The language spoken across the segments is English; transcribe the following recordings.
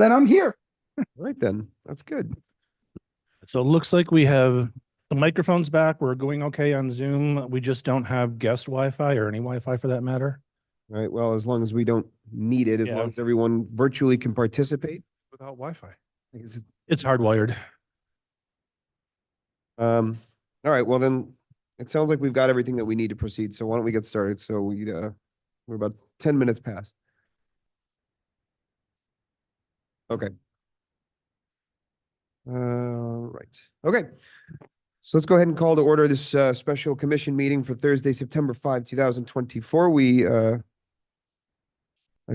then I'm here. Right then, that's good. So it looks like we have the microphones back. We're going okay on Zoom. We just don't have guest Wi-Fi or any Wi-Fi for that matter. All right, well, as long as we don't need it, as Yeah. long as everyone virtually can participate. Without Wi-Fi. I guess It's hardwired. all right, well then, it sounds like we've got everything that we need to proceed, so why don't we get started? So we're about 10 minutes past. Okay. Right. Okay. So let's go ahead and call to order this special commission meeting for Thursday, September 5, 2024. We at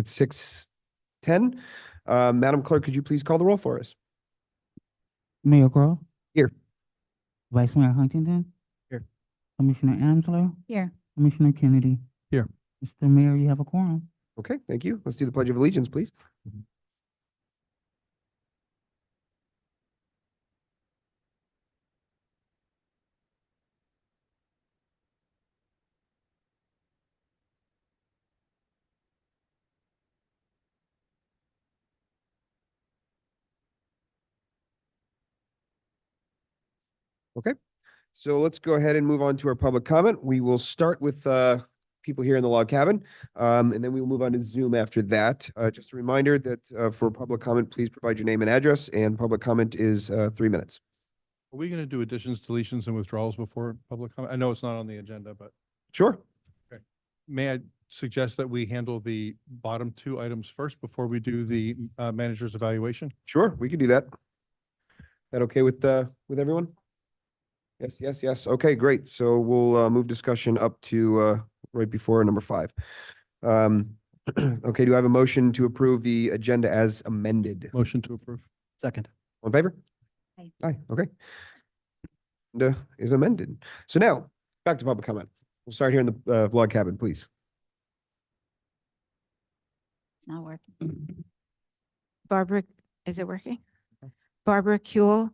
6:10. Madam Clerk, could you please call the roll for us? Mayor Grohl? Here. Vice Mayor Huntington? Here. Commissioner Ansler? Here. Commissioner Kennedy? Here. Mr. Mayor, you have a quorum. Okay, thank you. Let's do the Pledge of Allegiance, please. Okay, so let's go ahead and move on to our public comment. We will start with people here in the log cabin, and then we will move on to Zoom after that. Just a reminder that for public comment, please provide your name and address, and public comment is 3 minutes. Are we going to do additions, deletions, and withdrawals before public comment? I know it's not on the agenda, but Sure. may I suggest that we handle the bottom two items first before we do the manager's evaluation? Sure, we can do that. That okay with everyone? Yes, yes, yes. Okay, great. So we'll move discussion up to right before number 5. Okay, do I have a motion to approve the agenda as amended? Motion to approve. Second. All in favor? Aye. Aye, okay. And is amended. So now, back to public comment. We'll start here in the log cabin, please. It's not working. Barbara, is it working? Barbara Kuehl,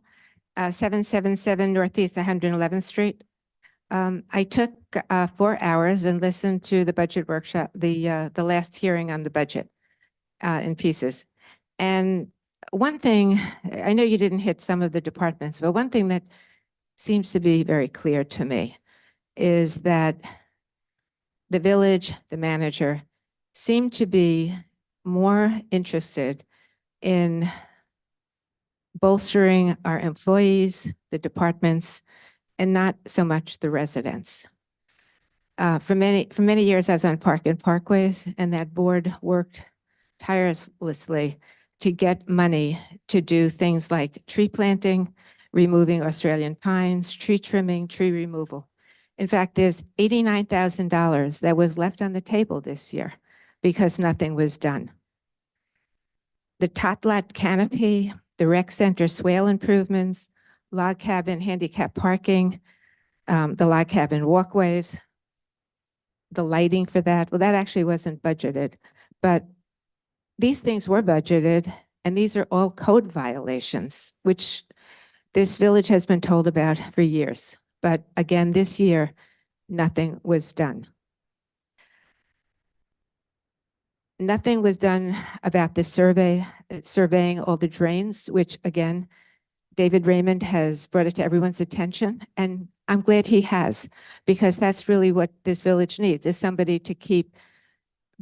777 Northeast 111th Street. I took 4 hours and listened to the budget workshop, the last hearing on the budget in pieces. And one thing, I know you didn't hit some of the departments, but one thing that seems to be very clear to me is that the village, the manager, seem to be more interested in bolstering our employees, the departments, and not so much the residents. For many years, I was on Park and Parkways, and that board worked tirelessly to get money to do things like tree planting, removing Australian pines, tree trimming, tree removal. In fact, there's $89,000 that was left on the table this year because nothing was done. The tot lot canopy, the rec center swale improvements, log cabin handicap parking, the log cabin walkways, the lighting for that. Well, that actually wasn't budgeted, but these things were budgeted, and these are all code violations, which this village has been told about for years. But again, this year, nothing was done. Nothing was done about the surveying all the drains, which again, David Raymond has brought it to everyone's attention. And I'm glad he has, because that's really what this village needs, is somebody to keep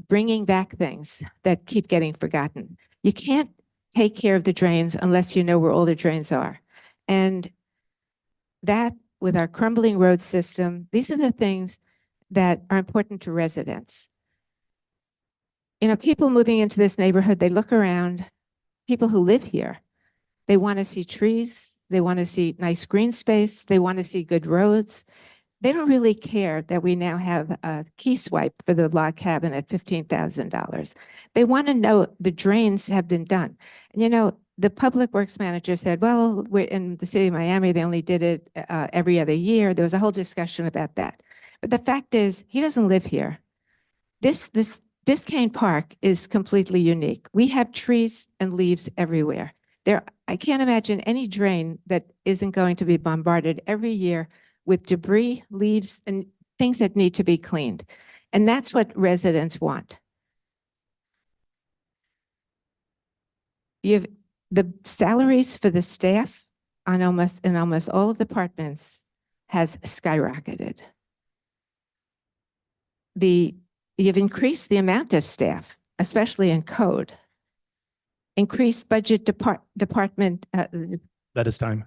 bringing back things that keep getting forgotten. You can't take care of the drains unless you know where all the drains are. And that, with our crumbling road system, these are the things that are important to residents. You know, people moving into this neighborhood, they look around, people who live here, they want to see trees, they want to see nice green space, they want to see good roads. They don't really care that we now have a key swipe for the log cabin at $15,000. They want to know the drains have been done. And you know, the public works manager said, well, we're in the city of Miami, they only did it every other year. There was a whole discussion about that. But the fact is, he doesn't live here. This Biscayne Park is completely unique. We have trees and leaves everywhere. I can't imagine any drain that isn't going to be bombarded every year with debris, leaves, and things that need to be cleaned. And that's what residents want. You've, the salaries for the staff in almost all of the departments has skyrocketed. You've increased the amount of staff, especially in code. Increased budget department, That is time.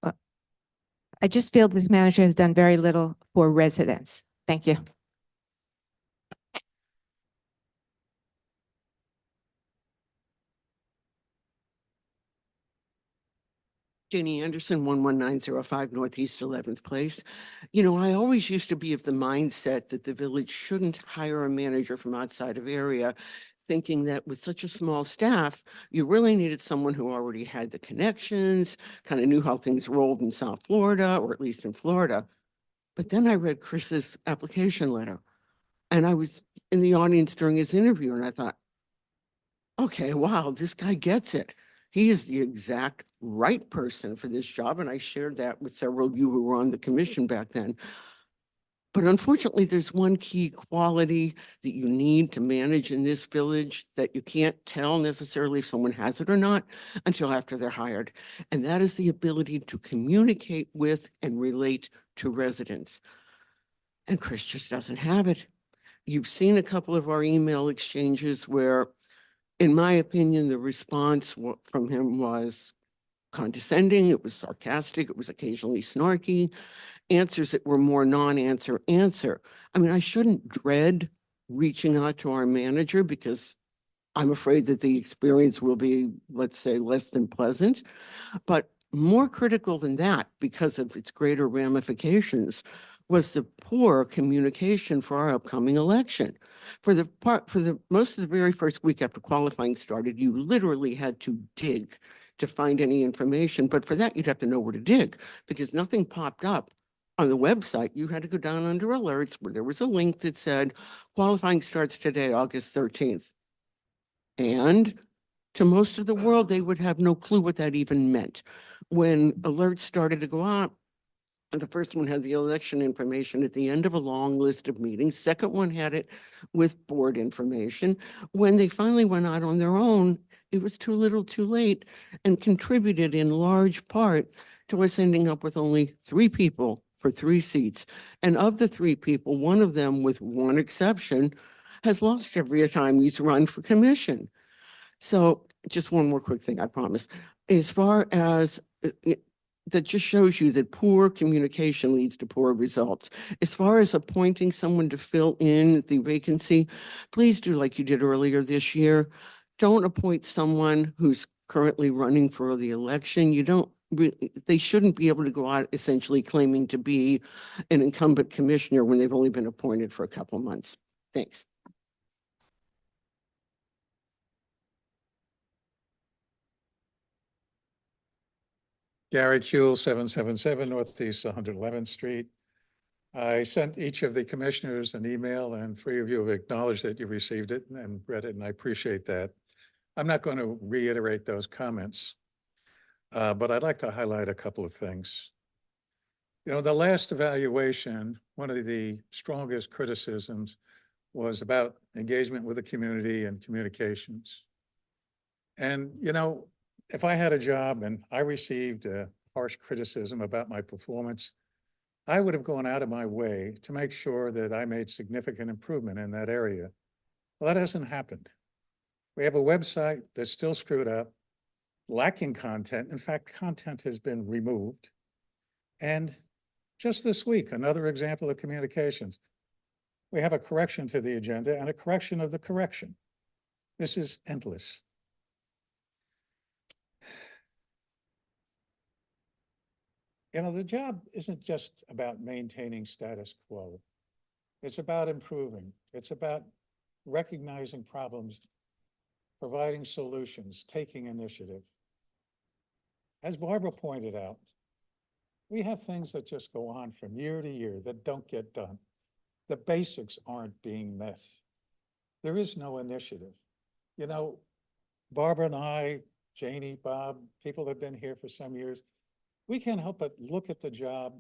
I just feel this manager has done very little for residents. Thank you. Janie Anderson, 11905 Northeast 11th Place. You know, I always used to be of the mindset that the village shouldn't hire a manager from outside of area, thinking that with such a small staff, you really needed someone who already had the connections, kind of knew how things rolled in South Florida, or at least in Florida. But then I read Chris's application letter, and I was in the audience during his interview, and I thought, okay, wow, this guy gets it. He is the exact right person for this job. And I shared that with several of you who were on the commission back then. But unfortunately, there's one key quality that you need to manage in this village that you can't tell necessarily if someone has it or not until after they're hired. And that is the ability to communicate with and relate to residents. And Chris just doesn't have it. You've seen a couple of our email exchanges where, in my opinion, the response from him was condescending, it was sarcastic, it was occasionally snarky, answers that were more non-answer answer. I mean, I shouldn't dread reaching out to our manager because I'm afraid that the experience will be, let's say, less than pleasant. But more critical than that, because of its greater ramifications, was the poor communication for our upcoming election. For the most of the very first week after qualifying started, you literally had to dig to find any information. But for that, you'd have to know where to dig because nothing popped up on the website. You had to go down under alerts where there was a link that said qualifying starts today, August 13th. And to most of the world, they would have no clue what that even meant. When alerts started to go out, and the first one had the election information at the end of a long list of meetings. Second one had it with board information. When they finally went out on their own, it was too little too late and contributed in large part to us ending up with only 3 people for 3 seats. And of the 3 people, one of them, with one exception, has lost every time he's run for commission. So just one more quick thing, I promise. As far as that just shows you that poor communication leads to poor results. As far as appointing someone to fill in the vacancy, please do like you did earlier this year. Don't appoint someone who's currently running for the election. You don't they shouldn't be able to go out essentially claiming to be an incumbent commissioner when they've only been appointed for a couple months. Thanks. Gary Kuehl, 777 Northeast 111th Street. I sent each of the commissioners an email, and 3 of you have acknowledged that you received it and read it, and I appreciate that. I'm not going to reiterate those comments, but I'd like to highlight a couple of things. You know, the last evaluation, one of the strongest criticisms was about engagement with the community and communications. And, you know, if I had a job and I received harsh criticism about my performance, I would have gone out of my way to make sure that I made significant improvement in that area. Well, that hasn't happened. We have a website that's still screwed up, lacking content. In fact, content has been removed. And just this week, another example of communications. We have a correction to the agenda and a correction of the correction. This is endless. You know, the job isn't just about maintaining status quo. It's about improving. It's about recognizing problems, providing solutions, taking initiative. As Barbara pointed out, we have things that just go on from year to year that don't get done. The basics aren't being met. There is no initiative. You know, Barbara and I, Janie, Bob, people that have been here for some years, we can't help but look at the job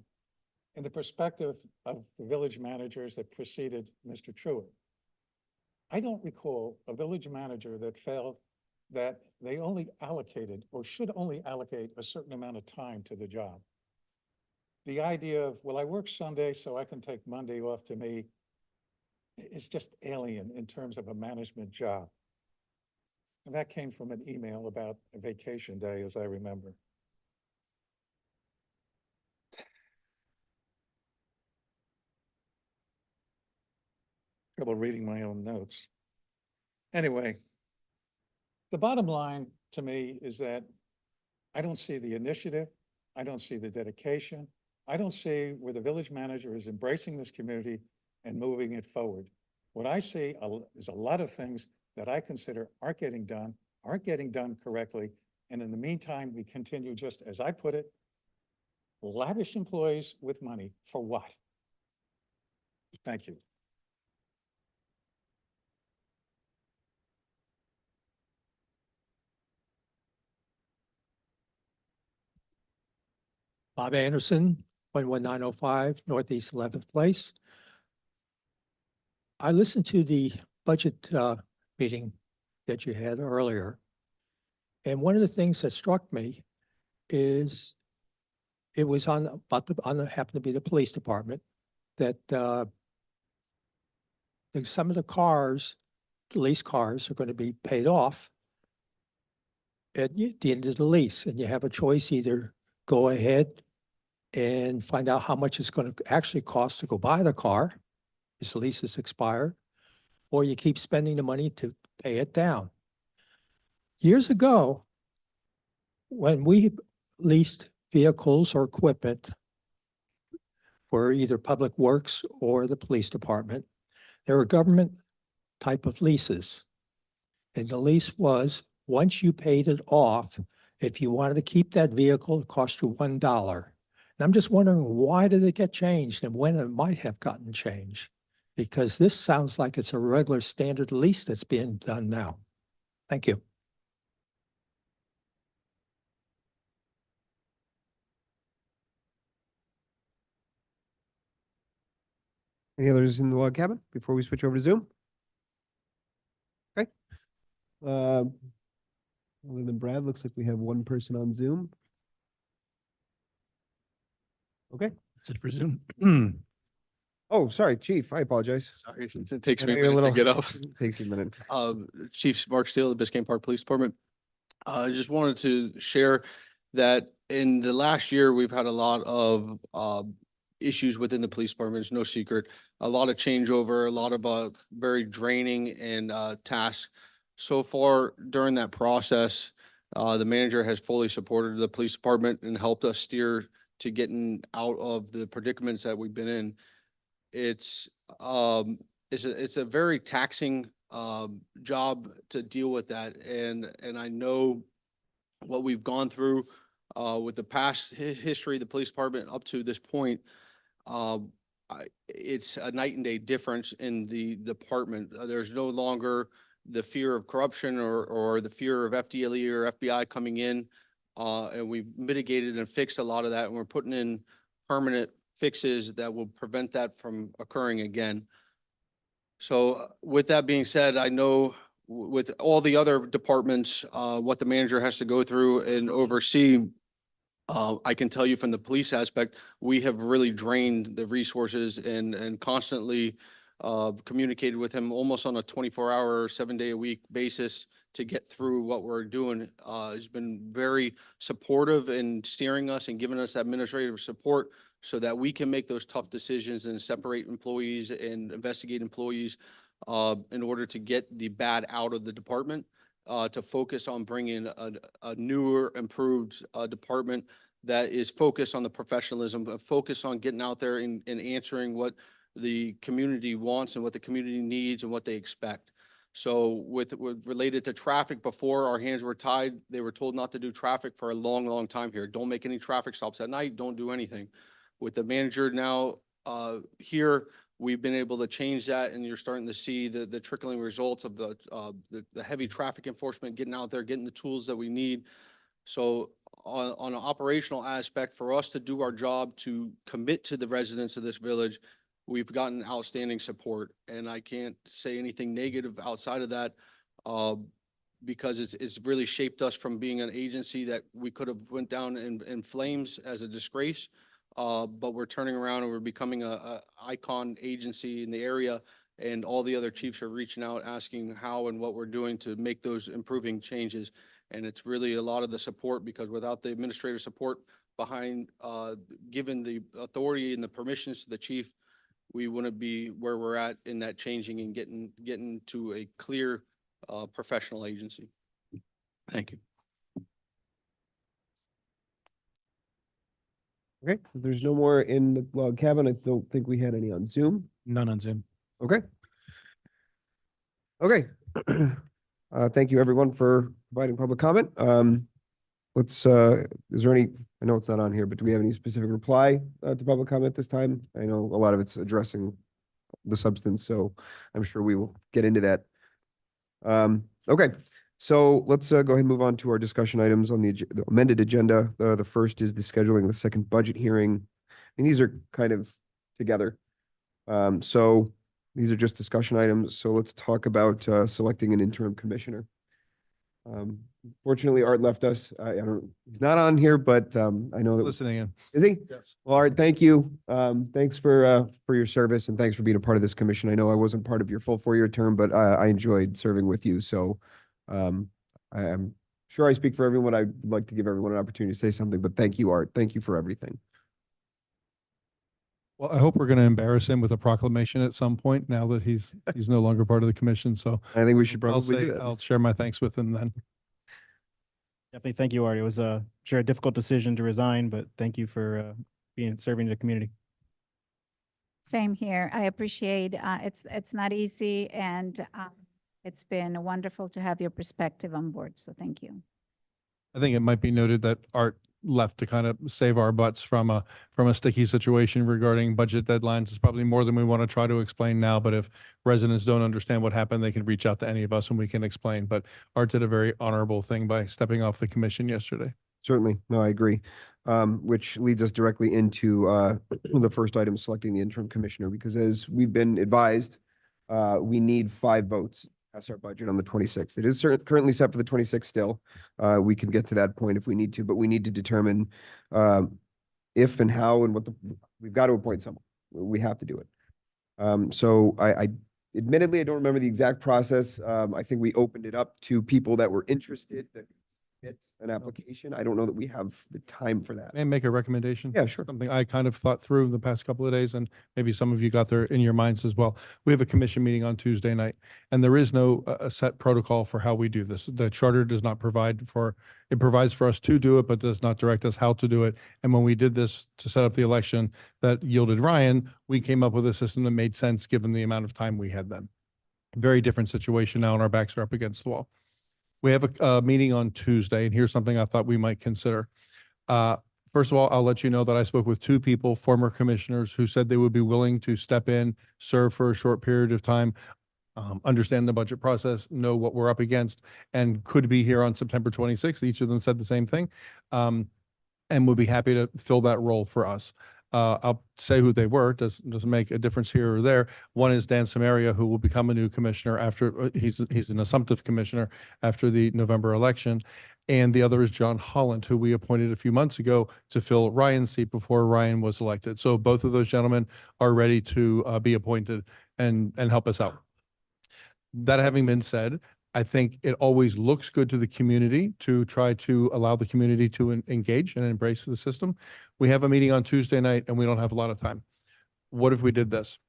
in the perspective of the village managers that preceded Mr. Truitt. I don't recall a village manager that failed that they only allocated or should only allocate a certain amount of time to the job. The idea of, well, I work Sunday so I can take Monday off, to me is just alien in terms of a management job. And that came from an email about a vacation day, as I remember. Trouble reading my own notes. Anyway, the bottom line to me is that I don't see the initiative. I don't see the dedication. I don't see where the village manager is embracing this community and moving it forward. What I see is a lot of things that I consider aren't getting done correctly. And in the meantime, we continue, just as I put it, lavish employees with money for what? Thank you. Bob Anderson, 11905 Northeast 11th Place. I listened to the budget meeting that you had earlier. And one of the things that struck me is it was happened to be the police department, that some of the lease cars are going to be paid off at the end of the lease. And you have a choice: either go ahead and find out how much it's going to actually cost to go buy the car, as the lease is expired, or you keep spending the money to pay it down. Years ago, when we leased vehicles or equipment for either Public Works or the police department, there were government type of leases. And the lease was, once you paid it off, if you wanted to keep that vehicle, it cost you $1. And I'm just wondering, why did it get changed and when it might have gotten changed? Because this sounds like it's a regular standard lease that's being done now. Thank you. Any others in the log cabin before we switch over to Zoom? Okay. Other than Brad, looks like we have one person on Zoom. Okay. That's it for Zoom. Oh, sorry, Chief. I apologize. Sorry, since it takes I me know a you're a minute to little- get up. Takes you a minute. Chief Mark Steele, the Biscayne Park Police Department. I just wanted to share that in the last year, we've had a lot of issues within the police department. It's no secret. A lot of changeover, a lot of very draining and tasks. So far during that process, the manager has fully supported the police department and helped us steer to getting out of the predicaments that we've been in. It's a very taxing job to deal with that, and I know what we've gone through with the past history of the police department up to this point. It's a night and day difference in the department. There's no longer the fear of corruption or the fear of FDLE or FBI coming in, and we've mitigated and fixed a lot of that, and we're putting in permanent fixes that will prevent that from occurring again. So with that being said, I know with all the other departments, what the manager has to go through and oversee. I can tell you from the police aspect, we have really drained the resources and constantly communicated with him almost on a 24-hour, 7-day-a-week basis to get through what we're doing. He's been very supportive in steering us and giving us administrative support so that we can make those tough decisions and separate employees and investigate employees in order to get the bad out of the department, to focus on bringing a newer, improved department that is focused on the professionalism, but focused on getting out there and answering what the community wants and what the community needs and what they expect. So with related to traffic, before our hands were tied, they were told not to do traffic for a long, long time here. Don't make any traffic stops at night. Don't do anything. With the manager now here, we've been able to change that, and you're starting to see the trickling results of the heavy traffic enforcement, getting out there, getting the tools that we need. So on an operational aspect, for us to do our job, to commit to the residents of this village, we've gotten outstanding support, and I can't say anything negative outside of that. because it's really shaped us from being an agency that we could have went down in flames as a disgrace. But we're turning around and we're becoming a icon agency in the area. And all the other chiefs are reaching out, asking how and what we're doing to make those improving changes. And it's really a lot of the support, because without the administrative support behind, given the authority and the permissions to the chief, we wouldn't be where we're at in that changing and getting to a clear, professional agency. Thank you. Okay, if there's no more in the log cabin. I don't think we had any on Zoom. None on Zoom. Okay. Okay. Thank you everyone for providing public comment. Is there any, I know it's not on here, but do we have any specific reply to public comment this time? I know a lot of it's addressing the substance, so I'm sure we will get into that. Okay, so let's go ahead and move on to our discussion items on the amended agenda. The first is the scheduling of the second budget hearing. And these are kind of together. So these are just discussion items. So let's talk about selecting an interim commissioner. Fortunately, Art left us. He's not on here, but I know that. Listening in. Is he? Yes. Well, Art, thank you. Thanks for your service and thanks for being a part of this commission. I know I wasn't part of your full 4-year term, but I enjoyed serving with you. So I'm sure I speak for everyone. I'd like to give everyone an opportunity to say something, but thank you, Art. Thank you for everything. Well, I hope we're going to embarrass him with a proclamation at some point now that he's no longer part of the commission. So I think we should I'll probably do say, that. I'll share my thanks with him then. Definitely. Thank you, Art. It was sure a difficult decision to resign, but thank you for serving the community. Same here. I appreciate, it's not easy, and it's been wonderful to have your perspective on board. So thank you. I think it might be noted that Art left to kind of save our butts from a sticky situation regarding budget deadlines. It's probably more than we want to try to explain now, but if residents don't understand what happened, they can reach out to any of us and we can explain. But Art did a very honorable thing by stepping off the commission yesterday. Certainly. No, I agree. Which leads us directly into the first item, selecting the interim commissioner, because as we've been advised, we need 5 votes. Pass our budget on the 26th. It is currently set for the 26th still. We can get to that point if we need to, but we need to determine if and how and we've got to appoint someone. We have to do it. So I admittedly, I don't remember the exact process. I think we opened it up to people that were interested that fit an application. I don't know that we have the time for that. May I make a recommendation? Yeah, sure. Something I kind of thought through the past couple of days, and maybe some of you got there in your minds as well. We have a commission meeting on Tuesday night, and there is no a set protocol for how we do this. The charter does not provide for, it provides for us to do it, but does not direct us how to do it. And when we did this to set up the election that yielded Ryan, we came up with a system that made sense given the amount of time we had then. Very different situation now, and our backs are up against the wall. We have a meeting on Tuesday, and here's something I thought we might consider. First of all, I'll let you know that I spoke with 2 people, former commissioners, who said they would be willing to step in, serve for a short period of time, understand the budget process, know what we're up against, and could be here on September 26th. Each of them said the same thing, and would be happy to fill that role for us. I'll say who they were. Doesn't make a difference here or there. One is Dan Samaria, who will become a new commissioner after he's an assumptive commissioner after the November election. And the other is John Holland, who we appointed a few months ago to fill Ryan's seat before Ryan was elected. So both of those gentlemen are ready to be appointed and help us out. That having been said, I think it always looks good to the community to try to allow the community to engage and embrace the system. We have a meeting on Tuesday night and we don't have a lot of time. What if we did this?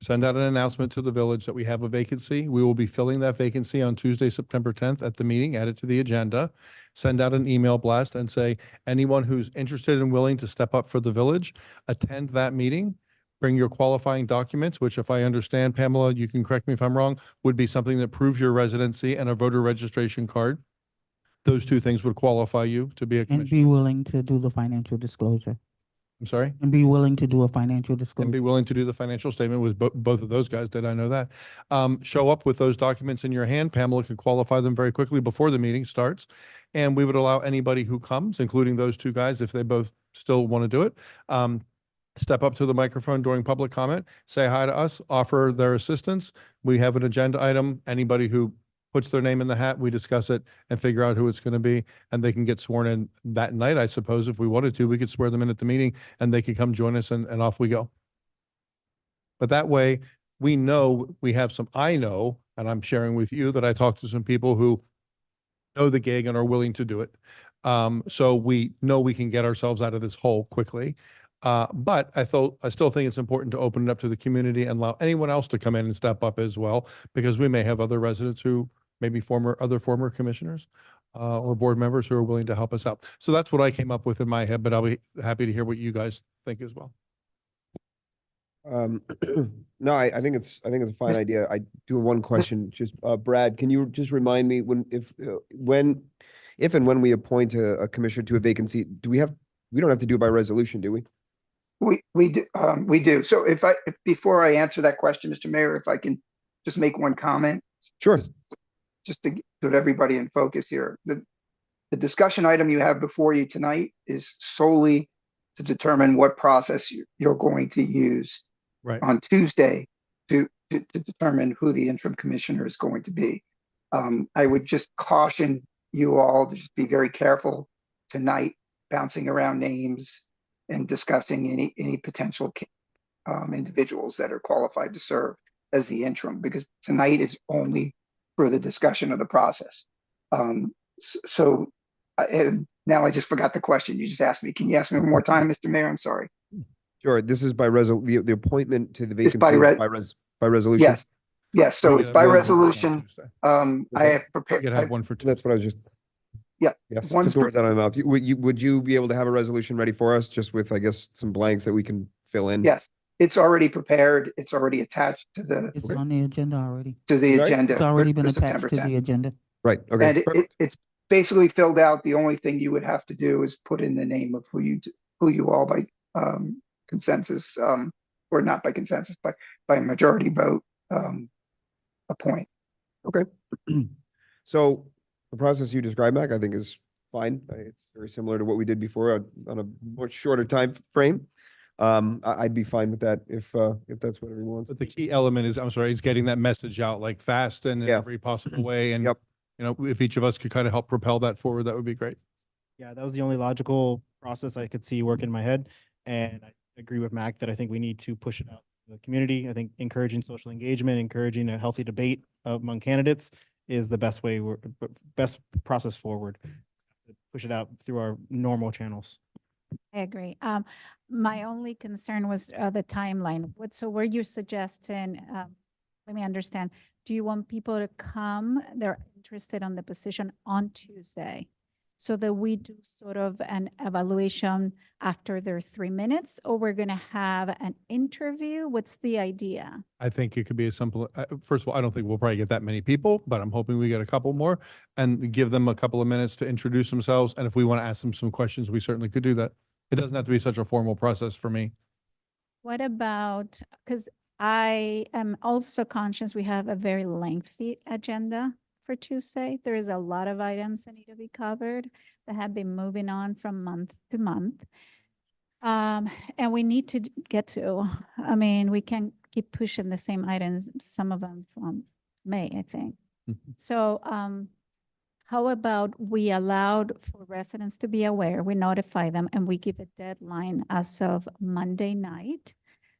Send out an announcement to the village that we have a vacancy. We will be filling that vacancy on Tuesday, September 10th at the meeting, add it to the agenda, send out an email blast and say, anyone who's interested and willing to step up for the village, attend that meeting. Bring your qualifying documents, which if I understand, Pamela, you can correct me if I'm wrong, would be something that proves your residency and a voter registration card. Those 2 things would qualify you to be a And commissioner. be willing to do the financial disclosure. I'm sorry? And be willing to do a financial And be disclosure. willing to do the financial statement with both of those guys. Did I know that? Show up with those documents in your hand. Pamela can qualify them very quickly before the meeting starts. And we would allow anybody who comes, including those 2 guys, if they both still want to do it, step up to the microphone during public comment, say hi to us, offer their assistance. We have an agenda item. Anybody who puts their name in the hat, we discuss it and figure out who it's going to be, and they can get sworn in that night. I suppose if we wanted to, we could swear them in at the meeting and they could come join us and off we go. But that way we know we have some, I know, and I'm sharing with you that I talked to some people who know the gig and are willing to do it. So we know we can get ourselves out of this hole quickly. But I still think it's important to open it up to the community and allow anyone else to come in and step up as well, because we may have other residents who maybe other former commissioners or board members who are willing to help us out. So that's what I came up with in my head, but I'll be happy to hear what you guys think as well. No, I think it's a fine idea. I do have one question. Just, Brad, can you just remind me if and when we appoint a commissioner to a vacancy, we don't have to do it by resolution, do we? We do. So before I answer that question, Mr. Mayor, if I can just make one comment. Sure. Just to put everybody in focus here. The discussion item you have before you tonight is solely to determine what process you're going to use on Tuesday to determine who the interim commissioner is going to be. I would just caution you all to just be very careful tonight, bouncing around names and discussing any potential individuals that are qualified to serve as the interim, because tonight is only for the discussion of the process. Now I just forgot the question you just asked me. Can you ask me one more time, Mr. Mayor? I'm sorry. Sure. This is by the appointment to the vacancy is by resolution. Yes. So it's by resolution. I have prepared. You could have one for That's what I was just. Yeah. Yes. Took the words out of my mouth. Would you be able to have a resolution ready for us, just with, I guess, some blanks that we can fill in? Yes. It's already prepared. It's already attached to the. It's on the agenda already. To the Right? agenda. It's already been for attached September to 10th. the agenda. Right. Okay. And it's basically filled out. The only thing you would have to do is put in the name of who you all by consensus, or not by consensus, but by majority vote appoint. Okay. So the process you described, Mac, I think is fine. It's very similar to what we did before on a much shorter time frame. I'd be fine with that if that's what everyone wants. But the key element is getting that message out like fast and in every possible way. And, if each of us could kind of help propel that forward, that would be great. Yeah, that was the only logical process I could see work in my head. And I agree with Mac that I think we need to push it out to the community. I think encouraging social engagement, encouraging a healthy debate among candidates is the best best process forward. Push it out through our normal channels. I agree. My only concern was the timeline. So were you suggesting, let me understand, do you want people to come, they're interested on the position on Tuesday, so that we do sort of an evaluation after their 3 minutes, or we're going to have an interview? What's the idea? I think it could be as simple. First of all, I don't think we'll probably get that many people, but I'm hoping we get a couple more and give them a couple of minutes to introduce themselves. And if we want to ask them some questions, we certainly could do that. It doesn't have to be such a formal process for me. What about, because I am also conscious we have a very lengthy agenda for Tuesday. There is a lot of items that need to be covered that have been moving on from month to month. And we need to get to, I mean, we can keep pushing the same items, some of them from May, I think. So how about we allowed for residents to be aware, we notify them, and we give a deadline as of Monday night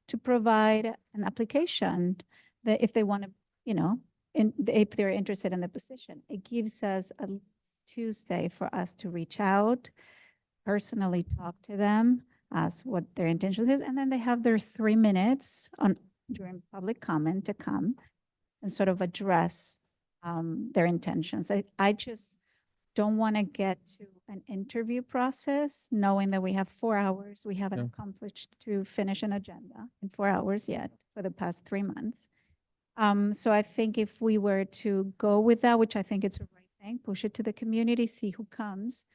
to provide an application that if they want to, if they're interested in the position. It gives us a Tuesday for us to reach out, personally talk to them, ask what their intentions is, and then they have their 3 minutes during public comment to come and sort of address their intentions. I just don't want to get to an interview process knowing that we have 4 hours. We haven't accomplished to finish an agenda in 4 hours yet for the past 3 months. So I think if we were to go with that, which I think it's the right thing, push it to the community, see who comes.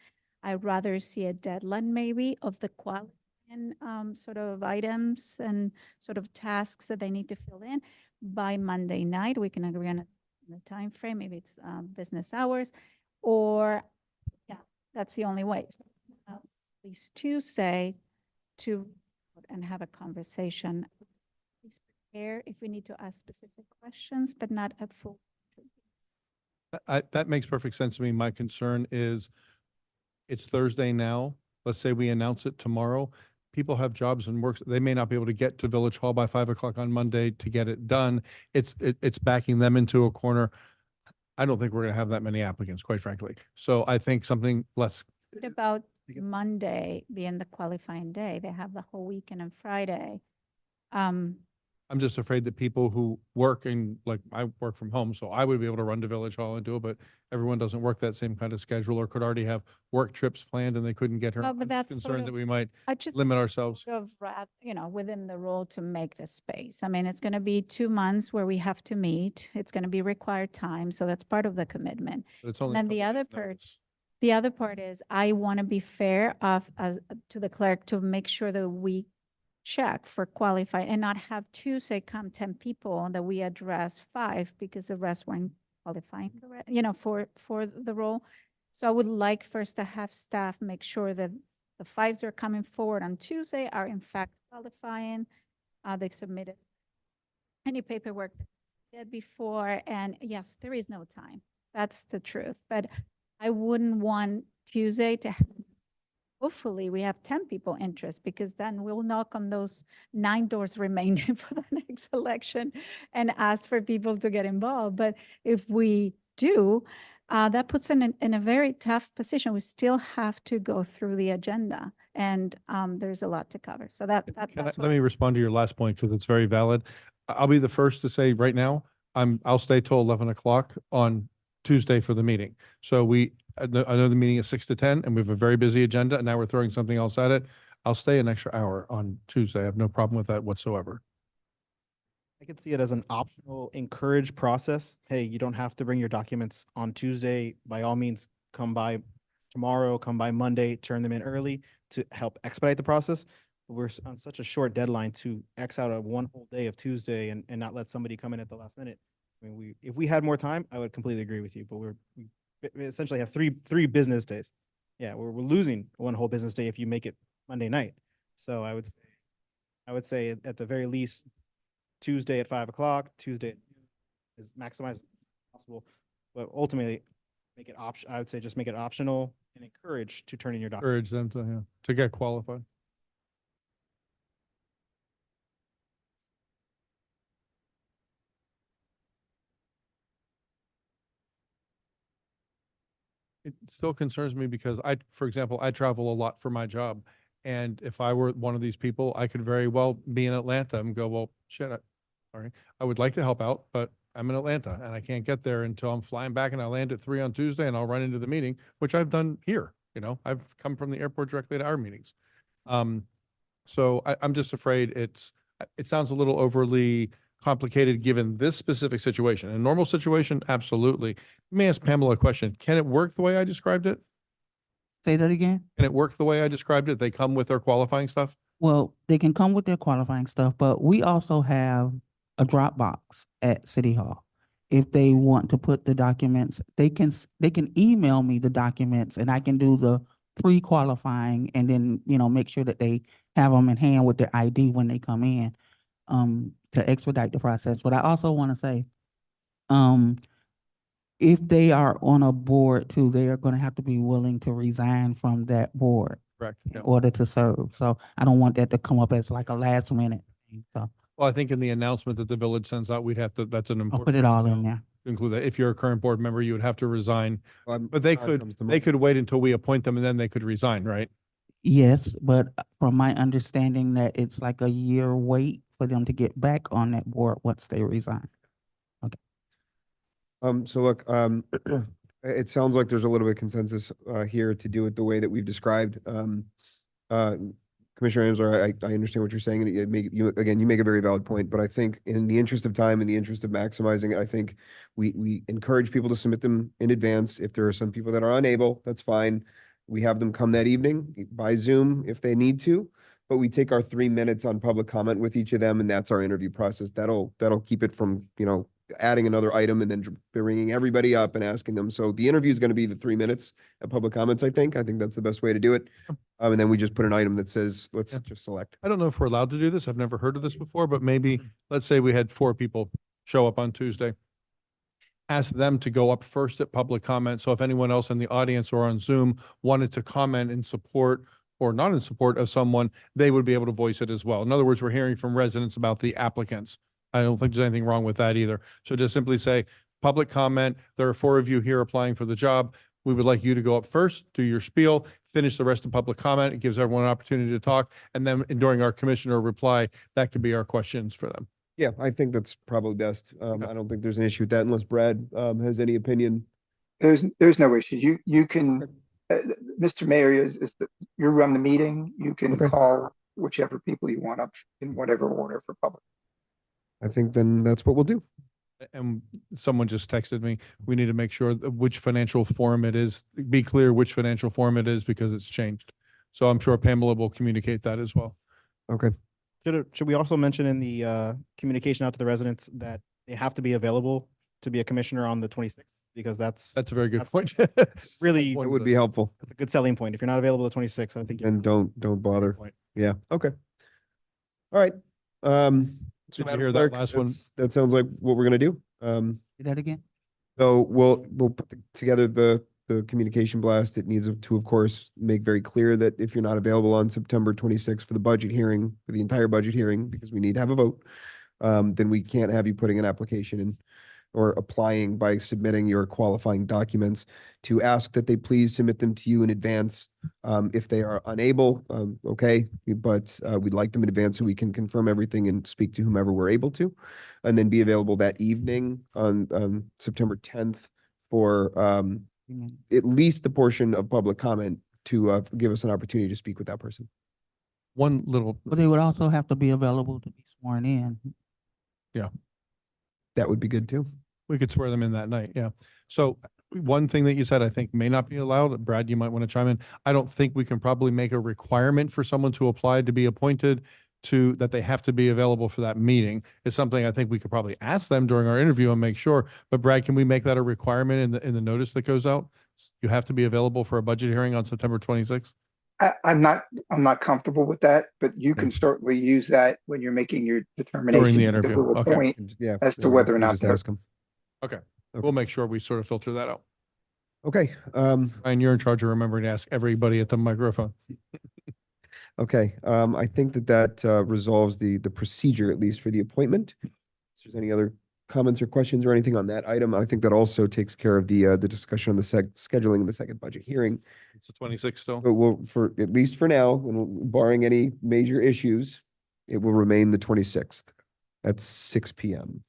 I'd rather see a deadline maybe of the quality and sort of items and sort of tasks that they need to fill in by Monday night. We can agree on a time frame. Maybe it's business hours, or that's the only way. So, at least Tuesday to and have a conversation. Please prepare if we need to ask specific questions, but not a full. That makes perfect sense to me. My concern is it's Thursday now. Let's say we announce it tomorrow. People have jobs and works. They may not be able to get to Village Hall by 5 o'clock on Monday to get it done. It's backing them into a corner. I don't think we're going to have that many applicants, quite frankly. So I think something less. What about Monday being the qualifying day? They have the whole weekend and Friday. I'm just afraid that people who work like I work from home, so I would be able to run to Village Hall and do it, but everyone doesn't work that same kind of schedule or could already have work trips planned and they couldn't get here. Well, but I'm just that's sort concerned of- that we might I just limit ourselves. sort of, within the role to make the space. I mean, it's going to be 2 months where we have to meet. It's going to be required time. So that's part of the commitment. But it's And only a then the couple other days' part, notice. the other part is I want to be fair to the clerk to make sure that we check for qualified and not have two, say, come 10 people and that we address 5 because the rest weren't qualifying, correct, for the role. So I would like first to have staff make sure that the 5s that are coming forward on Tuesday are in fact qualifying. They've submitted any paperwork that they did before. And yes, there is no time. That's the truth. But I wouldn't want Tuesday to hopefully we have 10 people interest because then we'll knock on those 9 doors remaining for the next election and ask for people to get involved. But if we do, that puts in a very tough position. We still have to go through the agenda and there's a lot to cover. So that's Let me respond to your last point because it's very valid. I'll be the first to say right now, I'll stay till 11 o'clock on Tuesday for the meeting. So I know the meeting is 6 to 10 and we have a very busy agenda and now we're throwing something else at it. I'll stay an extra hour on Tuesday. I have no problem with that whatsoever. I could see it as an optional encouraged process. Hey, you don't have to bring your documents on Tuesday. By all means, come by tomorrow, come by Monday, turn them in early to help expedite the process. We're on such a short deadline to X out one whole day of Tuesday and not let somebody come in at the last minute. I mean, if we had more time, I would completely agree with you, but we essentially have three business days. Yeah, we're losing one whole business day if you make it Monday night. So I would say at the very least, Tuesday at 5 o'clock, Tuesday is maximized possible, but ultimately make it I would say just make it optional and encourage to turn in your document. Encourage them to get qualified. It still concerns me because for example, I travel a lot for my job. And if I were one of these people, I could very well be in Atlanta and go, well, shit, I would like to help out, but I'm in Atlanta and I can't get there until I'm flying back and I land at 3 on Tuesday and I'll run into the meeting, which I've done here. I've come from the airport directly to our meetings. So I'm just afraid it sounds a little overly complicated given this specific situation. In a normal situation, absolutely. Let me ask Pamela a question. Can it work the way I described it? Say that again? Can it work the way I described it? They come with their qualifying stuff? Well, they can come with their qualifying stuff, but we also have a Dropbox at City Hall. If they want to put the documents, they can email me the documents and I can do the pre-qualifying and then, make sure that they have them in hand with their ID when they come in, to expedite the process. But I also want to say, if they are on a board too, they are going to have to be willing to resign from that board Correct. in Yeah. order to serve. So I don't want that to come up as like a last minute thing. So Well, I think in the announcement that the village sends out, that's an I'll important. put it thing all to in there. include that. If you're a current board member, you would have to resign, but they Todd comes to they mind. could wait until we appoint them and then they could resign, right? Yes, but from my understanding that it's like a year wait for them to get back on that board once they resign. So look, it sounds like there's a little bit of consensus here to do it the way that we've described. Commissioner Amsler, I understand what you're saying, and you make a very valid point, but I think in the interest of time, in the interest of maximizing it, I think we encourage people to submit them in advance. If there are some people that are unable, that's fine. We have them come that evening by Zoom if they need to, but we take our 3 minutes on public comment with each of them, and that's our interview process. That'll keep it from, adding another item and then bringing everybody up and asking them. So the interview is going to be the 3 minutes of public comments, I think. I think that's the best way to do it. And then we just put an item that says, let's just select. I don't know if we're allowed to do this. I've never heard of this before, but maybe, let's say we had 4 people show up on Tuesday. ask them to go up first at public comment. So if anyone else in the audience or on Zoom wanted to comment in support or not in support of someone, they would be able to voice it as well. In other words, we're hearing from residents about the applicants. I don't think there's anything wrong with that either. So just simply say, public comment, there are 4 of you here applying for the job. We would like you to go up first, do your spiel, finish the rest of public comment. It gives everyone an opportunity to talk. And then during our commissioner reply, that could be our questions for them. Yeah, I think that's probably best. I don't think there's an issue with that unless Brad, has any opinion. There's no issue. You can, Mr. Mayor you run the meeting. You can Okay. call whichever people you want up in whatever order for public. I think then that's what we'll do. And someone just texted me, we need to make sure which financial form it is, be clear which financial form it is because it's changed. So I'm sure Pamela will communicate that as well. Okay. Should we also mention in the communication out to the residents that they have to be available to be a commissioner on the 26th? Because that's A very good That's point. really, It would be helpful. that's a good selling point. If you're not available the 26th, I think. And don't bother. Point. Yeah, okay. All right. So Did you Madam hear that Clerk, last one? that sounds like what we're gonna do. Say that again? So we'll put together the communication blast. It needs to, of course, make very clear that if you're not available on September 26th for the budget hearing, for the entire budget hearing, because we need to have a vote, then we can't have you putting an application in or applying by submitting your qualifying documents, to ask that they please submit them to you in advance. If they are unable, okay, but we'd like them in advance so we can confirm everything and speak to whomever we're able to, and then be available that evening on September 10th for at least the portion of public comment to give us an opportunity to speak with that person. One little, But they would also have to be available to be sworn in. That would be good too. we could swear them in that night, yeah. So one thing that you said, I think may not be allowed, Brad, you might want to chime in. I don't think we can probably make a requirement for someone to apply to be appointed to, that they have to be available for that meeting. It's something I think we could probably ask them during our interview and make sure. But Brad, can we make that a requirement in the notice that goes out? You have to be available for a budget hearing on September 26th? I'm not comfortable with that, but you can certainly use that when you're making your determination. During the because interview, we'll okay. point Yeah. As to whether or not Just they're- ask them. Okay, Okay. we'll make sure we sort of filter that out. Okay, Ryan, you're in charge of remembering to ask everybody at the microphone. okay, I think that resolves the procedure, at least for the appointment. If there's any other comments or questions or anything on that item, I think that also takes care of the discussion on the scheduling of the second budget hearing. It's the 26th still? But we'll, for, at least for now, and barring any major issues, it will remain the 26th at 6 PM.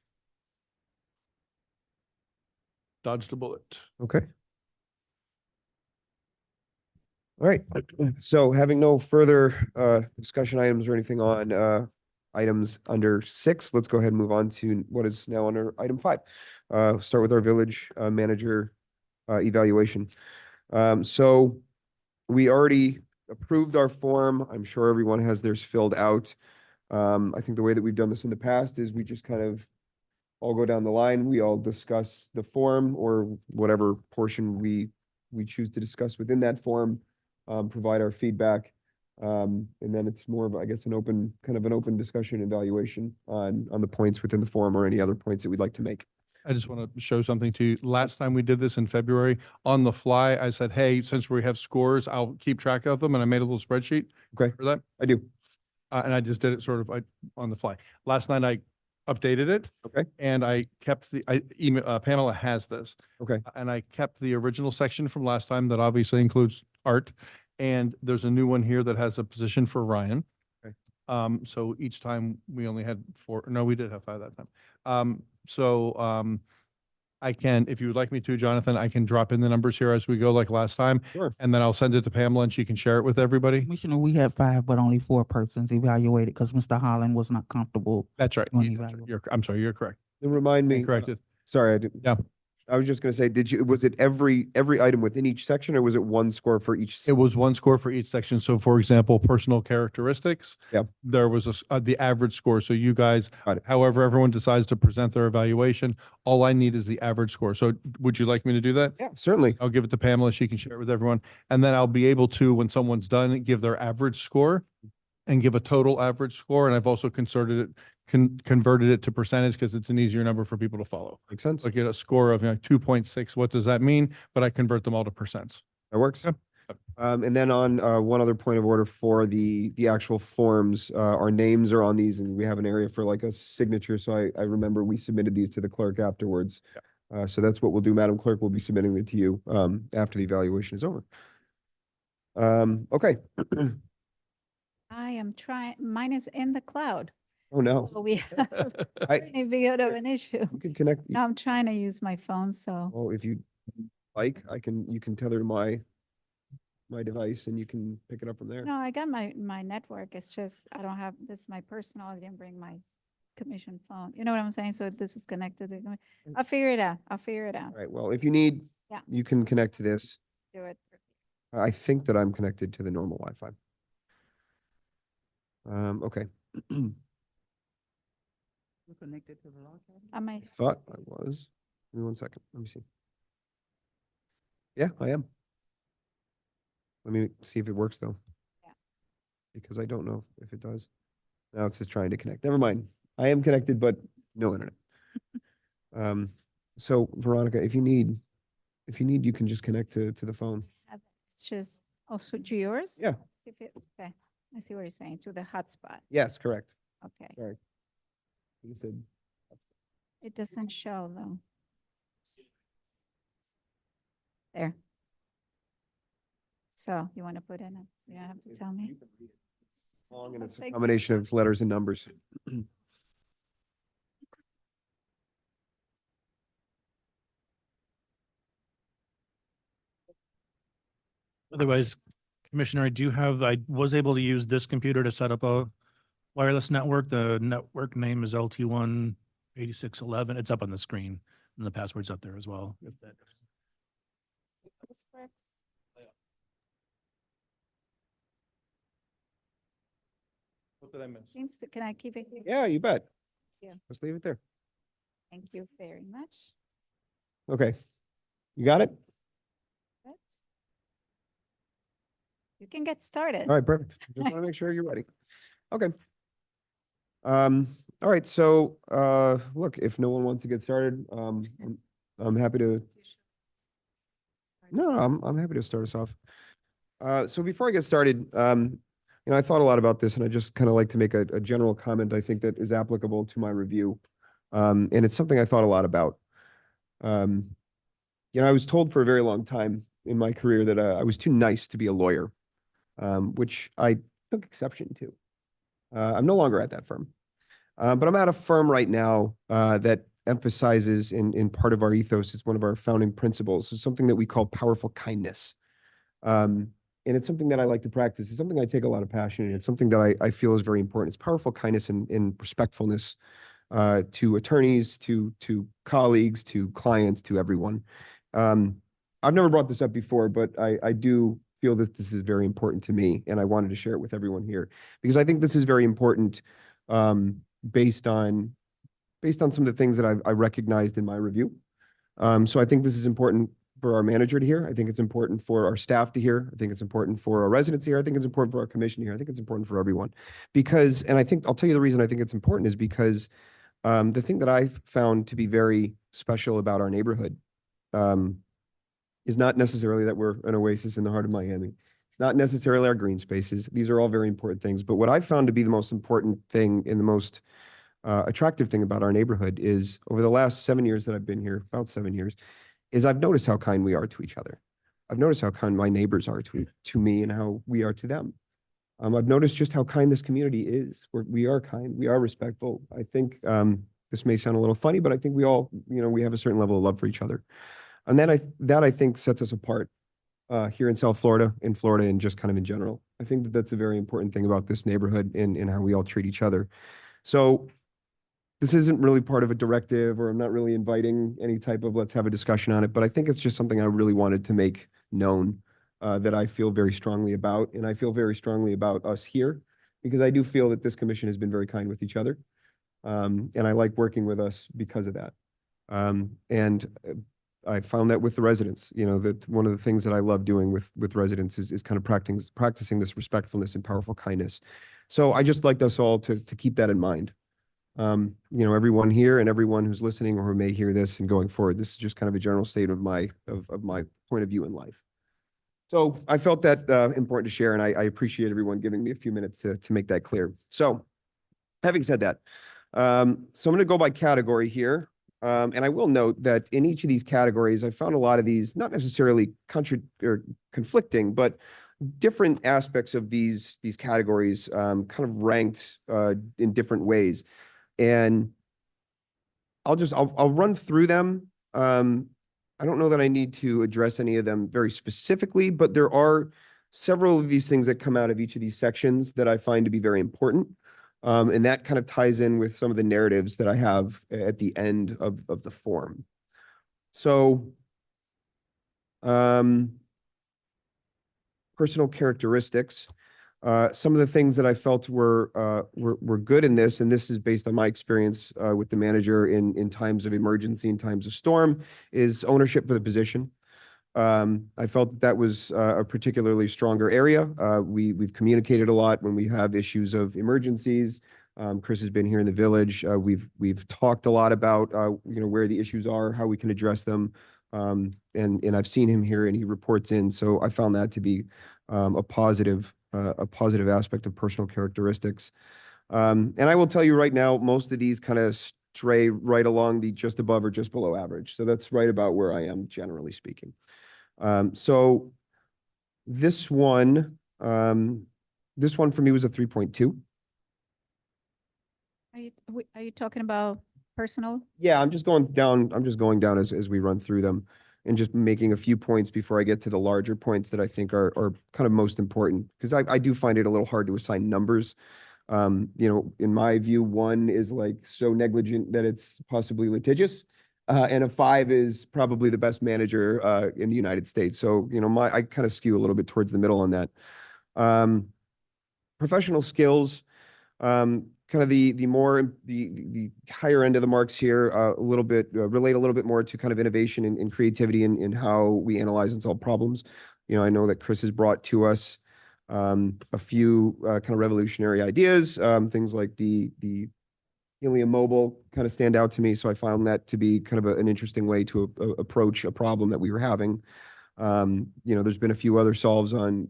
Dodged a bullet. Okay. All right, so having no further discussion items or anything on items under 6, let's go ahead and move on to what is now under item 5. Start with our village manager evaluation. So we already approved our form. I'm sure everyone has theirs filled out. I think the way that we've done this in the past is we just kind of all go down the line. We all discuss the form or whatever portion we choose to discuss within that form, provide our feedback. And then it's more of, I guess, an open discussion evaluation on the points within the form or any other points that we'd like to make. I just want to show something to you. Last time we did this in February, on the fly, I said, hey, since we have scores, I'll keep track of them. And I made a little spreadsheet Okay, for that. I do. And I just did it sort of on the fly. Last night I updated it. Okay. And I kept Pamela has this. Okay. And I kept the original section from last time that obviously includes art. And there's a new one here that has a position for Ryan. Okay. So each time we only had 4, no, we did have 5 that time. I can, if you would like me to, Jonathan, I can drop in the numbers here as we go like last time. Sure. And then I'll send it to Pamela and she can share it with everybody. Commissioner, we had 5, but only 4 persons evaluated because Mr. Holland was not comfortable. That's right. Doing That's right. evaluation. I'm sorry, you're correct. Then remind me. Corrected. Sorry, I didn't. Yeah. I was just gonna say, was it every item within each section or was it one score for each? It was 1 score for each section. So for example, personal characteristics. Yep. There was the average score. So you guys, Got it. however everyone decides to present their evaluation, all I need is the average score. So would you like me to do that? Yeah, certainly. I'll give it to Pamela. She can share it with everyone. And then I'll be able to, when someone's done, give their average score and give a total average score. And I've also converted it to percentage because it's an easier number for people to follow. Makes sense. Like a score of 2.6, what does that mean? But I convert them all to percents. That works. Yep. And then on one other point of order for the actual forms, our names are on these and we have an area for like a signature. So I remember we submitted these to the clerk afterwards. So that's what we'll do. Madam Clerk will be submitting it to you after the evaluation is over. Okay. I am trying, mine is in the cloud. Oh, no. So we have I- a bit of an issue. You can connect. No, I'm trying to use my phone, so. Oh, if you like, you can tether to my device and you can pick it up from there. No, I got my network. It's just, I don't have, this is my personal, I didn't bring my commission phone. You know what I'm saying? So this is connected. I'll figure it out. I'll figure it out. All right. Well, if you need, Yeah. you can connect to this. Do it. I think that I'm connected to the normal Wi-Fi. Okay. You're connected to the log cabin? I might. Thought I was. Give me 1 second. Let me see. Yeah, I am. Let me see if it works though. Yeah. Because I don't know if it does. Now it's just trying to connect. Never mind. I am connected, but no internet. So Veronica, if you need, you can just connect to the phone. It's just also to yours? Yeah. See if it- Okay, I see what you're saying, to the hotspot. Yes, correct. Okay, Sorry. You said, it doesn't show though. There. So you want to put in it, so you don't have to tell me. long and it's a Take- combination of letters and numbers. Otherwise, Commissioner, I was able to use this computer to set up a wireless network. The network name is LT18611. It's up on the screen and the password's up there as well. If that- This works. What did I miss? Seems to, can I keep it here? Yeah, you bet. Yeah. Let's leave it there. Thank you very much. Okay. You got it? Good. You can get started. All right, perfect. Just want to make sure you're ready. Okay. All right, so look, if no one wants to get started, I'm happy to. No, I'm happy to start us off. So before I get started, I thought a lot about this and I just kind of like to make a general comment I think that is applicable to my review. And it's something I thought a lot about. I was told for a very long time in my career that I was too nice to be a lawyer, which I took exception to. I'm no longer at that firm. But I'm at a firm right now that emphasizes in part of our ethos, it's one of our founding principles, is something that we call powerful kindness. And it's something that I like to practice. It's something I take a lot of passion in. It's something that I feel is very important. It's powerful kindness and respectfulness to attorneys, to colleagues, to clients, to everyone. I've never brought this up before, but I do feel that this is very important to me, and I wanted to share it with everyone here because I think this is very important based on some of the things that I recognized in my review. So I think this is important for our manager to hear. I think it's important for our staff to hear. I think it's important for our residents here. I think it's important for our commission here. I think it's important for everyone because, and I think I'll tell you the reason I think it's important is because the thing that I've found to be very special about our neighborhood is not necessarily that we're an oasis in the heart of Miami. It's not necessarily our green spaces. These are all very important things. But what I've found to be the most important thing and the most attractive thing about our neighborhood is over the last 7 years that I've been here, about 7 years, is I've noticed how kind we are to each other. I've noticed how kind my neighbors are to me and how we are to them. I've noticed just how kind this community is. We are kind, we are respectful. I think this may sound a little funny, but I think we all, we have a certain level of love for each other. And then that I think sets us apart here in South Florida, and just kind of in general. I think that that's a very important thing about this neighborhood and how we all treat each other. So this isn't really part of a directive, or I'm not really inviting any type of let's have a discussion on it, but I think it's just something I really wanted to make known that I feel very strongly about. And I feel very strongly about us here because I do feel that this commission has been very kind with each other. And I like working with us because of that. And I found that with the residents, that one of the things that I love doing with residents is kind of practicing this respectfulness and powerful kindness. So I just liked us all to keep that in mind. everyone here and everyone who's listening or who may hear this and going forward. This is just kind of a general statement of my point of view in life. So I felt that important to share, and I appreciate everyone giving me a few minutes to make that clear. So having said that, so I'm going to go by category here. And I will note that in each of these categories, I found a lot of these not necessarily conflicting, but different aspects of these categories kind of ranked in different ways. And I'll run through them. I don't know that I need to address any of them very specifically, but there are several of these things that come out of each of these sections that I find to be very important. And that kind of ties in with some of the narratives that I have at the end of the form. So, personal characteristics. Some of the things that I felt were good in this, and this is based on my experience with the manager in times of emergency, in times of storm, is ownership for the position. I felt that was a particularly stronger area. We've communicated a lot when we have issues of emergencies. Chris has been here in the village. We've talked a lot about where the issues are, how we can address them. And I've seen him here and he reports in. So I found that to be a positive aspect of personal characteristics. And I will tell you right now, most of these kind of stray right along the just above or just below average. So that's right about where I am, generally speaking. So this one for me was a 3.2. Are you talking about personal? Yeah, I'm just going down as we run through them and just making a few points before I get to the larger points that I think are kind of most important, because I do find it a little hard to assign numbers. In my view, 1 is like so negligent that it's possibly litigious. And a 5 is probably the best manager in the United States. So, I kind of skew a little bit towards the middle on that. Professional skills, kind of the higher end of the marks here, a little bit relate a little bit more to kind of innovation and creativity in how we analyze and solve problems. I know that Chris has brought to us a few kind of revolutionary ideas, things like the helium mobile kind of stand out to me. So I found that to be kind of an interesting way to approach a problem that we were having. There's been a few other solves on,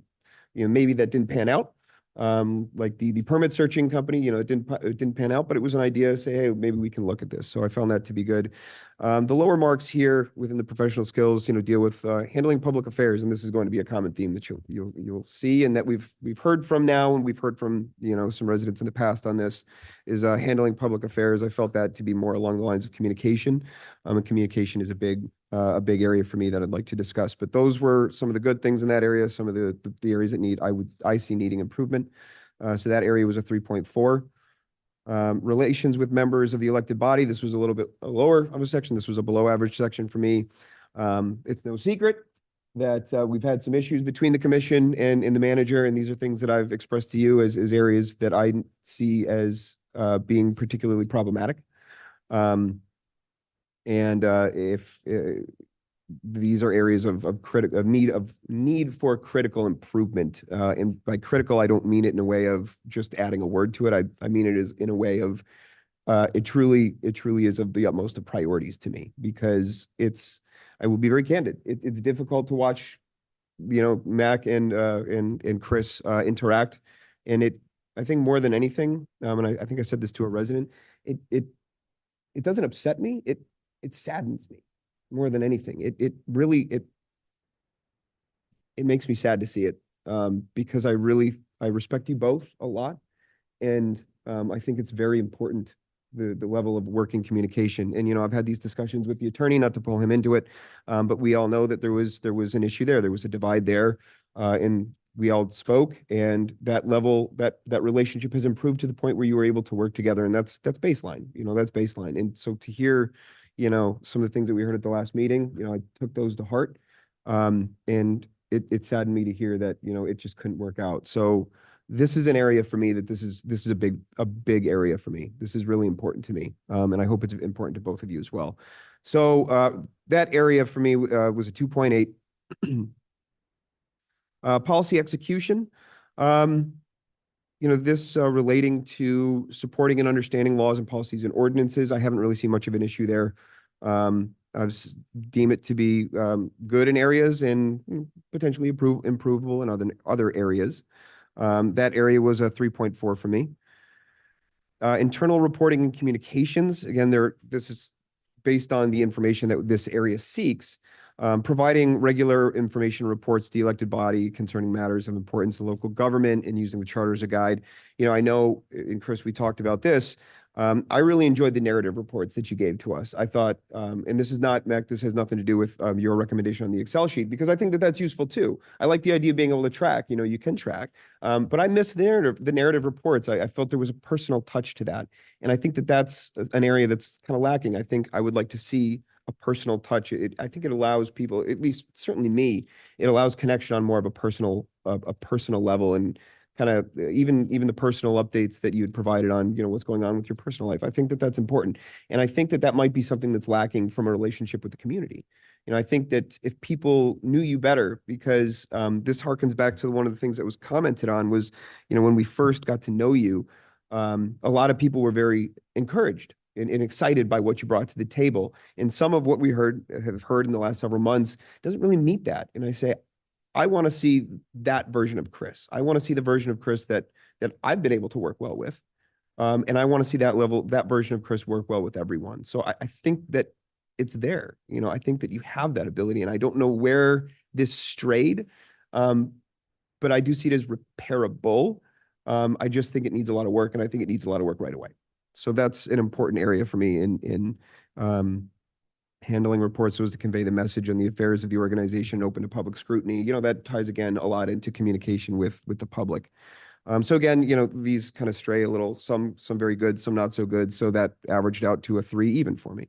maybe that didn't pan out. Like the permit searching company, it didn't pan out, but it was an idea to say, hey, maybe we can look at this. So I found that to be good. The lower marks here within the professional skills, deal with handling public affairs, and this is going to be a common theme that you'll see, and that we've heard from now, and we've heard from some residents in the past on this, is handling public affairs. I felt that to be more along the lines of communication, and communication is a big area for me that I'd like to discuss. But those were some of the good things in that area. Some of the areas that I see needing improvement. So that area was a 3.4. Relations with members of the elected body. This was a little bit lower of a section. This was a below average section for me. It's no secret that we've had some issues between the commission and the manager, and these are things that I've expressed to you as areas that I see as being particularly problematic. If these are areas of need for critical improvement, and by critical, I don't mean it in a way of just adding a word to it. I mean it is in a way of it truly is of the utmost of priorities to me, because I will be very candid. It's difficult to watch, Mac and Chris interact, and I think more than anything, and I think I said this to a resident, it doesn't upset me. It saddens me more than anything. It really makes me sad to see it, because I respect you both a lot, and I think it's very important, the level of working communication. And I've had these discussions with the attorney, not to pull him into it, but we all know that there was an issue there. There was a divide there, and we all spoke, and that relationship has improved to the point where you were able to work together, and that's baseline. That's baseline. And so to hear some of the things that we heard at the last meeting, I took those to heart. And it saddened me to hear that, it just couldn't work out. So this is an area for me that this is a big area for me. This is really important to me. And I hope it's important to both of you as well. So that area for me was a 2.8. Policy execution. this relating to supporting and understanding laws and policies and ordinances, I haven't really seen much of an issue there. Deem it to be good in areas and potentially improvable in other areas. That area was a 3.4 for me. Internal reporting and communications, again, this is based on the information that this area seeks. Providing regular information reports to the elected body concerning matters of importance to local government and using the charter as a guide. I know, and Chris, we talked about this. I really enjoyed the narrative reports that you gave to us. I thought, and this is not, Mac, this has nothing to do with your recommendation on the Excel sheet, because I think that that's useful too. I like the idea of being able to track, you can track. But I miss the narrative reports. I felt there was a personal touch to that. And I think that that's an area that's kind of lacking. I think I would like to see a personal touch. I think it allows people, at least certainly me, it allows connection on more of a personal level, and kind of even the personal updates that you had provided on, what's going on with your personal life. I think that that's important. And I think that that might be something that's lacking from a relationship with the community. I think that if people knew you better, because this harkens back to one of the things that was commented on was, when we first got to know you, a lot of people were very encouraged and excited by what you brought to the table. And some of what we have heard in the last several months doesn't really meet that. And I say, I want to see that version of Chris. I want to see the version of Chris that I've been able to work well with. And I want to see that version of Chris work well with everyone. So I think that it's there. I think that you have that ability, and I don't know where this strayed, but I do see it as repairable. I just think it needs a lot of work, and I think it needs a lot of work right away. So that's an important area for me in handling reports so as to convey the message on the affairs of the organization open to public scrutiny. That ties again a lot into communication with the public. So again, these kind of stray a little, some very good, some not so good. So that averaged out to a 3 even for me.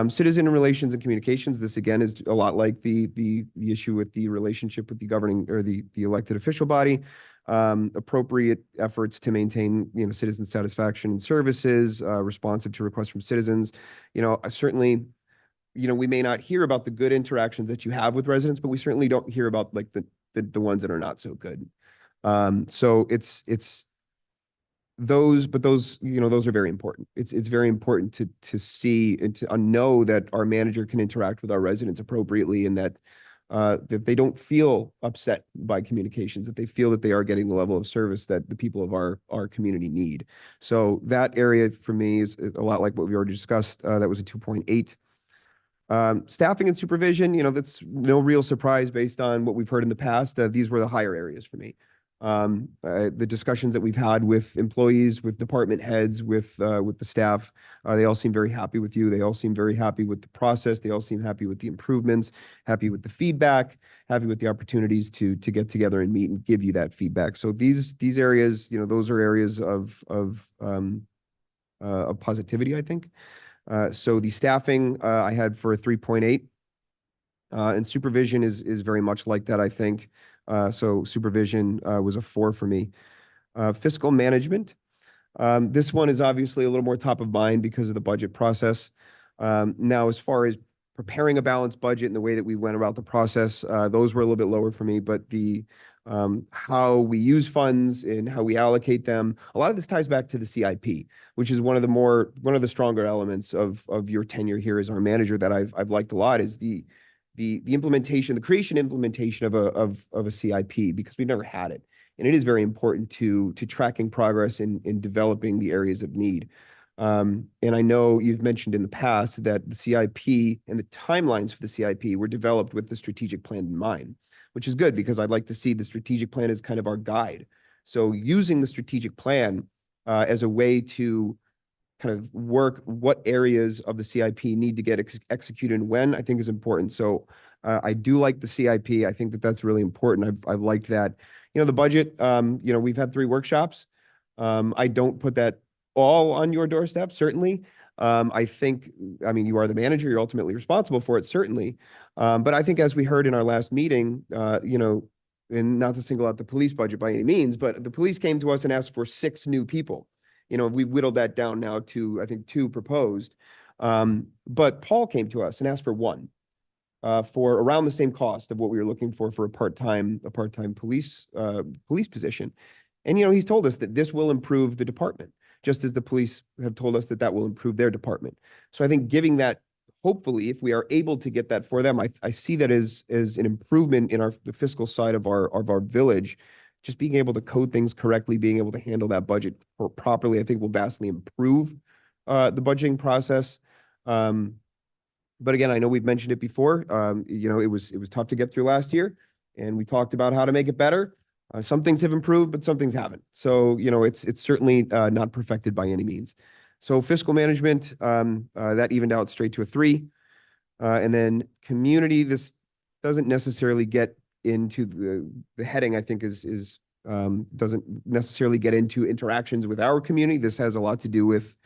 Citizen relations and communications. This again is a lot like the issue with the relationship with the governing or the elected official body. Appropriate efforts to maintain, citizen satisfaction and services, responsive to requests from citizens. Certainly, we may not hear about the good interactions that you have with residents, but we certainly don't hear about like the ones that are not so good. So it's those, but those are very important. It's very important to see and to know that our manager can interact with our residents appropriately, and that they don't feel upset by communications, that they feel that they are getting the level of service that the people of our community need. So that area for me is a lot like what we already discussed. That was a 2.8. Staffing and supervision, that's no real surprise based on what we've heard in the past. These were the higher areas for me. The discussions that we've had with employees, with department heads, with the staff, they all seem very happy with you. They all seem very happy with the process. They all seem happy with the improvements, happy with the feedback, happy with the opportunities to get together and meet and give you that feedback. So these areas, those are areas of positivity, I think. So the staffing I had for a 3.8, and supervision is very much like that, I think. So supervision was a 4 for me. Fiscal management. This one is obviously a little more top of mind because of the budget process. Now, as far as preparing a balanced budget and the way that we went about the process, those were a little bit lower for me, but the how we use funds and how we allocate them, a lot of this ties back to the CIP, which is one of the stronger elements of your tenure here as our manager that I've liked a lot, is the implementation, the creation implementation of a CIP, because we've never had it. And it is very important to tracking progress in developing the areas of need. And I know you've mentioned in the past that the CIP and the timelines for the CIP were developed with the strategic plan in mind, which is good, because I'd like to see the strategic plan as kind of our guide. So using the strategic plan as a way to kind of work what areas of the CIP need to get executed and when, I think is important. So I do like the CIP. I think that that's really important. I've liked that. The budget, we've had 3 workshops. I don't put that all on your doorstep, certainly. I think, you are the manager, you're ultimately responsible for it, certainly. But I think, as we heard in our last meeting, and not to single out the police budget by any means, but the police came to us and asked for 6 new people. We whittled that down now to, I think, 2 proposed. But Paul came to us and asked for 1, for around the same cost of what we were looking for a part-time police position. And, he's told us that this will improve the department, just as the police have told us that that will improve their department. So I think giving that, hopefully, if we are able to get that for them, I see that as an improvement in the fiscal side of our village. Just being able to code things correctly, being able to handle that budget properly, I think will vastly improve the budgeting process. But again, I know we've mentioned it before. It was tough to get through last year, and we talked about how to make it better. Some things have improved, but some things haven't. So, it's certainly not perfected by any means. So fiscal management, that evened out straight to a 3. And then community, this doesn't necessarily get into the heading, I think doesn't necessarily get into interactions with our community. This has a lot to do with,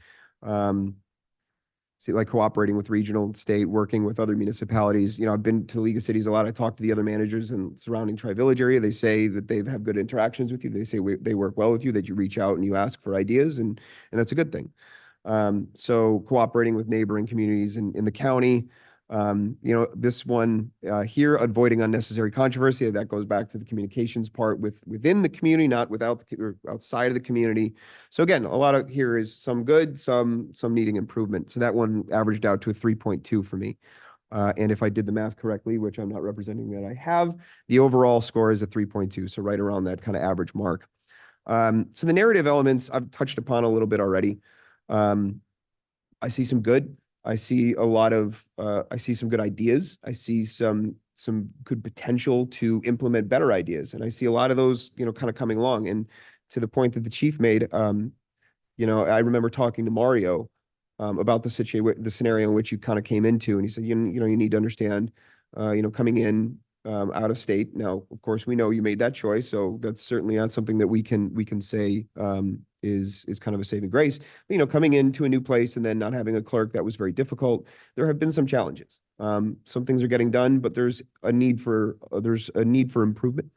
like cooperating with regional and state, working with other municipalities. I've been to League of Cities a lot. I talked to the other managers in surrounding Tri-Village area. They say that they have good interactions with you. They say they work well with you, that you reach out and you ask for ideas, and that's a good thing. So cooperating with neighboring communities in the county, this one here, avoiding unnecessary controversy, that goes back to the communications part within the community, not or outside of the community. So again, a lot of here is some good, some needing improvement. So that one averaged out to a 3.2 for me. And if I did the math correctly, which I'm not representing that I have, the overall score is a 3.2. So right around that kind of average mark. So the narrative elements I've touched upon a little bit already. I see some good. I see I see some good ideas. I see some good potential to implement better ideas. And I see a lot of those, kind of coming along. And to the point that the chief made, I remember talking to Mario about the scenario in which you kind of came into, and he said, you need to understand, coming in out of state. Now, of course, we know you made that choice, so that's certainly not something that we can say is kind of a saving grace. But, coming into a new place and then not having a clerk, that was very difficult. There have been some challenges. Some things are getting done, but there's a need for improvement.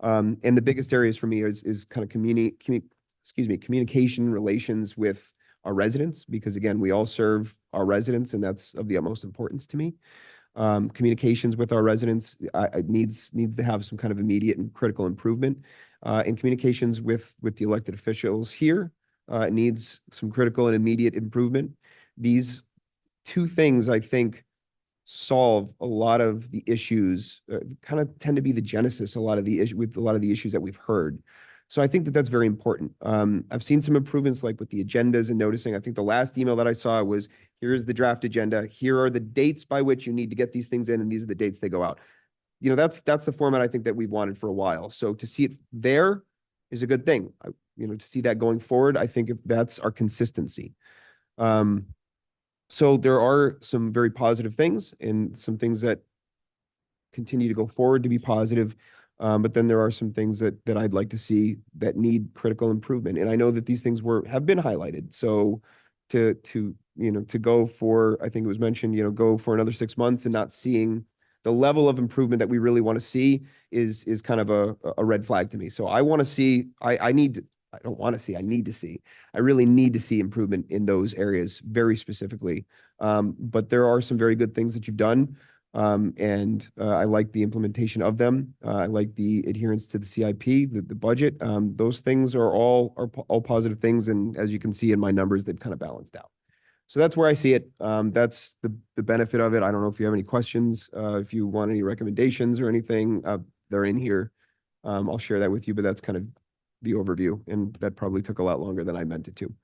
And the biggest areas for me is kind of communication relations with our residents, because again, we all serve our residents, and that's of the utmost importance to me. Communications with our residents needs to have some kind of immediate and critical improvement. And communications with the elected officials here needs some critical and immediate improvement. These two things, I think, solve a lot of the issues, kind of tend to be the genesis with a lot of the issues that we've heard. So I think that that's very important. I've seen some improvements, like with the agendas and noticing. I think the last email that I saw was, here's the draft agenda. Here are the dates by which you need to get these things in, and these are the dates they go out. That's the format I think that we've wanted for a while. So to see it there is a good thing. To see that going forward, I think if that's our consistency. So there are some very positive things and some things that continue to go forward to be positive. But then there are some things that I'd like to see that need critical improvement. And I know that these things have been highlighted. So to go for, I think it was mentioned, go for another 6 months and not seeing the level of improvement that we really want to see is kind of a red flag to me. So I want to see, I need to see, I really need to see improvement in those areas very specifically. But there are some very good things that you've done. And I like the implementation of them. I like the adherence to the CIP, the budget. Those things are all positive things. And as you can see in my numbers, they've kind of balanced out. So that's where I see it. That's the benefit of it. I don't know if you have any questions, if you want any recommendations or anything, they're in here. I'll share that with you, but that's kind of the overview. And that probably took a lot longer than I meant it to.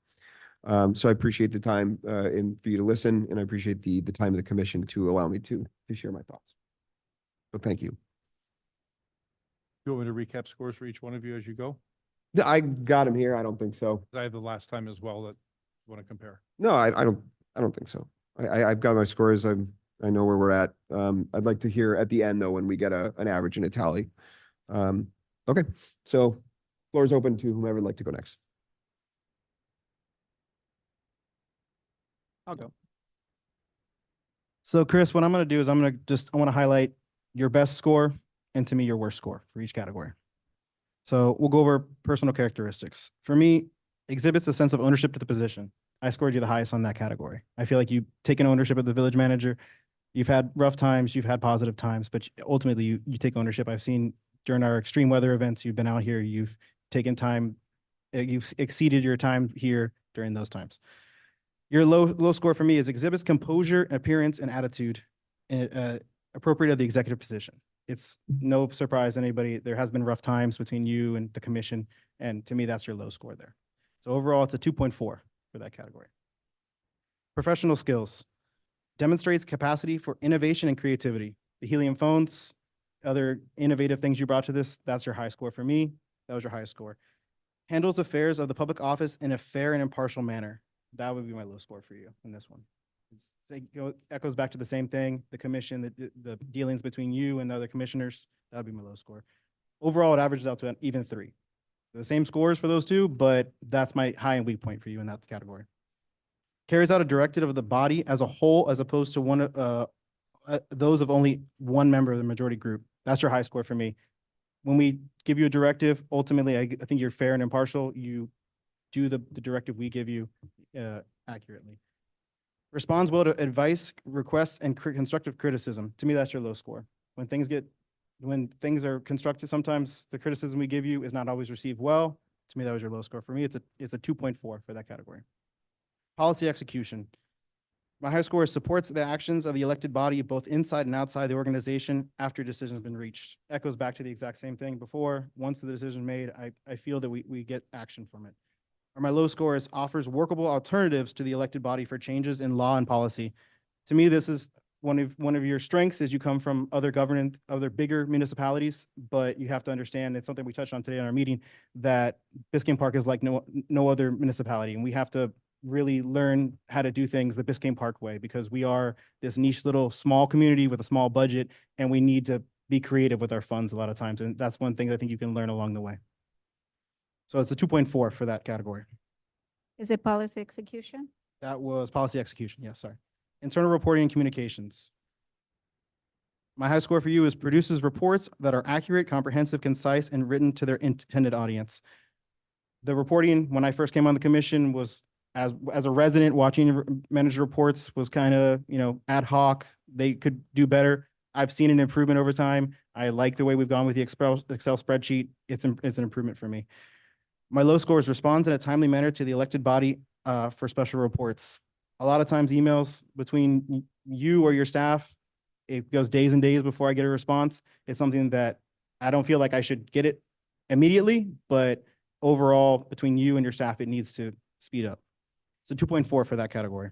So I appreciate the time and for you to listen, and I appreciate the time of the commission to allow me to share my thoughts. So thank you. You want me to recap scores for each one of you as you go? I got him here. I don't think so. I have the last time as well that you want to compare. No, I don't think so. I've got my scores. I know where we're at. I'd like to hear at the end though, when we get an average and a tally. Okay, so floor is open to whomever would like to go next. I'll go. So Chris, what I'm going to do is I want to highlight your best score and to me your worst score for each category. So we'll go over personal characteristics. For me, exhibits a sense of ownership to the position. I scored you the highest on that category. I feel like you've taken ownership of the village manager. You've had rough times, you've had positive times, but ultimately you take ownership. I've seen during our extreme weather events, you've been out here, you've taken time, you've exceeded your time here during those times. Your low score for me is exhibits composure, appearance, and attitude appropriate of the executive position. It's no surprise to anybody. There has been rough times between you and the commission, and to me, that's your low score there. So overall, it's a 2.4 for that category. Professional skills demonstrates capacity for innovation and creativity. The helium phones, other innovative things you brought to this, that's your high score for me. That was your highest score. Handles affairs of the public office in a fair and impartial manner. That would be my low score for you in this one. Echoes back to the same thing, the commission, the dealings between you and the other commissioners, that would be my low score. Overall, it averages out to an even 3. The same scores for those two, but that's my high and weak point for you in that category. Carries out a directive of the body as a whole, as opposed to those of only one member of the majority group. That's your high score for me. When we give you a directive, ultimately, I think you're fair and impartial. You do the directive we give you accurately. Responds well to advice, requests, and constructive criticism. To me, that's your low score. When things are constructive, sometimes the criticism we give you is not always received well. To me, that was your low score. For me, it's a 2.4 for that category. Policy execution. My high score supports the actions of the elected body, both inside and outside the organization after a decision has been reached. Echoes back to the exact same thing before. Once the decision is made, I feel that we get action from it. Or my low score is offers workable alternatives to the elected body for changes in law and policy. To me, this is one of your strengths is you come from other bigger municipalities, but you have to understand, it's something we touched on today in our meeting, that Biscayne Park is like no other municipality, and we have to really learn how to do things the Biscayne Park way, because we are this niche little small community with a small budget, and we need to be creative with our funds a lot of times. And that's one thing I think you can learn along the way. So it's a 2.4 for that category. Is it policy execution? That was policy execution. Yes, sorry. Internal reporting and communications. My high score for you is produces reports that are accurate, comprehensive, concise, and written to their intended audience. The reporting, when I first came on the commission, was as a resident watching manager reports was kind of, ad hoc. They could do better. I've seen an improvement over time. I like the way we've gone with the Excel spreadsheet. It's an improvement for me. My low score is responds in a timely manner to the elected body for special reports. A lot of times emails between you or your staff, it goes days and days before I get a response. It's something that I don't feel like I should get it immediately, but overall between you and your staff, it needs to speed up. So 2.4 for that category.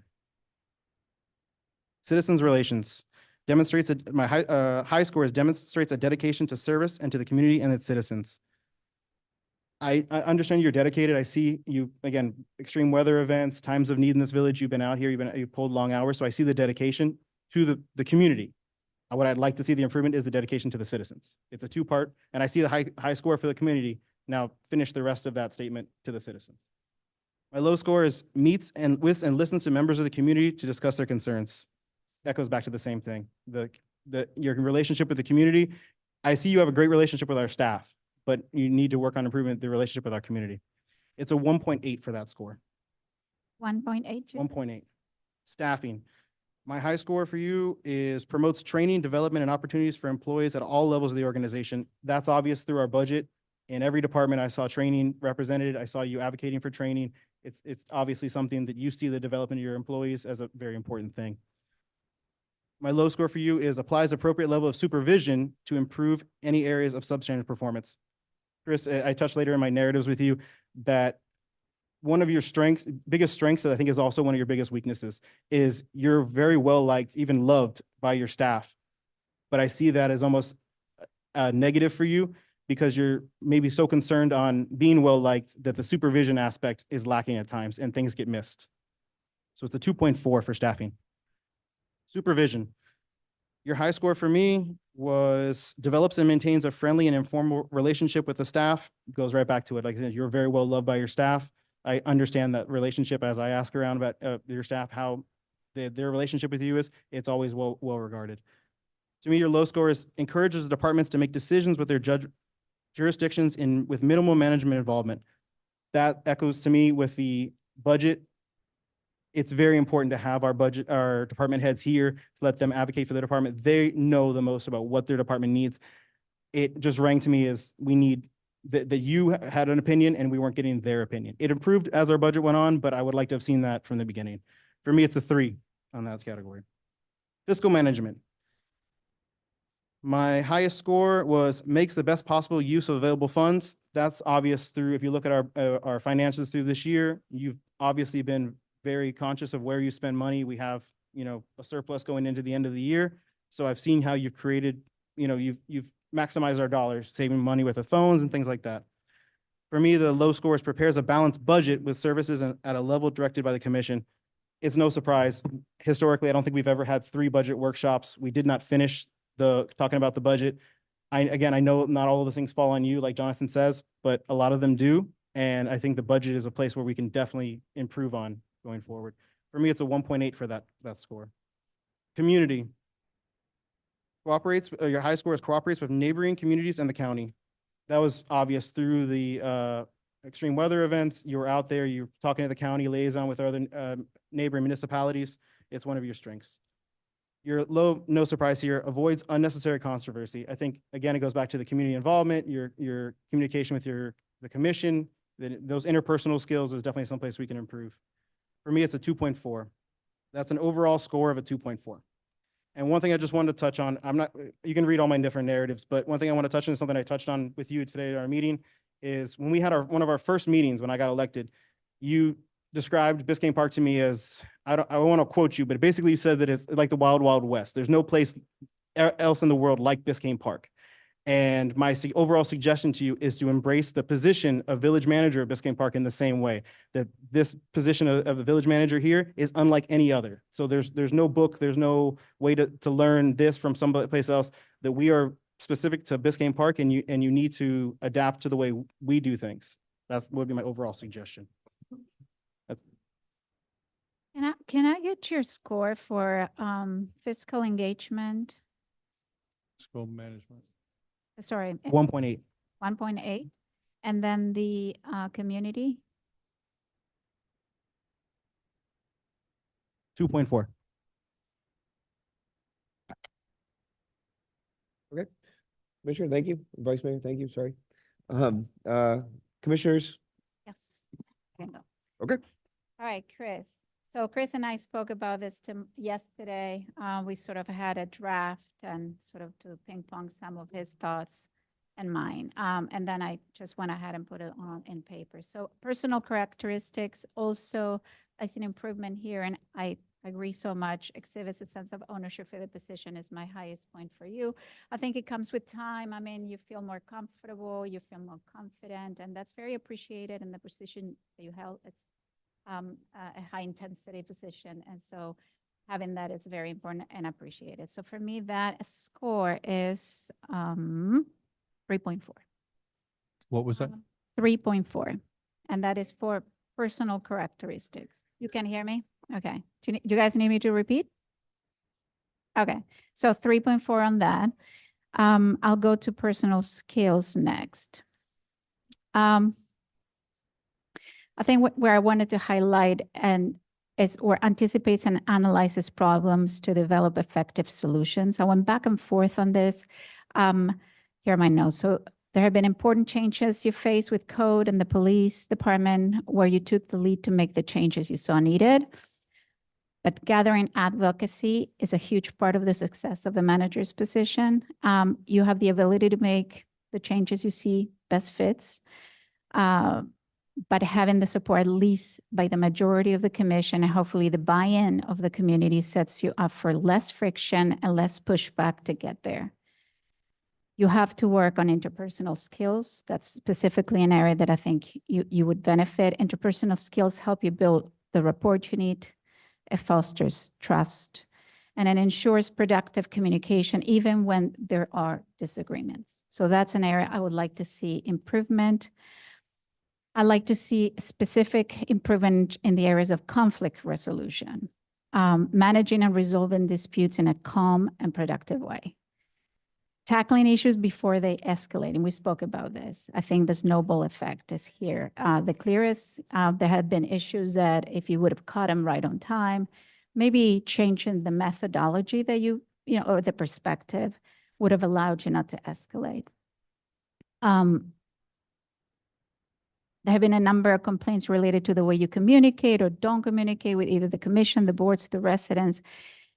Citizens relations demonstrates my high score demonstrates a dedication to service and to the community and its citizens. I understand you're dedicated. I see you, again, extreme weather events, times of need in this village. You've been out here, you've pulled long hours. So I see the dedication to the community. What I'd like to see the improvement is the dedication to the citizens. It's a 2-part, and I see the high score for the community. Now finish the rest of that statement to the citizens. My low score is meets and listens to members of the community to discuss their concerns. Echoes back to the same thing. Your relationship with the community. I see you have a great relationship with our staff, but you need to work on improving the relationship with our community. It's a 1.8 for that score. 1.8? 1.8. Staffing. My high score for you is promotes training, development, and opportunities for employees at all levels of the organization. That's obvious through our budget. In every department, I saw training represented. I saw you advocating for training. It's obviously something that you see the development of your employees as a very important thing. My low score for you is applies appropriate level of supervision to improve any areas of substandard performance. Chris, I touched later in my narratives with you that one of your biggest strengths that I think is also one of your biggest weaknesses is you're very well liked, even loved by your staff. But I see that as almost a negative for you because you're maybe so concerned on being well liked that the supervision aspect is lacking at times and things get missed. So it's a 2.4 for staffing. Supervision. Your high score for me was develops and maintains a friendly and informal relationship with the staff. Goes right back to it. Like I said, you're very well loved by your staff. I understand that relationship as I ask around about your staff, how their relationship with you is, it's always well regarded. To me, your low score encourages the departments to make decisions with their jurisdictions with minimal management involvement. That echoes to me with the budget. It's very important to have our department heads here to let them advocate for their department. They know the most about what their department needs. It just rang to me as we need that you had an opinion and we weren't getting their opinion. It improved as our budget went on, but I would like to have seen that from the beginning. For me, it's a 3 on that category. Fiscal management. My highest score was makes the best possible use of available funds. That's obvious through, if you look at our finances through this year, you've obviously been very conscious of where you spend money. We have, a surplus going into the end of the year. So I've seen how you've created, you've maximized our dollars, saving money with the phones and things like that. For me, the low scores prepares a balanced budget with services at a level directed by the commission. It's no surprise. Historically, I don't think we've ever had 3 budget workshops. We did not finish talking about the budget. I know not all of the things fall on you, like Jonathan says, but a lot of them do. And I think the budget is a place where we can definitely improve on going forward. For me, it's a 1.8 for that score. Community. Your high score is cooperates with neighboring communities and the county. That was obvious through the extreme weather events. You were out there, you're talking to the county liaison with other neighboring municipalities. It's one of your strengths. Your low, no surprise here, avoids unnecessary controversy. I think, again, it goes back to the community involvement, your communication with the commission, those interpersonal skills is definitely someplace we can improve. For me, it's a 2.4. That's an overall score of a 2.4. And one thing I just wanted to touch on, you can read all my different narratives, but one thing I want to touch on is something I touched on with you today at our meeting, is when we had one of our first meetings when I got elected, you described Biscayne Park to me as, I want to quote you, but basically you said that it's like the wild, wild west. There's no place else in the world like Biscayne Park. And my overall suggestion to you is to embrace the position of village manager of Biscayne Park in the same way, that this position of the village manager here is unlike any other. So there's no book, there's no way to learn this from someplace else, that we are specific to Biscayne Park, and you need to adapt to the way we do things. That would be my overall suggestion. Can I get your score for fiscal engagement? Fiscal management. Sorry. 1.8. 1.8. And then the community? 2.4. Okay. Commissioner, thank you. Vice Mayor, thank you. Sorry. Commissioners. Yes. I can go. Okay. All right, Chris. So Chris and I spoke about this yesterday. We sort of had a draft and sort of to ping pong some of his thoughts and mine. And then I just went ahead and put it on in paper. So personal characteristics, also I see an improvement here, and I agree so much. Exhibits a sense of ownership for the position is my highest point for you. I think it comes with time. I mean, you feel more comfortable, you feel more confident, and that's very appreciated in the position that you held. It's a high intensity position. And so having that is very important and appreciated. So for me, that score is 3.4. What was that? 3.4. And that is for personal characteristics. You can hear me? Okay. Do you guys need me to repeat? Okay. So 3.4 on that. I'll go to personal skills next. I think where I wanted to highlight is where anticipates and analyzes problems to develop effective solutions. I went back and forth on this. Here are my notes. So there have been important changes you faced with code and the police department where you took the lead to make the changes you saw needed. But gathering advocacy is a huge part of the success of the manager's position. You have the ability to make the changes you see best fits. But having the support at least by the majority of the commission and hopefully the buy-in of the community sets you up for less friction and less pushback to get there. You have to work on interpersonal skills. That's specifically an area that I think you would benefit. Interpersonal skills help you build the rapport you need. It fosters trust, and it ensures productive communication even when there are disagreements. So that's an area I would like to see improvement. I like to see specific improvement in the areas of conflict resolution, managing and resolving disputes in a calm and productive way. Tackling issues before they escalate, and we spoke about this. I think the snowball effect is here. The clearest, there have been issues that if you would have caught them right on time, maybe changing the methodology that or the perspective would have allowed you not to escalate. There have been a number of complaints related to the way you communicate or don't communicate with either the commission, the boards, the residents.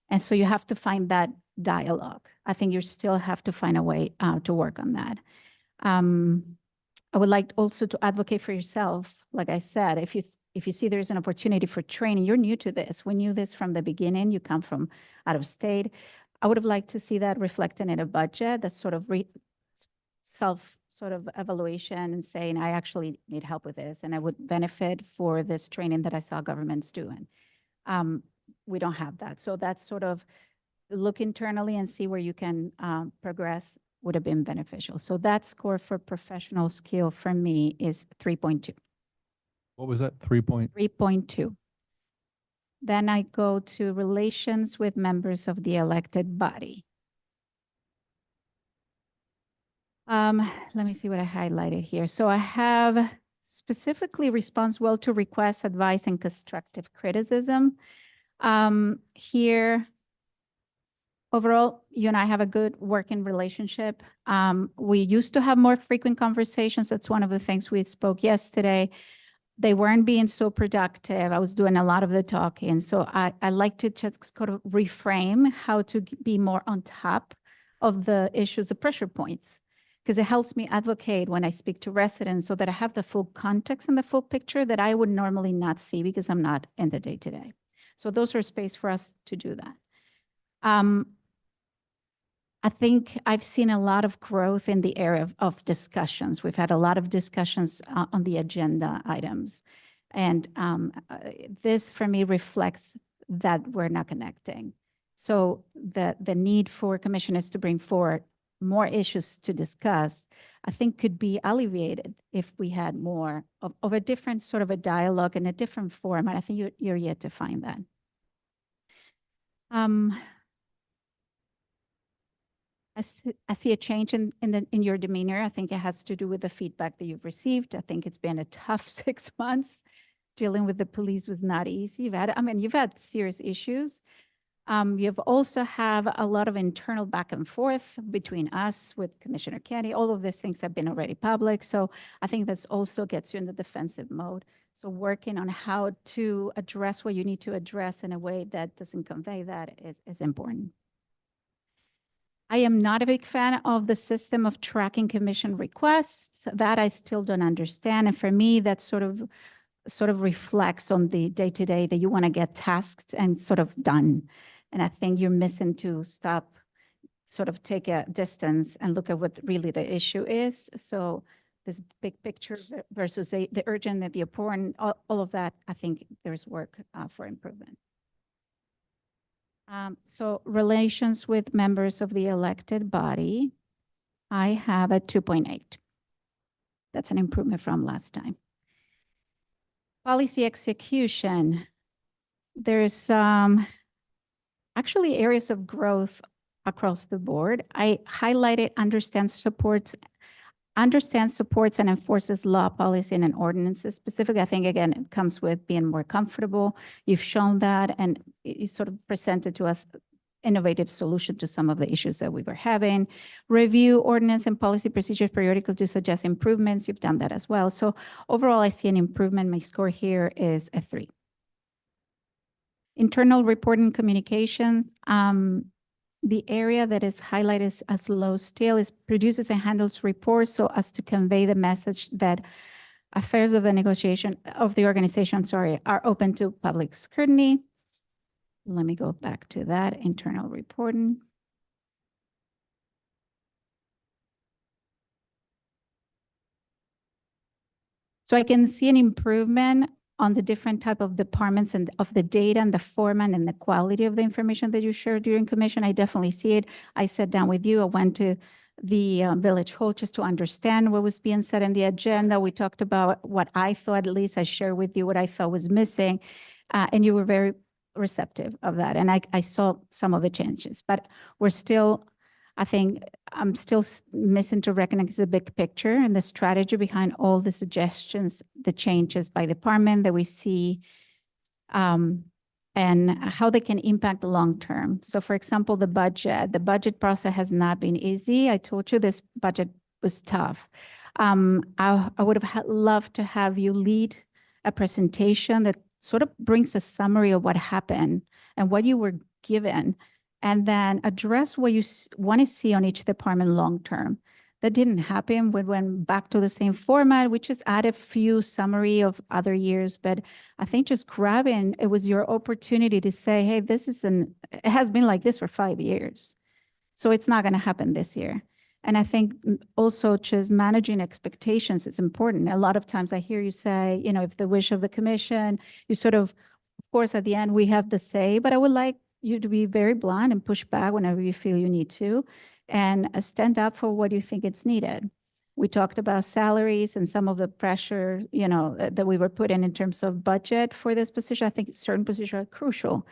And so you have to find that dialogue. I think you still have to find a way to work on that. I would like also to advocate for yourself. Like I said, if you see there's an opportunity for training, you're new to this. We knew this from the beginning. You come from out of state. I would have liked to see that reflected in a budget that's sort of self sort of evaluation and saying, I actually need help with this and I would benefit for this training that I saw governments doing. We don't have that. So that's sort of look internally and see where you can progress would have been beneficial. So that score for professional skill for me is 3.2. What was that? 3.2. Then I go to relations with members of the elected body. Let me see what I highlighted here. So I have specifically responds well to requests, advice, and constructive criticism. Here, overall, you and I have a good working relationship. We used to have more frequent conversations. That's one of the things we spoke yesterday. They weren't being so productive. I was doing a lot of the talking. So I like to just kind of reframe how to be more on top of the issues, the pressure points, because it helps me advocate when I speak to residents so that I have the full context and the full picture that I would normally not see because I'm not in the day-to-day. So those are space for us to do that. I think I've seen a lot of growth in the area of discussions. We've had a lot of discussions on the agenda items. And this for me reflects that we're not connecting. So the need for commissioners to bring forward more issues to discuss, I think could be alleviated if we had more of a different sort of a dialogue in a different format. I think you're yet to find that. I see a change in your demeanor. I think it has to do with the feedback that you've received. I think it's been a tough 6 months. Dealing with the police was not easy. You've had serious issues. You've also have a lot of internal back and forth between us with Commissioner Kenny. All of these things have been already public. So I think that's also gets you in the defensive mode. So working on how to address what you need to address in a way that doesn't convey that is important. I am not a big fan of the system of tracking commission requests. That I still don't understand. And for me, that sort of reflects on the day-to-day that you want to get tasked and sort of done. And I think you're missing to stop, sort of take a distance and look at what really the issue is. So this big picture versus the urgent and the important, all of that, I think there's work for improvement. So relations with members of the elected body, I have a 2.8. That's an improvement from last time. Policy execution, there's actually areas of growth across the board. I highlighted understands, supports, and enforces law, policy, and ordinances. Specifically, I think, again, it comes with being more comfortable. You've shown that, and you sort of presented to us innovative solution to some of the issues that we were having. Review ordinance and policy procedures periodically to suggest improvements. You've done that as well. So overall, I see an improvement. My score here is a 3. Internal reporting communication. The area that is highlighted as low still is produces and handles reports so as to convey the message that affairs of the organization, are open to public scrutiny. Let me go back to that internal reporting. So I can see an improvement on the different type of departments and of the data and the format and the quality of the information that you shared during commission. I definitely see it. I sat down with you. I went to the village hall just to understand what was being said in the agenda. We talked about what I thought, at least I shared with you what I thought was missing. And you were very receptive of that. And I saw some of the changes, but we're still, I think I'm still missing to recognize the big picture and the strategy behind all the suggestions, the changes by department that we see, and how they can impact the long term. So for example, the budget process has not been easy. I told you this budget was tough. I would have loved to have you lead a presentation that sort of brings a summary of what happened and what you were given, and then address what you want to see on each department long-term. That didn't happen. We went back to the same format. We just added a few summary of other years, but I think just grabbing, it was your opportunity to say, hey, it has been like this for 5 years. So it's not going to happen this year. And I think also just managing expectations is important. A lot of times I hear you say, if the wish of the commission, you sort of course, at the end, we have the say, but I would like you to be very blunt and push back whenever you feel you need to, and stand up for what you think it's needed. We talked about salaries and some of the pressure, that we were put in terms of budget for this position. I think certain positions are crucial.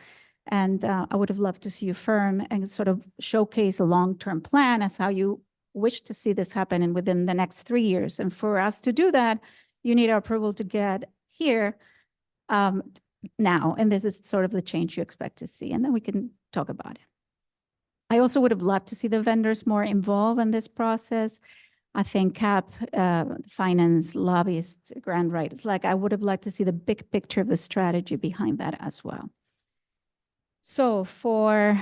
And I would have loved to see you firm and sort of showcase a long-term plan as how you wish to see this happen and within the next 3 years. And for us to do that, you need our approval to get here now. And this is sort of the change you expect to see. And then we can talk about it. I also would have loved to see the vendors more involved in this process. I think CAP, finance, lobbyists, grant writers, I would have liked to see the big picture of the strategy behind that as well. So for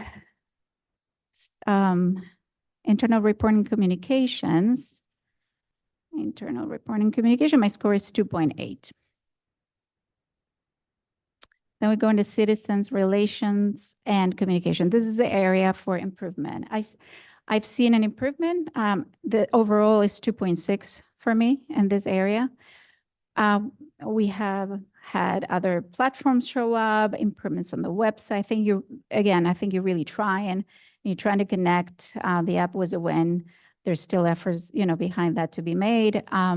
internal reporting communications, my score is 2.8. Then we go into citizens relations and communication. This is the area for improvement. I've seen an improvement. The overall is 2.6 for me in this area. We have had other platforms show up, improvements on the website. I think you're really trying. You're trying to connect. The app was a win. There's still efforts, behind that to be made. I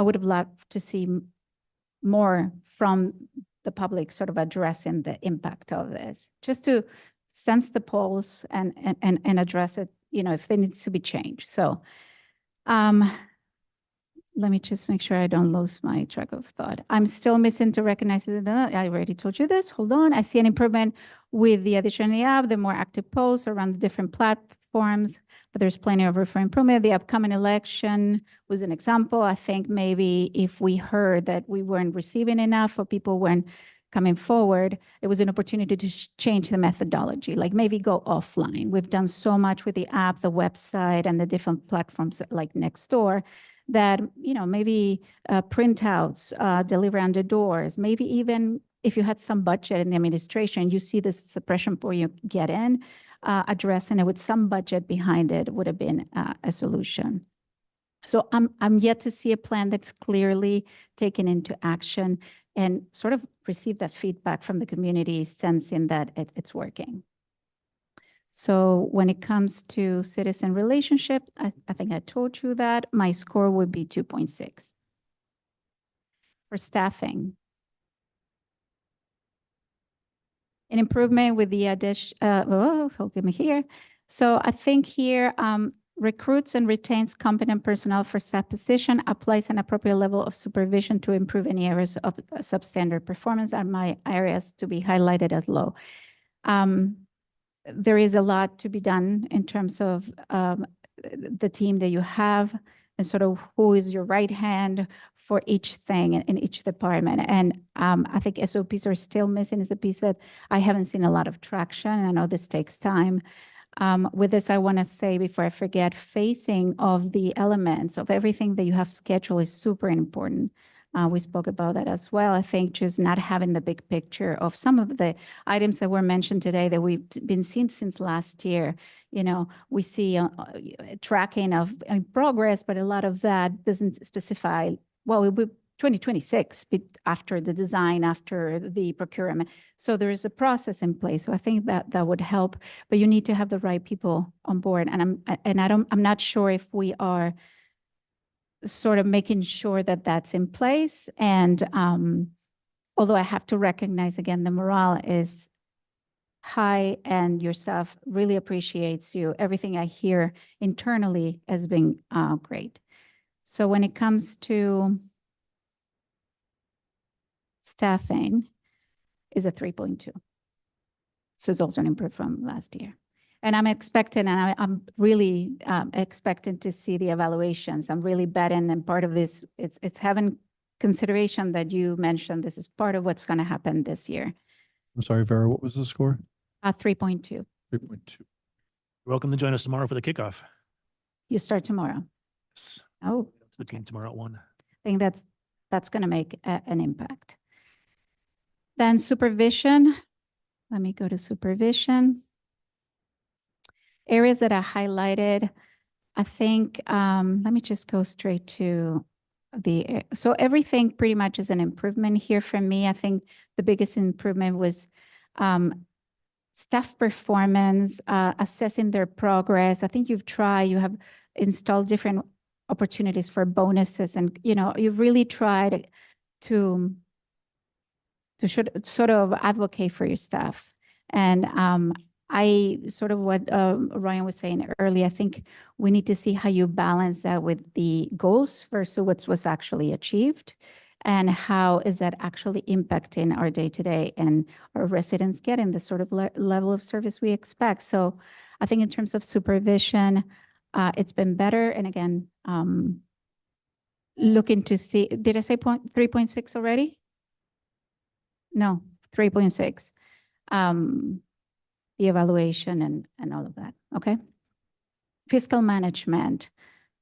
would have loved to see more from the public sort of addressing the impact of this, just to sense the pulse and address it, if there needs to be change. So let me just make sure I don't lose my track of thought. I'm still missing to recognize that. I already told you this. Hold on. I see an improvement with the addition of the app, the more active posts around the different platforms, but there's plenty of room for improvement. The upcoming election was an example. I think maybe if we heard that we weren't receiving enough or people weren't coming forward, it was an opportunity to change the methodology, like maybe go offline. We've done so much with the app, the website, and the different platforms like Nextdoor that, maybe printouts, deliver under doors, maybe even if you had some budget in the administration, you see this suppression point you get in, addressing it with some budget behind it would have been a solution. So I'm yet to see a plan that's clearly taken into action and sort of receive that feedback from the community, sensing that it's working. So when it comes to citizen relationship, I think I told you that my score would be 2.6. For staffing, an improvement with the addition, give me here. So I think here, recruits and retains competent personnel for staff position, applies an appropriate level of supervision to improve any areas of substandard performance are my areas to be highlighted as low. There is a lot to be done in terms of the team that you have and sort of who is your right hand for each thing in each department. And I think SOPs are still missing. It's a piece that I haven't seen a lot of traction. I know this takes time. With this, I want to say before I forget, phasing of the elements of everything that you have scheduled is super important. We spoke about that as well. I think just not having the big picture of some of the items that were mentioned today that we've been seeing since last year. We see tracking of progress, but a lot of that doesn't specify, well, it will be 2026 after the design, after the procurement. So there is a process in place. So I think that would help, but you need to have the right people on board. And I'm not sure if we are sort of making sure that that's in place. And although I have to recognize again, the morale is high and your staff really appreciates you. Everything I hear internally has been great. So when it comes to staffing, is a 3.2. So it's also an improvement from last year. And I'm expecting, and I'm really expecting to see the evaluations. I'm really betting, and part of this, it's having consideration that you mentioned, this is part of what's going to happen this year. I'm sorry, Vera, what was the score? 3.2. 3.2. You're welcome to join us tomorrow for the kickoff. You start tomorrow. Yes. Oh, To the team tomorrow at 1. I think that's going to make an impact. Then supervision. Let me go to supervision. Areas that I highlighted, I think, let me just go straight to so everything pretty much is an improvement here for me. I think the biggest improvement was staff performance, assessing their progress. I think you have installed different opportunities for bonuses, and you've really tried to sort of advocate for your staff. And I sort of what Ryan was saying earlier, I think we need to see how you balance that with the goals versus what was actually achieved, and how is that actually impacting our day-to-day and our residents getting the sort of level of service we expect. So I think in terms of supervision, it's been better. And again, looking to see, did I say 3.6 already? No, 3.6. The evaluation and all of that, okay? Fiscal management,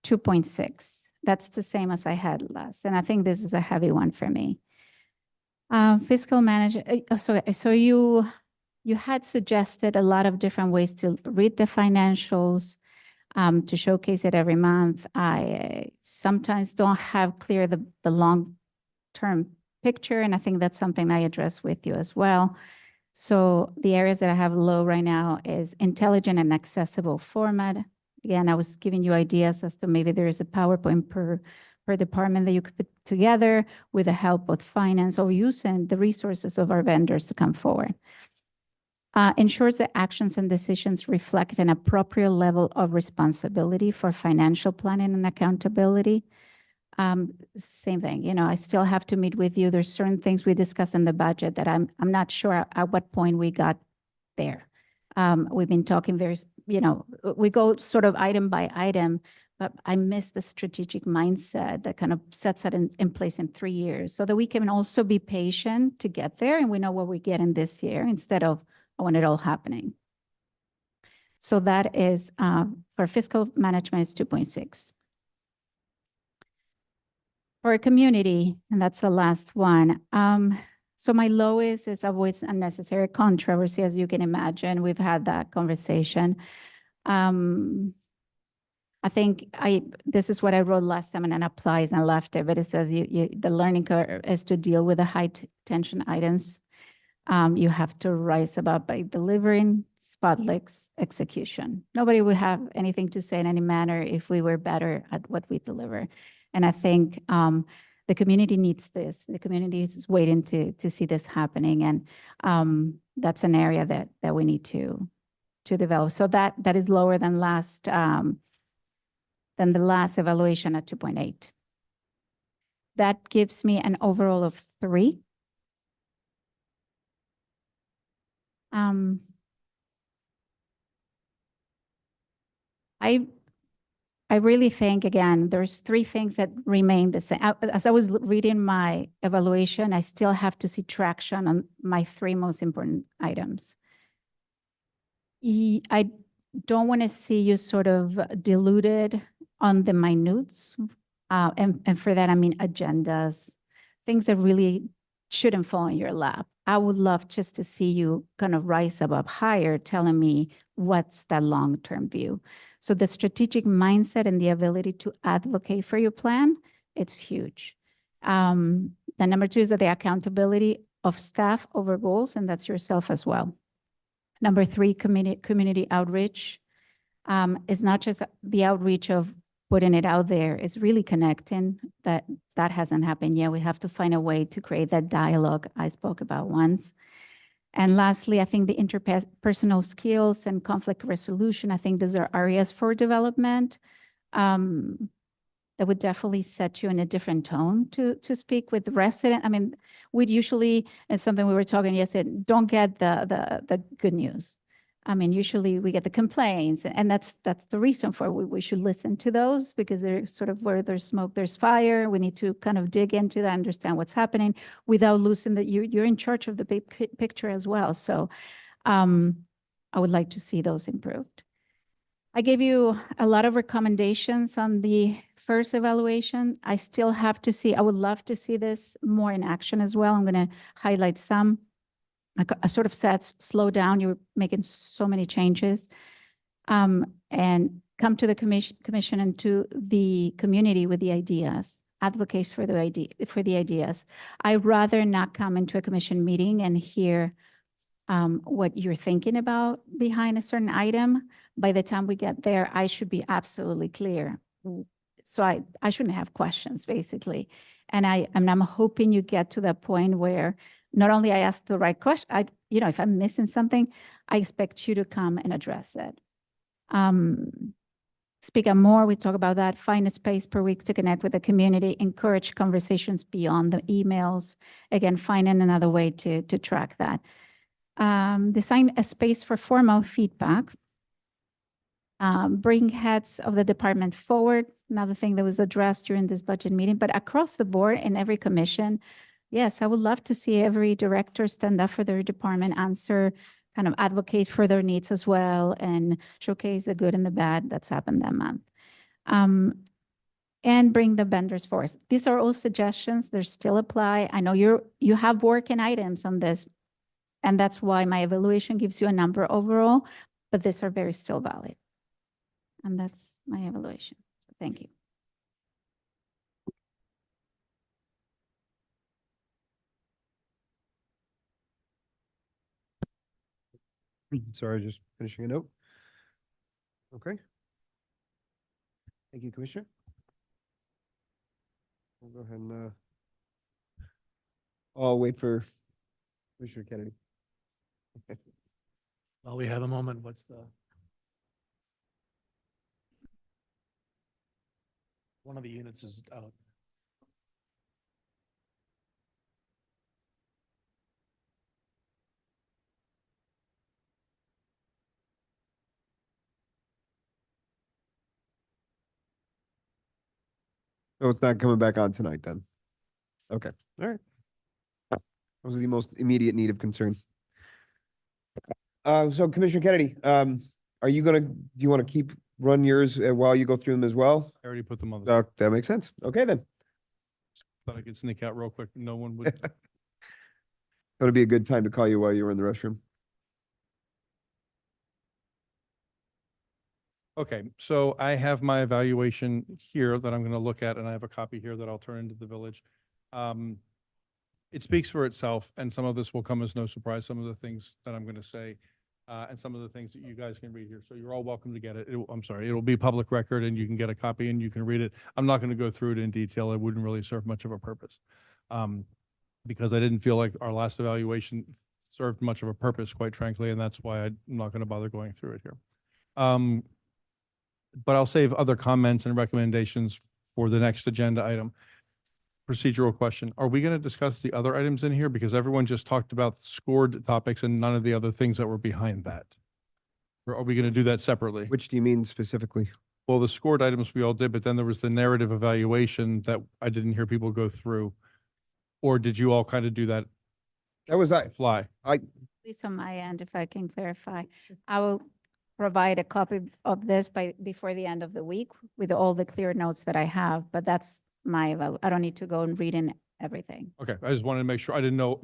2.6. That's the same as I had last. And I think this is a heavy one for me. Fiscal management, so you had suggested a lot of different ways to read the financials, to showcase it every month. I sometimes don't have clear the long-term picture, and I think that's something I address with you as well. So the areas that I have low right now is intelligent and accessible format. Again, I was giving you ideas as to maybe there is a PowerPoint per department that you could put together with the help of finance, or using the resources of our vendors to come forward. Ensures that actions and decisions reflect an appropriate level of responsibility for financial planning and accountability. Same thing, I still have to meet with you. There's certain things we discuss in the budget that I'm not sure at what point we got there. We've been talking we go sort of item by item, but I miss the strategic mindset that kind of sets that in place in 3 years, so that we can also be patient to get there, and we know what we get in this year instead of when it all happening. So that is, for fiscal management, is 2.6. For a community, and that's the last one. So my lowest is avoids unnecessary controversy, as you can imagine. We've had that conversation. I think this is what I wrote last time, and it applies, and I left it, but it says the learning curve is to deal with the high tension items. You have to rise above by delivering spotless execution. Nobody would have anything to say in any manner if we were better at what we deliver. And I think the community needs this. The community is waiting to see this happening, and that's an area that we need to develop. So that is lower than the last evaluation at 2.8. That gives me an overall of 3. I really think, again, there's 3 things that remain the same. As I was reading my evaluation, I still have to see traction on my 3 most important items. I don't want to see you sort of diluted on the minutes. And for that, I mean agendas, things that really shouldn't fall in your lap. I would love just to see you kind of rise above higher, telling me what's that long-term view. So the strategic mindset and the ability to advocate for your plan, it's huge. The number 2 is that the accountability of staff over goals, and that's yourself as well. Number 3, community outreach. It's not just the outreach of putting it out there, it's really connecting. That hasn't happened yet. We have to find a way to create that dialogue I spoke about once. And lastly, I think the interpersonal skills and conflict resolution, I think those are areas for development that would definitely set you in a different tone to speak with the resident. I mean, we'd usually, it's something we were talking yesterday, don't get the good news. I mean, usually we get the complaints, and that's the reason for we should listen to those, because they're sort of where there's smoke, there's fire. We need to kind of dig into that, understand what's happening without losing that you're in charge of the big picture as well. So I would like to see those improved. I gave you a lot of recommendations on the first evaluation. I still have to see, I would love to see this more in action as well. I'm going to highlight some. I sort of said, slow down, you're making so many changes. And come to the commission and to the community with the ideas, advocate for the ideas. I'd rather not come into a commission meeting and hear what you're thinking about behind a certain item. By the time we get there, I should be absolutely clear. So I shouldn't have questions, basically. And I'm hoping you get to that point where not only I ask the right question, if I'm missing something, I expect you to come and address it. Speak up more, we talk about that. Find a space per week to connect with the community, encourage conversations beyond the emails. Again, finding another way to track that. Design a space for formal feedback. Bring heads of the department forward. Another thing that was addressed during this budget meeting, but across the board in every commission, yes, I would love to see every director stand up for their department, answer, kind of advocate for their needs as well, and showcase the good and the bad that's happened that month. And bring the vendors forward. These are all suggestions. They still apply. I know you have working items on this, and that's why my evaluation gives you a number overall, but these are very still valid. And that's my evaluation. So thank you. Sorry, just finishing a note. Okay. Thank you, Commissioner. We'll go ahead and I'll wait for Commissioner Kennedy. While we have a moment, what's the? One of the units is out. So it's not coming back on tonight then? Okay, all right. Those are the most immediate need of concern. So Commissioner Kennedy, are you do you want to run yours while you go through them as well? I already put them on the, That makes sense. Okay, then. thought I could sneak out real quick. No one would. That'll be a good time to call you while you were in the restroom. Okay, so I have my evaluation here that I'm going to look at, and I have a copy here that I'll turn into the village. It speaks for itself, and some of this will come as no surprise, some of the things that I'm going to say, and some of the things that you guys can read here. So you're all welcome to get it. I'm sorry, it'll be public record, and you can get a copy and you can read it. I'm not going to go through it in detail. It wouldn't really serve much of a purpose, because I didn't feel like our last evaluation served much of a purpose, quite frankly, and that's why I'm not going to bother going through it here. But I'll save other comments and recommendations for the next agenda item. Procedural question. Are we going to discuss the other items in here? Because everyone just talked about scored topics and none of the other things that were behind that. Or are we going to do that separately? Which do you mean specifically? Well, the scored items we all did, but then there was the narrative evaluation that I didn't hear people go through. Or did you all kind of do that? That was fly. At least on my end, if I can clarify, I will provide a copy of this before the end of the week with all the clear notes that I have, but that's I don't need to go and read in everything. Okay, I just wanted to make sure. I didn't know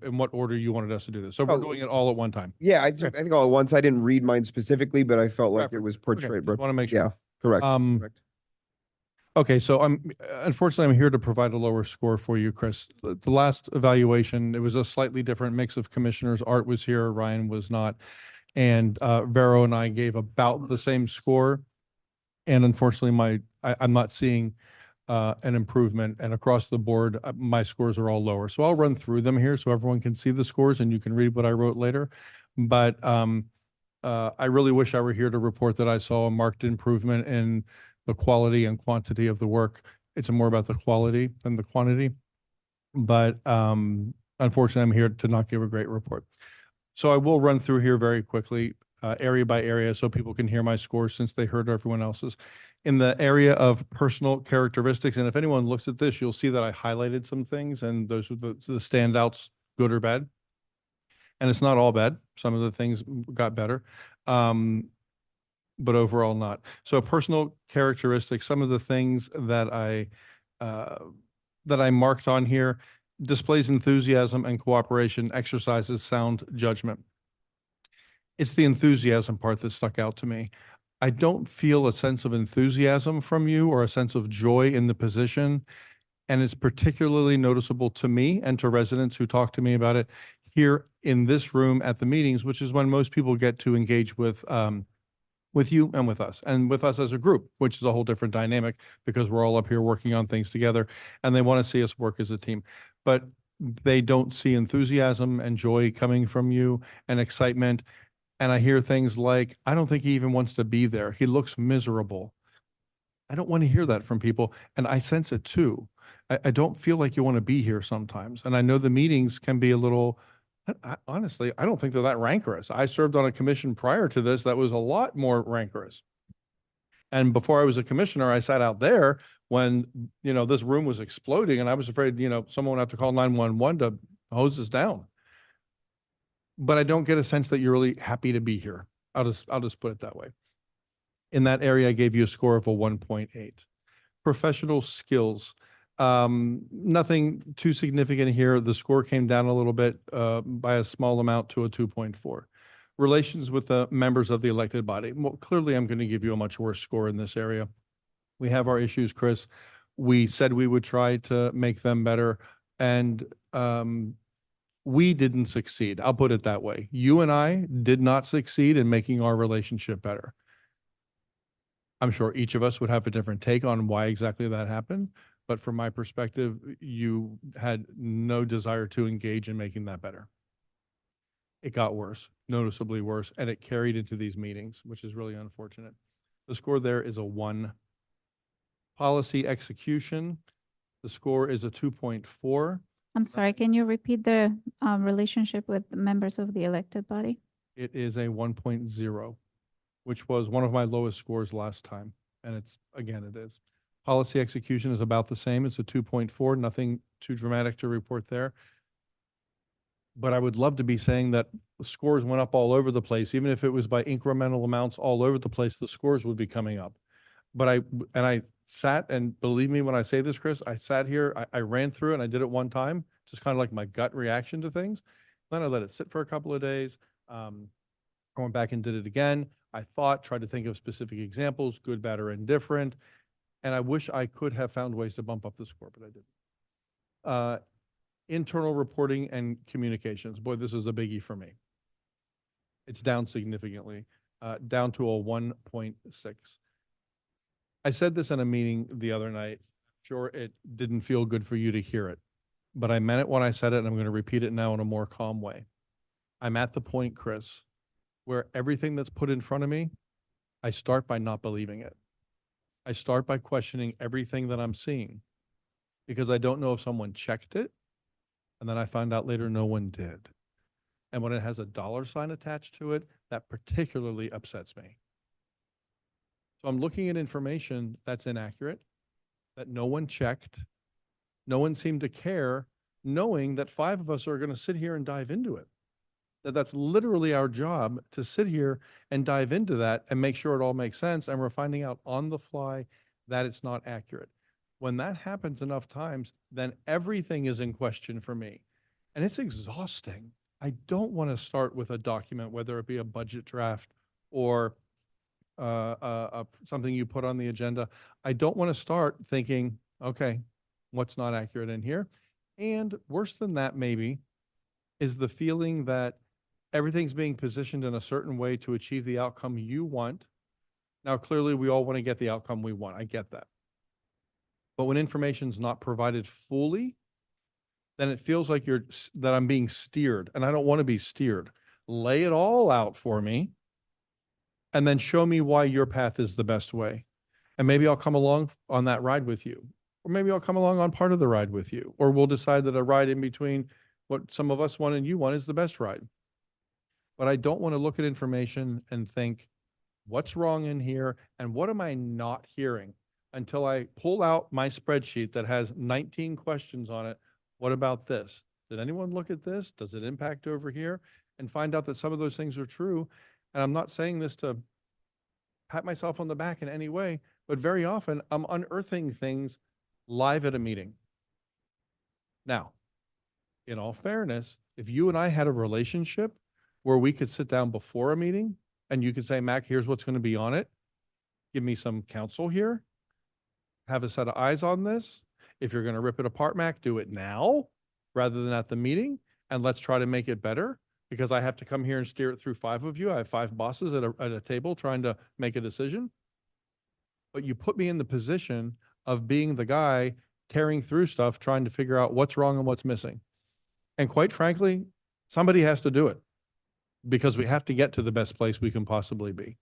in what order you wanted us to do this. So we're doing it all at one time. Yeah, I think all at once. I didn't read mine specifically, but I felt like it was portrayed. Want to make sure. Yeah, correct. Correct. Okay, so unfortunately, I'm here to provide a lower score for you, Chris. The last evaluation, it was a slightly different mix of commissioners. Art was here, Ryan was not. And Vero and I gave about the same score. And unfortunately, I'm not seeing an improvement. And across the board, my scores are all lower. So I'll run through them here so everyone can see the scores and you can read what I wrote later. But I really wish I were here to report that I saw a marked improvement in the quality and quantity of the work. It's more about the quality than the quantity. But unfortunately, I'm here to not give a great report. So I will run through here very quickly, area by area, so people can hear my scores since they heard everyone else's. In the area of personal characteristics, and if anyone looks at this, you'll see that I highlighted some things, and those are the standouts, good or bad. And it's not all bad. Some of the things got better, but overall not. So personal characteristics, some of the things that I marked on here: displays enthusiasm and cooperation, exercises sound judgment. It's the enthusiasm part that stuck out to me. I don't feel a sense of enthusiasm from you or a sense of joy in the position. And it's particularly noticeable to me and to residents who talk to me about it here in this room at the meetings, which is when most people get to engage with you and with us as a group, which is a whole different dynamic because we're all up here working on things together and they want to see us work as a team. But they don't see enthusiasm and joy coming from you and excitement. And I hear things like, I don't think he even wants to be there. He looks miserable. I don't want to hear that from people. And I sense it too. I don't feel like you want to be here sometimes. And I know the meetings can be a little, honestly, I don't think they're that rancorous. I served on a commission prior to this that was a lot more rancorous. And before I was a commissioner, I sat out there when, this room was exploding and I was afraid, someone would have to call 911 to hose us down. But I don't get a sense that you're really happy to be here. I'll just put it that way. In that area, I gave you a score of a 1.8. Professional skills. Nothing too significant here. The score came down a little bit by a small amount to a 2.4. Relations with the members of the elected body. Well, clearly, I'm going to give you a much worse score in this area. We have our issues, Chris. We said we would try to make them better, and we didn't succeed. I'll put it that way. You and I did not succeed in making our relationship better. I'm sure each of us would have a different take on why exactly that happened. But from my perspective, you had no desire to engage in making that better. It got worse, noticeably worse, and it carried into these meetings, which is really unfortunate. The score there is a 1. Policy execution, the score is a 2.4. I'm sorry, can you repeat the relationship with the members of the elected body? It is a 1.0, which was one of my lowest scores last time. And it is. Policy execution is about the same. It's a 2.4, nothing too dramatic to report there. But I would love to be saying that the scores went up all over the place. Even if it was by incremental amounts all over the place, the scores would be coming up. But I sat, and believe me when I say this, Chris, I sat here, I ran through it, and I did it one time, just kind of like my gut reaction to things. Then I let it sit for a couple of days. I went back and did it again. I tried to think of specific examples, good, bad, or indifferent. And I wish I could have found ways to bump up the score, but I didn't. Internal reporting and communications. Boy, this is a biggie for me. It's down significantly, down to a 1.6. I said this in a meeting the other night. Sure, it didn't feel good for you to hear it, but I meant it when I said it, and I'm going to repeat it now in a more calm way. I'm at the point, Chris, where everything that's put in front of me, I start by not believing it. I start by questioning everything that I'm seeing because I don't know if someone checked it, and then I find out later no one did. And when it has a $sign attached to it, that particularly upsets me. So I'm looking at information that's inaccurate, that no one checked, no one seemed to care, knowing that 5 of us are going to sit here and dive into it. That's literally our job, to sit here and dive into that and make sure it all makes sense. And we're finding out on the fly that it's not accurate. When that happens enough times, then everything is in question for me. And it's exhausting. I don't want to start with a document, whether it be a budget draft or something you put on the agenda. I don't want to start thinking, okay, what's not accurate in here? And worse than that, maybe, is the feeling that everything's being positioned in a certain way to achieve the outcome you want. Now, clearly, we all want to get the outcome we want. I get that. But when information's not provided fully, then it feels like that I'm being steered, and I don't want to be steered. Lay it all out for me, and then show me why your path is the best way. And maybe I'll come along on that ride with you, or maybe I'll come along on part of the ride with you, or we'll decide that a ride in between what some of us want and you want is the best ride. but I don't want to look at information and think, what's wrong in here and what am I not hearing? Until I pull out my spreadsheet that has 19 questions on it. What about this? Did anyone look at this? Does it impact over here? And find out that some of those things are true. And I'm not saying this to pat myself on the back in any way, but very often I'm unearthing things live at a meeting. Now, in all fairness, if you and I had a relationship where we could sit down before a meeting and you could say, Mac, here's what's going to be on it. Give me some counsel here. Have a set of eyes on this. If you're going to rip it apart, Mac, do it now rather than at the meeting. And let's try to make it better, because I have to come here and steer it through 5 of you. I have 5 bosses at a table trying to make a decision. But you put me in the position of being the guy tearing through stuff, trying to figure out what's wrong and what's missing. And quite frankly, somebody has to do it, because we have to get to the best place we can possibly be.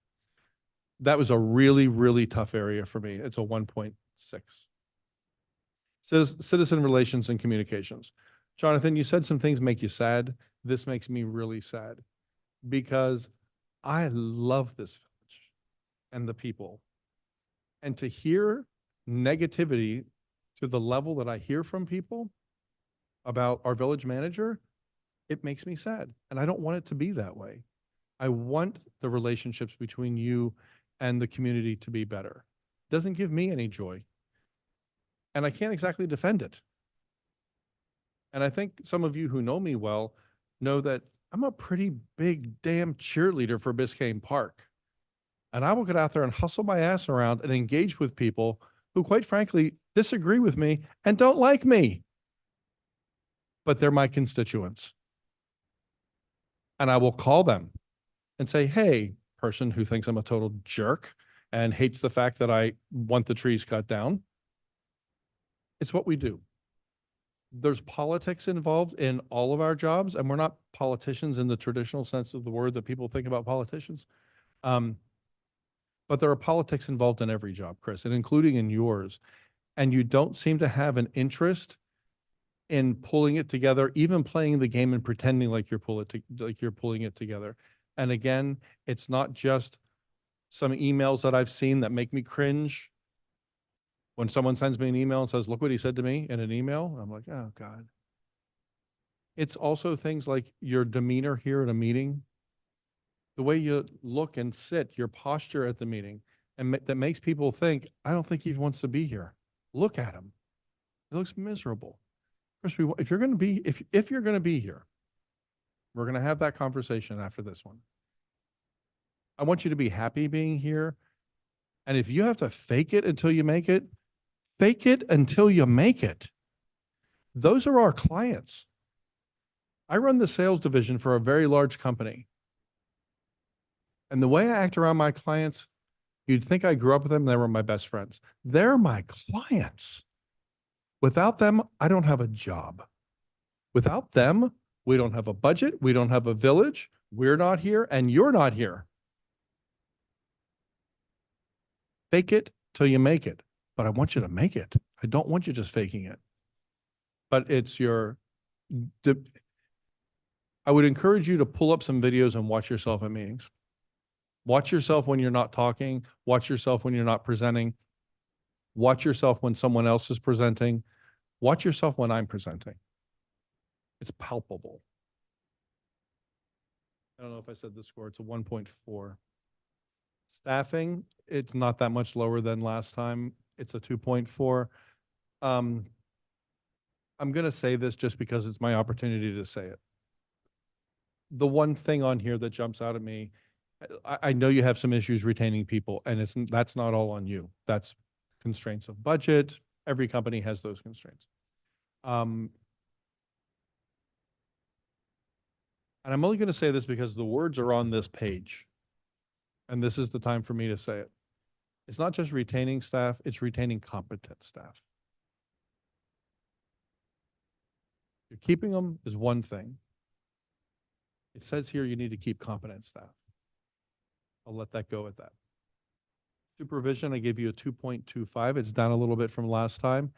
That was a really, really tough area for me. It's a 1.6. Citizen relations and communications. Jonathan, you said some things make you sad. This makes me really sad, because I love this village and the people. And to hear negativity to the level that I hear from people about our village manager, it makes me sad. And I don't want it to be that way. I want the relationships between you and the community to be better. It doesn't give me any joy. And I can't exactly defend it. And I think some of you who know me well know that I'm a pretty big damn cheerleader for Biscayne Park. And I will get out there and hustle my ass around and engage with people who, quite frankly, disagree with me and don't like me. But they're my constituents. And I will call them and say, hey, person who thinks I'm a total jerk and hates the fact that I want the trees cut down. It's what we do. There's politics involved in all of our jobs, and we're not politicians in the traditional sense of the word that people think about politicians. But there are politics involved in every job, Chris, and including in yours. And you don't seem to have an interest in pulling it together, even playing the game and pretending like you're pulling it together. And again, it's not just some emails that I've seen that make me cringe. When someone sends me an email and says, look what he said to me in an email, I'm like, oh God. It's also things like your demeanor here at a meeting, the way you look and sit, your posture at the meeting, and that makes people think, I don't think he wants to be here. Look at him. He looks miserable. Chris, if you're going to be, if you're going to be here, we're going to have that conversation after this one. I want you to be happy being here. And if you have to fake it until you make it, fake it until you make it. Those are our clients. I run the sales division for a very large company. And the way I act around my clients, you'd think I grew up with them, they were my best friends. They're my clients. Without them, I don't have a job. Without them, we don't have a budget, we don't have a village, we're not here, and you're not here. Fake it till you make it. But I want you to make it. I don't want you just faking it. But it's I would encourage you to pull up some videos and watch yourself at meetings. Watch yourself when you're not talking. Watch yourself when you're not presenting. Watch yourself when someone else is presenting. Watch yourself when I'm presenting. It's palpable. I don't know if I said the score. It's a 1.4. Staffing, it's not that much lower than last time. It's a 2.4. I'm going to say this just because it's my opportunity to say it. The one thing on here that jumps out at me, I know you have some issues retaining people, and that's not all on you. That's constraints of budget. Every company has those constraints. And I'm only going to say this because the words are on this page. And this is the time for me to say it. It's not just retaining staff, it's retaining competent staff. You're keeping them is one thing. It says here you need to keep competent staff. I'll let that go at that. Supervision, I gave you a 2.25. It's down a little bit from last time.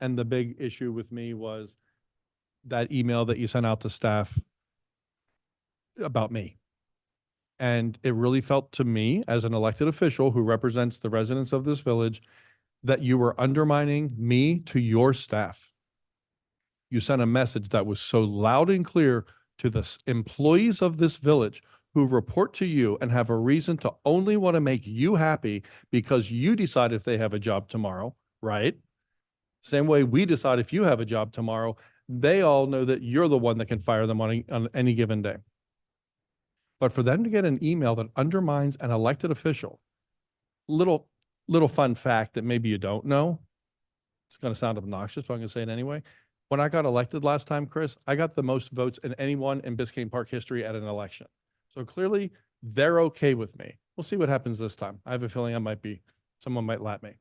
And the big issue with me was that email that you sent out to staff about me. And it really felt to me, as an elected official who represents the residents of this village, that you were undermining me to your staff. You sent a message that was so loud and clear to the employees of this village who report to you and have a reason to only want to make you happy because you decide if they have a job tomorrow, right? Same way we decide if you have a job tomorrow, they all know that you're the one that can fire them on any given day. But for them to get an email that undermines an elected official, little fun fact that maybe you don't know, it's going to sound obnoxious, but I'm going to say it anyway. When I got elected last time, Chris, I got the most votes in anyone in Biscayne Park history at an election. So clearly they're okay with me. We'll see what happens this time. I have a feeling someone might lap me.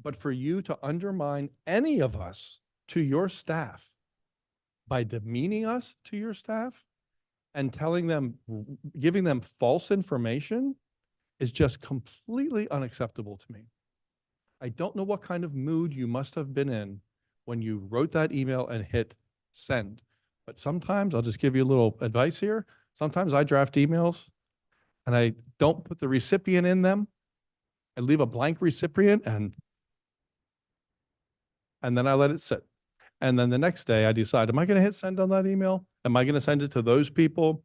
But for you to undermine any of us to your staff by demeaning us to your staff and giving them false information is just completely unacceptable to me. I don't know what kind of mood you must have been in when you wrote that email and hit send. But sometimes, I'll just give you a little advice here. Sometimes I draft emails and I don't put the recipient in them. I leave a blank recipient and then I let it sit. And then the next day I decide, am I going to hit send on that email? Am I going to send it to those people?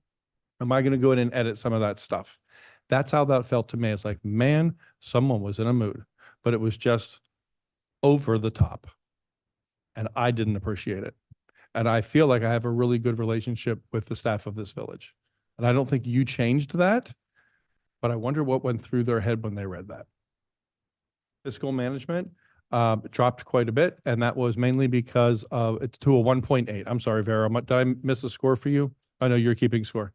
Am I going to go in and edit some of that stuff? That's how that felt to me. It's like, man, someone was in a mood, but it was just over the top. And I didn't appreciate it. And I feel like I have a really good relationship with the staff of this village. And I don't think you changed that, but I wonder what went through their head when they read that. Fiscal management dropped quite a bit, and that was mainly because it's to a 1.8. I'm sorry, Vera, did I miss a score for you? I know you're keeping score.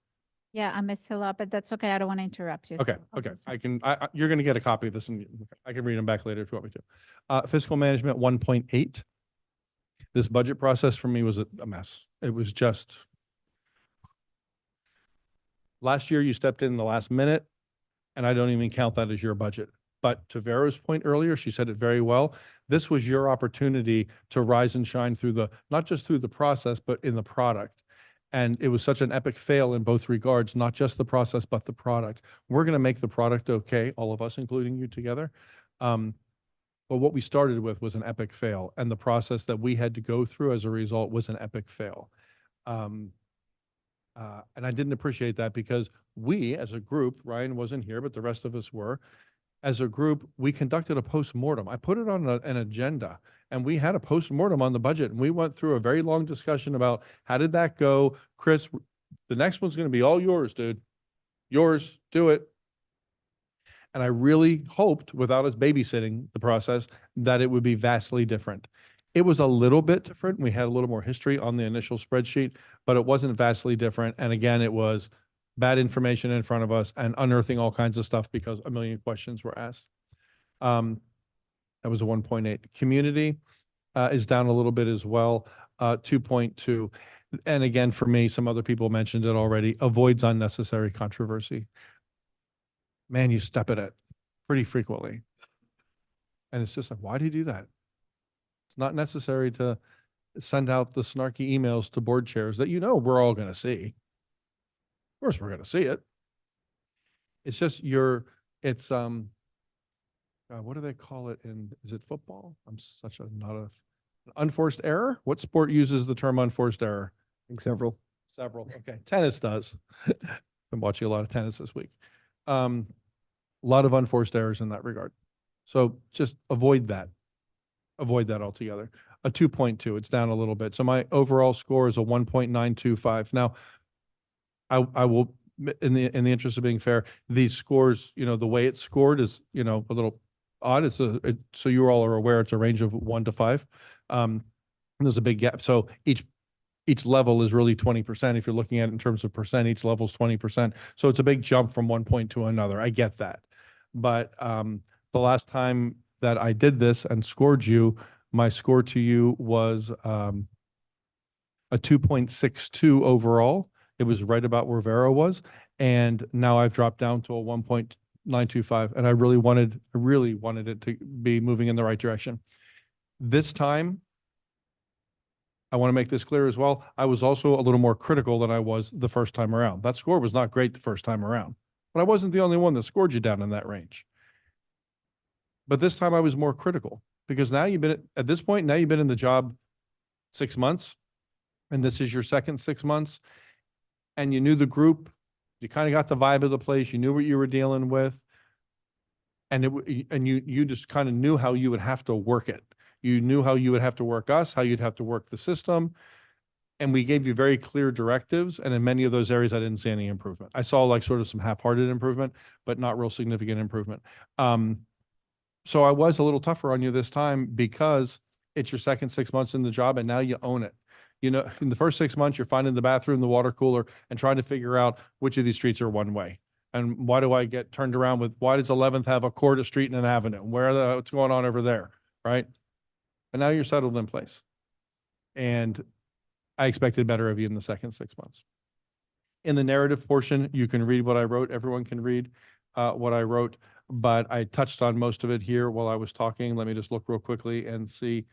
Yeah, I missed a lot, but that's okay. I don't want to interrupt you. so Okay, I'll okay. do so. You're going to get a copy of this and I can read them back later if you want me to. Fiscal management 1.8. This budget process for me was a mess. It was just, last year you stepped in the last minute and I don't even count that as your budget. But to Vera's point earlier, she said it very well. This was your opportunity to rise and shine through not just through the process, but in the product. And it was such an epic fail in both regards, not just the process, but the product. We're going to make the product okay, all of us, including you together. But what we started with was an epic fail. And the process that we had to go through as a result was an epic fail. And I didn't appreciate that because we, as a group, Ryan wasn't here, but the rest of us were, as a group, we conducted a postmortem. I put it on an agenda and we had a postmortem on the budget and we went through a very long discussion about how did that go? Chris, the next one's going to be all yours, dude. Yours, do it. And I really hoped, without us babysitting the process, that it would be vastly different. It was a little bit different. We had a little more history on the initial spreadsheet, but it wasn't vastly different. And again, it was bad information in front of us and unearthing all kinds of stuff because a million questions were asked. That was a 1.8. Community is down a little bit as well, 2.2. And again, for me, some other people mentioned it already, avoids unnecessary controversy. Man, you step in it pretty frequently. And it's just like, why do you do that? It's not necessary to send out the snarky emails to board chairs that we're all going to see. Of course, we're going to see it. It's just what do they call it is it football? I'm such a, not a, unforced error? What sport uses the term unforced error? I think several. Several. Okay. Tennis does. Been watching a lot of tennis this week. A lot of unforced errors in that regard. So just avoid that. Avoid that altogether. A 2.2, it's down a little bit. So my overall score is a 1.925. Now, I will, in the interest of being fair, these scores, the way it's scored is, a little odd. So you all are aware it's a range of 1 to 5. There's a big gap. So each level is really 20%. If you're looking at it in terms of percent, each level is 20%. So it's a big jump from one point to another. I get that. But the last time that I did this and scored you, my score to you was a 2.62 overall. It was right about where Vera was. And now I've dropped down to a 1.925. And I really wanted it to be moving in the right direction. This time, I want to make this clear as well. I was also a little more critical than I was the first time around. That score was not great the first time around, but I wasn't the only one that scored you down in that range. But this time I was more critical because now you've been at this point, now you've been in the job 6 months, and this is your second 6 months, and you knew the group, you kind of got the vibe of the place, you knew what you were dealing with, and you just kind of knew how you would have to work it. You knew how you would have to work us, how you'd have to work the system, and we gave you very clear directives. And in many of those areas, I didn't see any improvement. I saw like sort of some half-hearted improvement, but not real significant improvement. So I was a little tougher on you this time because it's your second 6 months in the job and now you own it. You know, in the first 6 months, you're finding the bathroom, the water cooler, and trying to figure out which of these streets are one way. And why do I get turned around with, why does 11th have a quarter street and an avenue? What's going on over there, right? But now you're settled in place. And I expected better of you in the second 6 months. In the narrative portion, you can read what I wrote. Everyone can read what I wrote, but I touched on most of it here while I was talking. Let me just look real quickly and see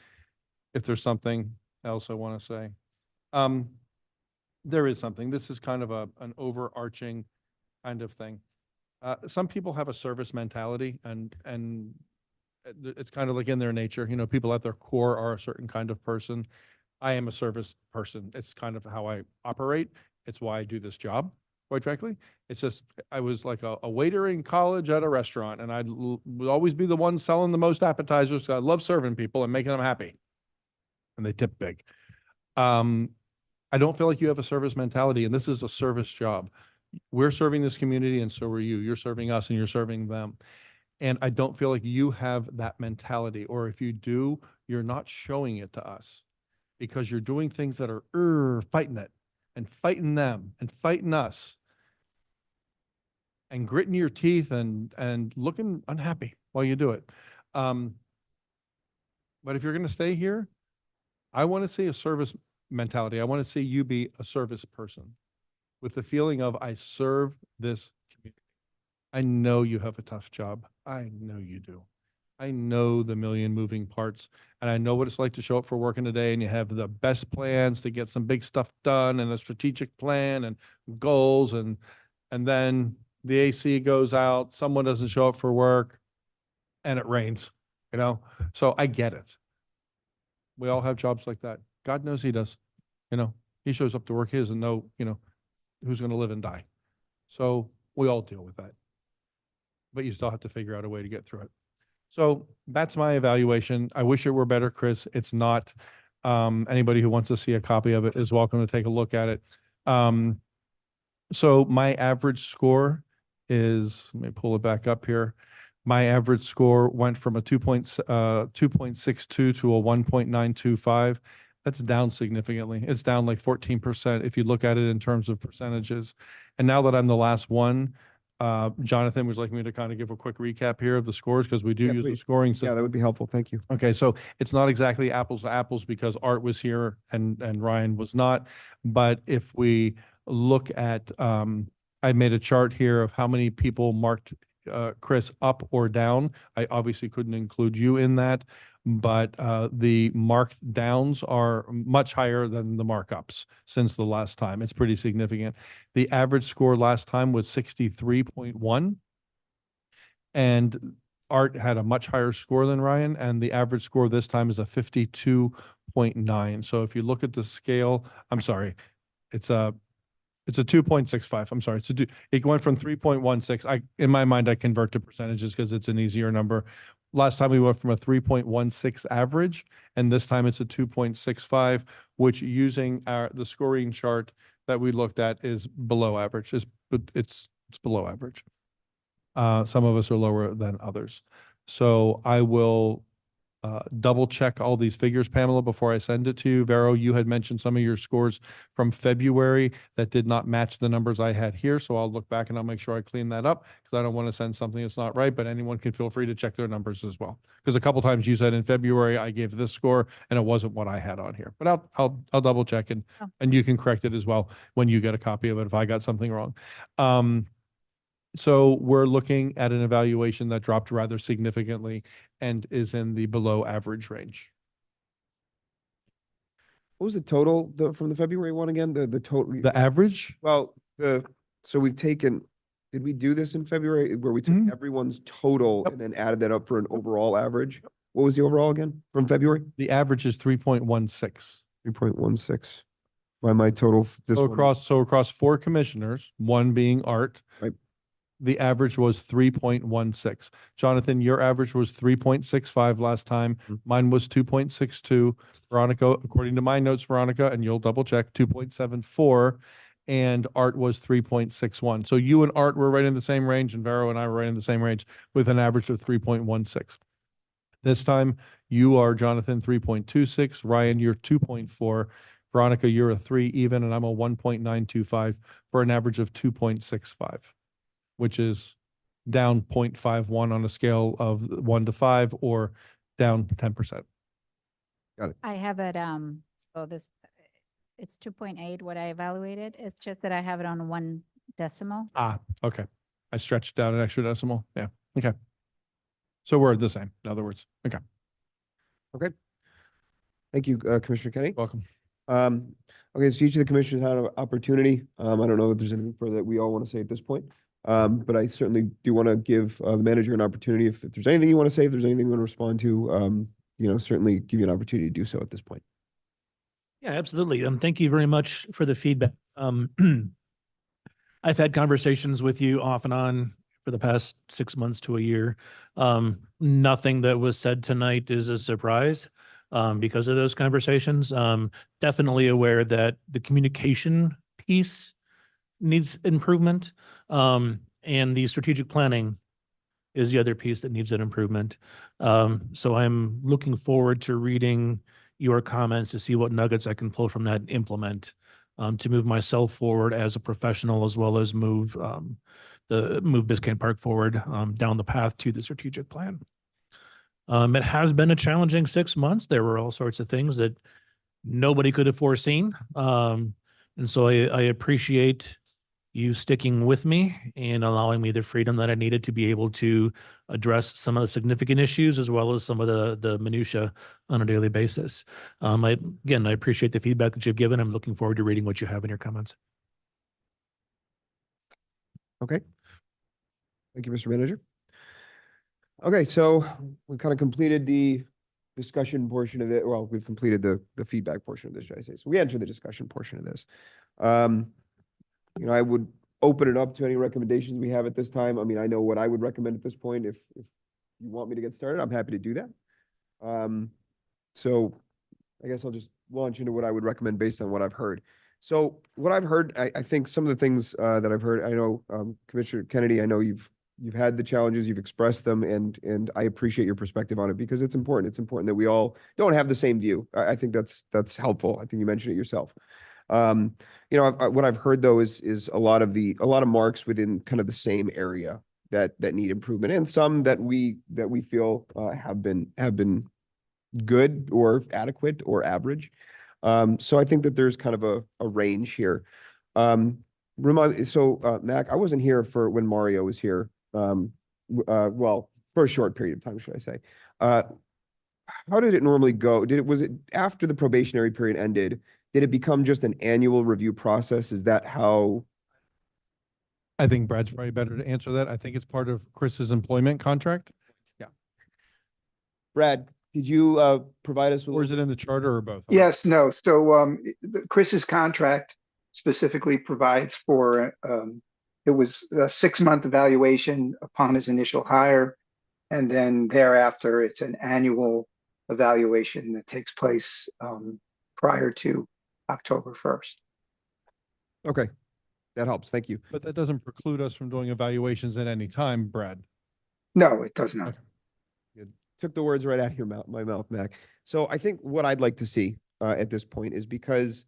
if there's something else I want to say. There is something. This is kind of an overarching kind of thing. Some people have a service mentality, and it's kind of like in their nature. You know, people at their core are a certain kind of person. I am a service person. It's kind of how I operate. It's why I do this job, quite frankly. It's just, I was like a waiter in college at a restaurant, and would always be the one selling the most appetizers. I love serving people and making them happy. And they tip big. I don't feel like you have a service mentality, and this is a service job. We're serving this community, and so are you. You're serving us, and you're serving them. And I don't feel like you have that mentality, or if you do, you're not showing it to us because you're doing things that are fighting it and fighting them and fighting us and gritting your teeth and looking unhappy while you do it. But if you're going to stay here, I want to see a service mentality. I want to see you be a service person with the feeling of, I serve this community. I know you have a tough job. I know you do. I know the million moving parts, and I know what it's like to show up for work in a day and you have the best plans to get some big stuff done and a strategic plan and goals, and then the AC goes out, someone doesn't show up for work, and it rains, you know? So I get it. We all have jobs like that. God knows he does. You know, he shows up to work. He doesn't know, you know, who's going to live and die. So we all deal with that. But you still have to figure out a way to get through it. So that's my evaluation. I wish it were better, Chris. It's not. Anybody who wants to see a copy of it is welcome to take a look at it. So my average score is, let me pull it back up here. My average score went from a 2.62 to a 1.925. That's down significantly. It's down like 14% if you look at it in terms of percentages. And now that I'm the last one, Jonathan, would you like me to kind of give a quick recap here of the scores? Because we do use the scoring system. Yeah, that would be helpful. Thank you. Okay, so it's not exactly apples to apples because Art was here and Ryan was not. But if we look at, I made a chart here of how many people marked Chris up or down. I obviously couldn't include you in that, but the marked downs are much higher than the markups since the last time. It's pretty significant. The average score last time was 63.1, and Art had a much higher score than Ryan, and the average score this time is a 52.9. So if you look at the scale, I'm sorry, it's a 2.65. I'm sorry. It went from 3.16. In my mind, I convert to percentages because it's an easier number. Last time we went from a 3.16 average, and this time it's a 2.65, which using the scoring chart that we looked at is below average. It's below average. Some of us are lower than others. So I will double check all these figures, Pamela, before I send it to you. Vero, you had mentioned some of your scores from February that did not match the numbers I had here. So I'll look back and I'll make sure I clean that up because I don't want to send something that's not right, but anyone can feel free to check their numbers as well. Because a couple times you said in February, I gave this score and it wasn't what I had on here, but I'll double check and you can correct it as well when you get a copy of it if I got something wrong. So we're looking at an evaluation that dropped rather significantly and is in the below average range. What was the total from the February one again? The total? The average? Well, so we've taken, did we do this in February where we took Mhm. everyone's total Yep. and then added that up for an overall average? What was the overall again from February? The average is 3.16. 3.16. By my total, this So one. across four commissioners, one being Art. Right. The average was 3.16. Jonathan, your average was 3.65 last time. Mhm. Mine was 2.62. Veronica, according to my notes, Veronica, and you'll double check, 2.74. And Art was 3.61. So you and Art were right in the same range, and Vero and I were right in the same range with an average of 3.16. This time you are, Jonathan, 3.26. Ryan, you're 2.4. Veronica, you're a 3 even, and I'm a 1.925 for an average of 2.65, which is down 0.51 on a scale of 1 to 5 or down 10%. I have it, so this, it's 2.8, what I evaluated. It's just that I have it on 1 decimal. Ah, okay. I stretched out an extra decimal. Yeah. Okay. So we're the same, in other words. Okay. Thank you, Commissioner Kenny. Welcome. Okay, so each of the commissioners had an opportunity. I don't know if there's anything further that we all want to say at this point. But I certainly do want to give the manager an opportunity. If there's anything you want to say, if there's anything you want to respond to, certainly give you an opportunity to do so at this point. Yeah, absolutely. Thank you very much for the feedback. I've had conversations with you off and on for the past 6 months to a year. Nothing that was said tonight is a surprise because of those conversations. Definitely aware that the communication piece needs improvement. And the strategic planning is the other piece that needs an improvement. So I'm looking forward to reading your comments to see what nuggets I can pull from that and implement to move myself forward as a professional, as well as move Biscayne Park forward down the path to the strategic plan. It has been a challenging 6 months. There were all sorts of things that nobody could have foreseen. And so I appreciate you sticking with me and allowing me the freedom that I needed to be able to address some of the significant issues as well as some of the minutia on a daily basis. I appreciate the feedback that you've given. I'm looking forward to reading what you have in your comments. Okay. Thank you, Mr. Manager. Okay, so we kind of completed the discussion portion of it. Well, we've completed the feedback portion of this, should I say. So we entered the discussion portion of this. I would open it up to any recommendations we have at this time. I mean, I know what I would recommend at this point. If you want me to get started, I'm happy to do that. So I guess I'll just launch into what I would recommend based on what I've heard. So what I've heard, I think some of the things that I've heard, I know Commissioner Kennedy, I know you've had the challenges, you've expressed them, and I appreciate your perspective on it because it's important. It's important that we all don't have the same view. I think that's helpful. I think you mentioned it yourself. What I've heard though is a lot of marks within kind of the same area that need improvement, and some that we feel have been good or adequate or average. So I think that there's kind of a range here. Mac, I wasn't here for when Mario was here. Well, for a short period of time, should I say. How did it normally go? Was it after the probationary period ended? Did it become just an annual review process? Is that how? I think Brad's probably better to answer that. I think it's part of Chris's employment contract. Yeah. Brad, did you provide us with? Or is it in the charter or both? Yes, no. So Chris's contract specifically provides for it was a 6-month evaluation upon his initial hire, and then thereafter it's an annual evaluation that takes place prior to October 1st. Okay, that helps. Thank you. But that doesn't preclude us from doing evaluations at any time, Brad. No, it does not. Okay. Good. Took the words right out of my mouth, Mac. So I think what I'd like to see at this point is because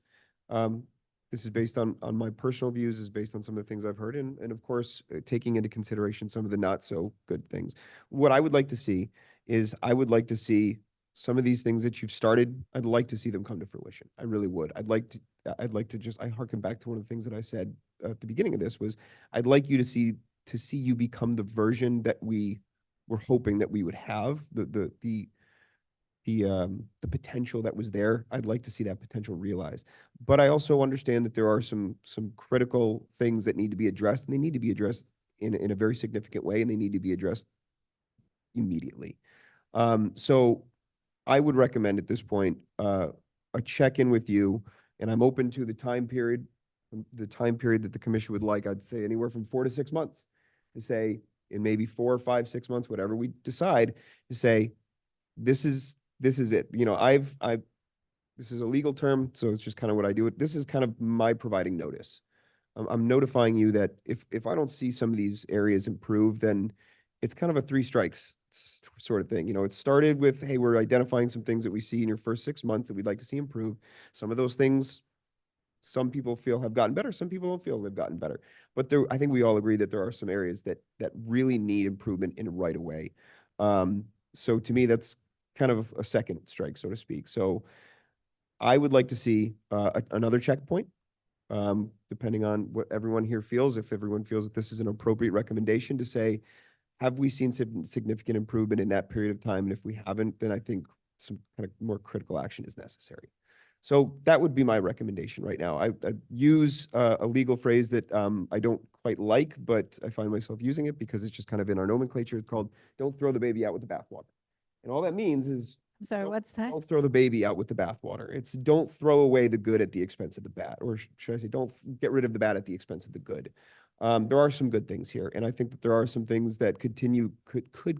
this is based on my personal views, is based on some of the things I've heard, and of course, taking into consideration some of the not so good things. What I would like to see is I would like to see some of these things that you've started, I'd like to see them come to fruition. I really would. I'd like to just, I harken back to one of the things that I said at the beginning of this was, I'd like you to see you become the version that we were hoping that we would have, the the potential that was there. I'd like to see that potential realized. But I also understand that there are some critical things that need to be addressed, and they need to be addressed in a very significant way, and they need to be addressed immediately. So I would recommend at this point a check-in with you, and I'm open to the time period that the commission would like. I'd say anywhere from 4 to 6 months to say, in maybe 4 or 5, 6 months, whatever we decide, to say, this is it. You know, this is a legal term, so it's just kind of what I do. This is kind of my providing notice. I'm notifying you that if I don't see some of these areas improve, then it's kind of a 3 strikes sort of thing. You know, it started with, hey, we're identifying some things that we see in your first 6 months that we'd like to see improve. Some of those things, some people feel have gotten better. Some people don't feel they've gotten better. But I think we all agree that there are some areas that really need improvement in right away. So to me, that's kind of a second strike, so to speak. So I would like to see another checkpoint, depending on what everyone here feels. If everyone feels that this is an appropriate recommendation to say, have we seen significant improvement in that period of time? And if we haven't, then I think some kind of more critical action is necessary. So that would be my recommendation right now. I use a legal phrase that I don't quite like, but I find myself using it because it's just kind of in our nomenclature. It's called, don't throw the baby out with the bathwater. And all that means is, I'm sorry, what's that? don't throw the baby out with the bathwater. It's don't throw away the good at the expense of the bad, or should I say, don't get rid of the bad at the expense of the good. There are some good things here, and I think that there are some things that could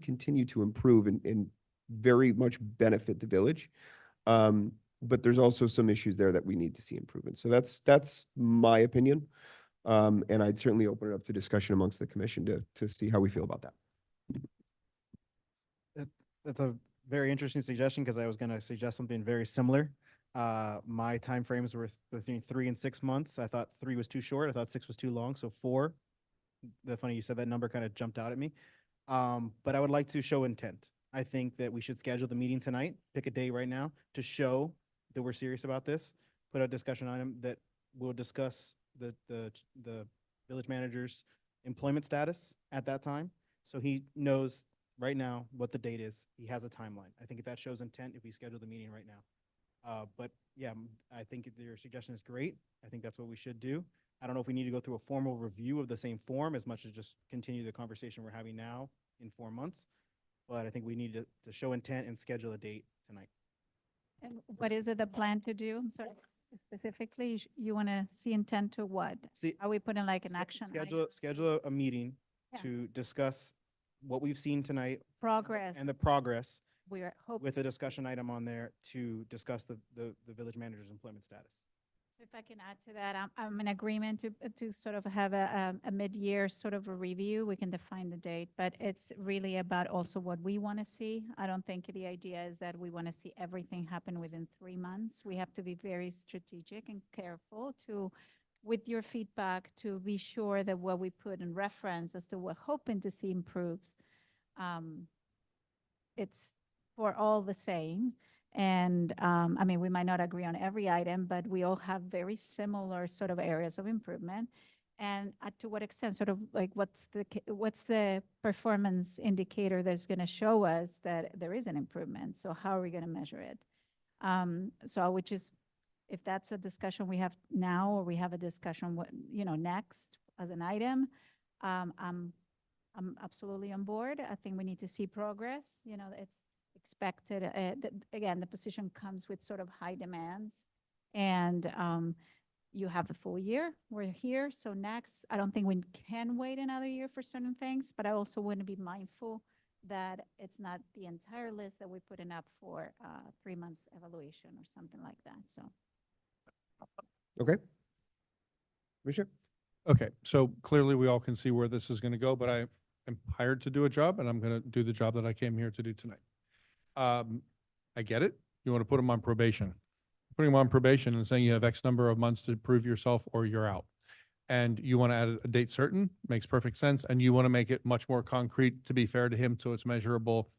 continue to improve and very much benefit the village. But there's also some issues there that we need to see improvement. So that's my opinion, and I'd certainly open it up to discussion amongst the commission to see how we feel about that. That's a very interesting suggestion because I was going to suggest something very similar. My timeframes were between 3 and 6 months. I thought 3 was too short. I thought 6 was too long. So 4. The funny you said that number kind of jumped out at me. But I would like to show intent. I think that we should schedule the meeting tonight, pick a day right now to show that we're serious about this, put a discussion item that will discuss the village manager's employment status at that time. So he knows right now what the date is. He has a timeline. I think if that shows intent, if we schedule the meeting right now. But yeah, I think your suggestion is great. I think that's what we should do. I don't know if we need to go through a formal review of the same form as much as just continue the conversation we're having now in 4 months. But I think we need to show intent and schedule a date tonight. And what is it the plan to do? I'm sorry, specifically, you want to see intent to what? See, Are we putting like an action? schedule a meeting Yeah. to discuss what we've seen tonight Progress. and the progress We're hoping. with a discussion item on there to discuss the village manager's employment status. If I can add to that, I'm in agreement to sort of have a mid-year sort of a review. We can define the date, but it's really about also what we want to see. I don't think the idea is that we want to see everything happen within 3 months. We have to be very strategic and careful with your feedback, to be sure that what we put in reference as to what we're hoping to see improves. It's for all the same. And I mean, we might not agree on every item, but we all have very similar sort of areas of improvement. And to what extent, sort of like, what's the performance indicator that's going to show us that there is an improvement? So how are we going to measure it? Which is, if that's a discussion we have now, or we have a discussion, next as an item, I'm absolutely on board. I think we need to see progress. It's expected. Again, the position comes with sort of high demands, and you have the full year. We're here. So next, I don't think we can wait another year for certain things, but I also want to be mindful that it's not the entire list that we're putting up for 3 months evaluation or something like that. So. Okay. Commissioner? Okay, so clearly we all can see where this is going to go, but I am hired to do a job, and I'm going to do the job that I came here to do tonight. I get it. You want to put them on probation. Putting them on probation and saying you have X number of months to prove yourself or you're out. And you want to add a date certain, makes perfect sense. And you want to make it much more concrete, to be fair to him, so it's measurable.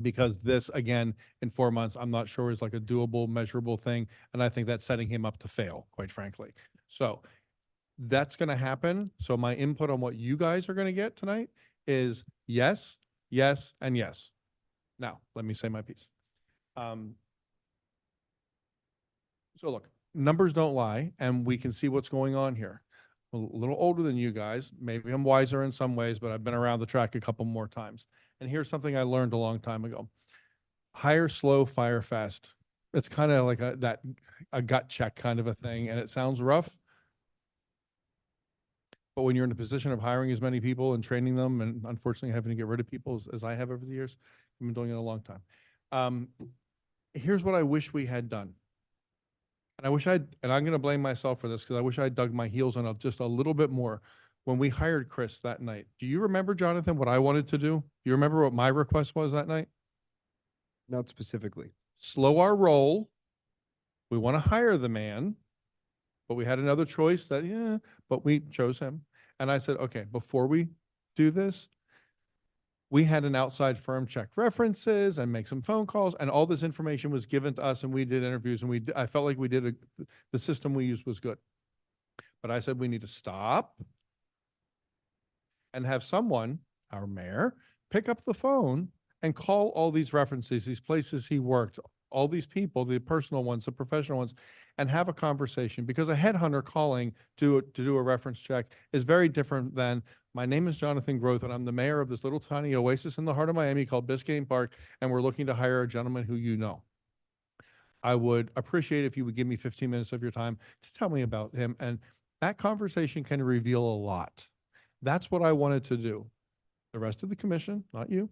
Because this, again, in 4 months, I'm not sure is like a doable, measurable thing. And I think that's setting him up to fail, quite frankly. So that's going to happen. So my input on what you guys are going to get tonight is yes, yes, and yes. Now, let me say my piece. Um, So look, numbers don't lie, and we can see what's going on here. A little older than you guys. Maybe I'm wiser in some ways, but I've been around the track a couple more times. And here's something I learned a long time ago. Hire slow, fire fast. It's kind of like a gut check kind of a thing, and it sounds rough. But when you're in a position of hiring as many people and training them, and unfortunately having to get rid of people as I have over the years, I've been doing it a long time. Here's what I wish we had done. And I wish and I'm going to blame myself for this because I wish I dug my heels in just a little bit more when we hired Chris that night. Do you remember, Jonathan, what I wanted to do? Do you remember what my request was that night? Not specifically. Slow our roll. We want to hire the man, but we had another choice but we chose him. And I said, okay, before we do this, we had an outside firm check references and make some phone calls, and all this information was given to us, and we did interviews, and I felt like the system we used was good. But I said we need to stop and have someone, our mayor, pick up the phone and call all these references, these places he worked, all these people, the personal ones, the professional ones, and have a conversation. Because a headhunter calling to do a reference check is very different than, my name is Jonathan Groth, and I'm the mayor of this little tiny oasis in the heart of Miami called Biscayne Park, and we're looking to hire a gentleman who you know. I would appreciate if you would give me 15 minutes of your time to tell me about him. And that conversation can reveal a lot. That's what I wanted to do. The rest of the commission, not you,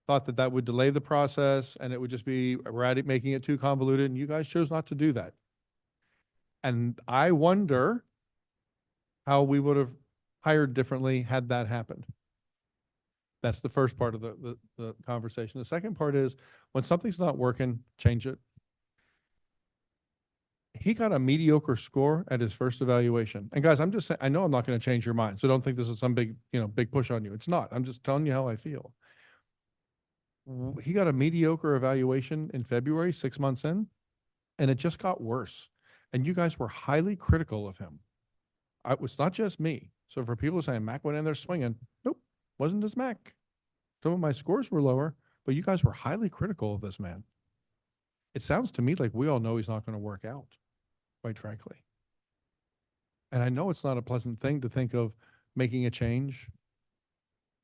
thought that that would delay the process and it would just be making it too convoluted, and you guys chose not to do that. And I wonder how we would have hired differently had that happened. That's the first part of the conversation. The second part is, when something's not working, change it. He got a mediocre score at his first evaluation. And guys, I'm just saying, I know I'm not going to change your mind, so don't think this is some big push on you. It's not. I'm just telling you how I feel. He got a mediocre evaluation in February, 6 months in, and it just got worse. And you guys were highly critical of him. It's not just me. So for people saying Mac went in there swinging, nope, wasn't just Mac. Some of my scores were lower, but you guys were highly critical of this man. It sounds to me like we all know he's not going to work out, quite frankly. And I know it's not a pleasant thing to think of making a change.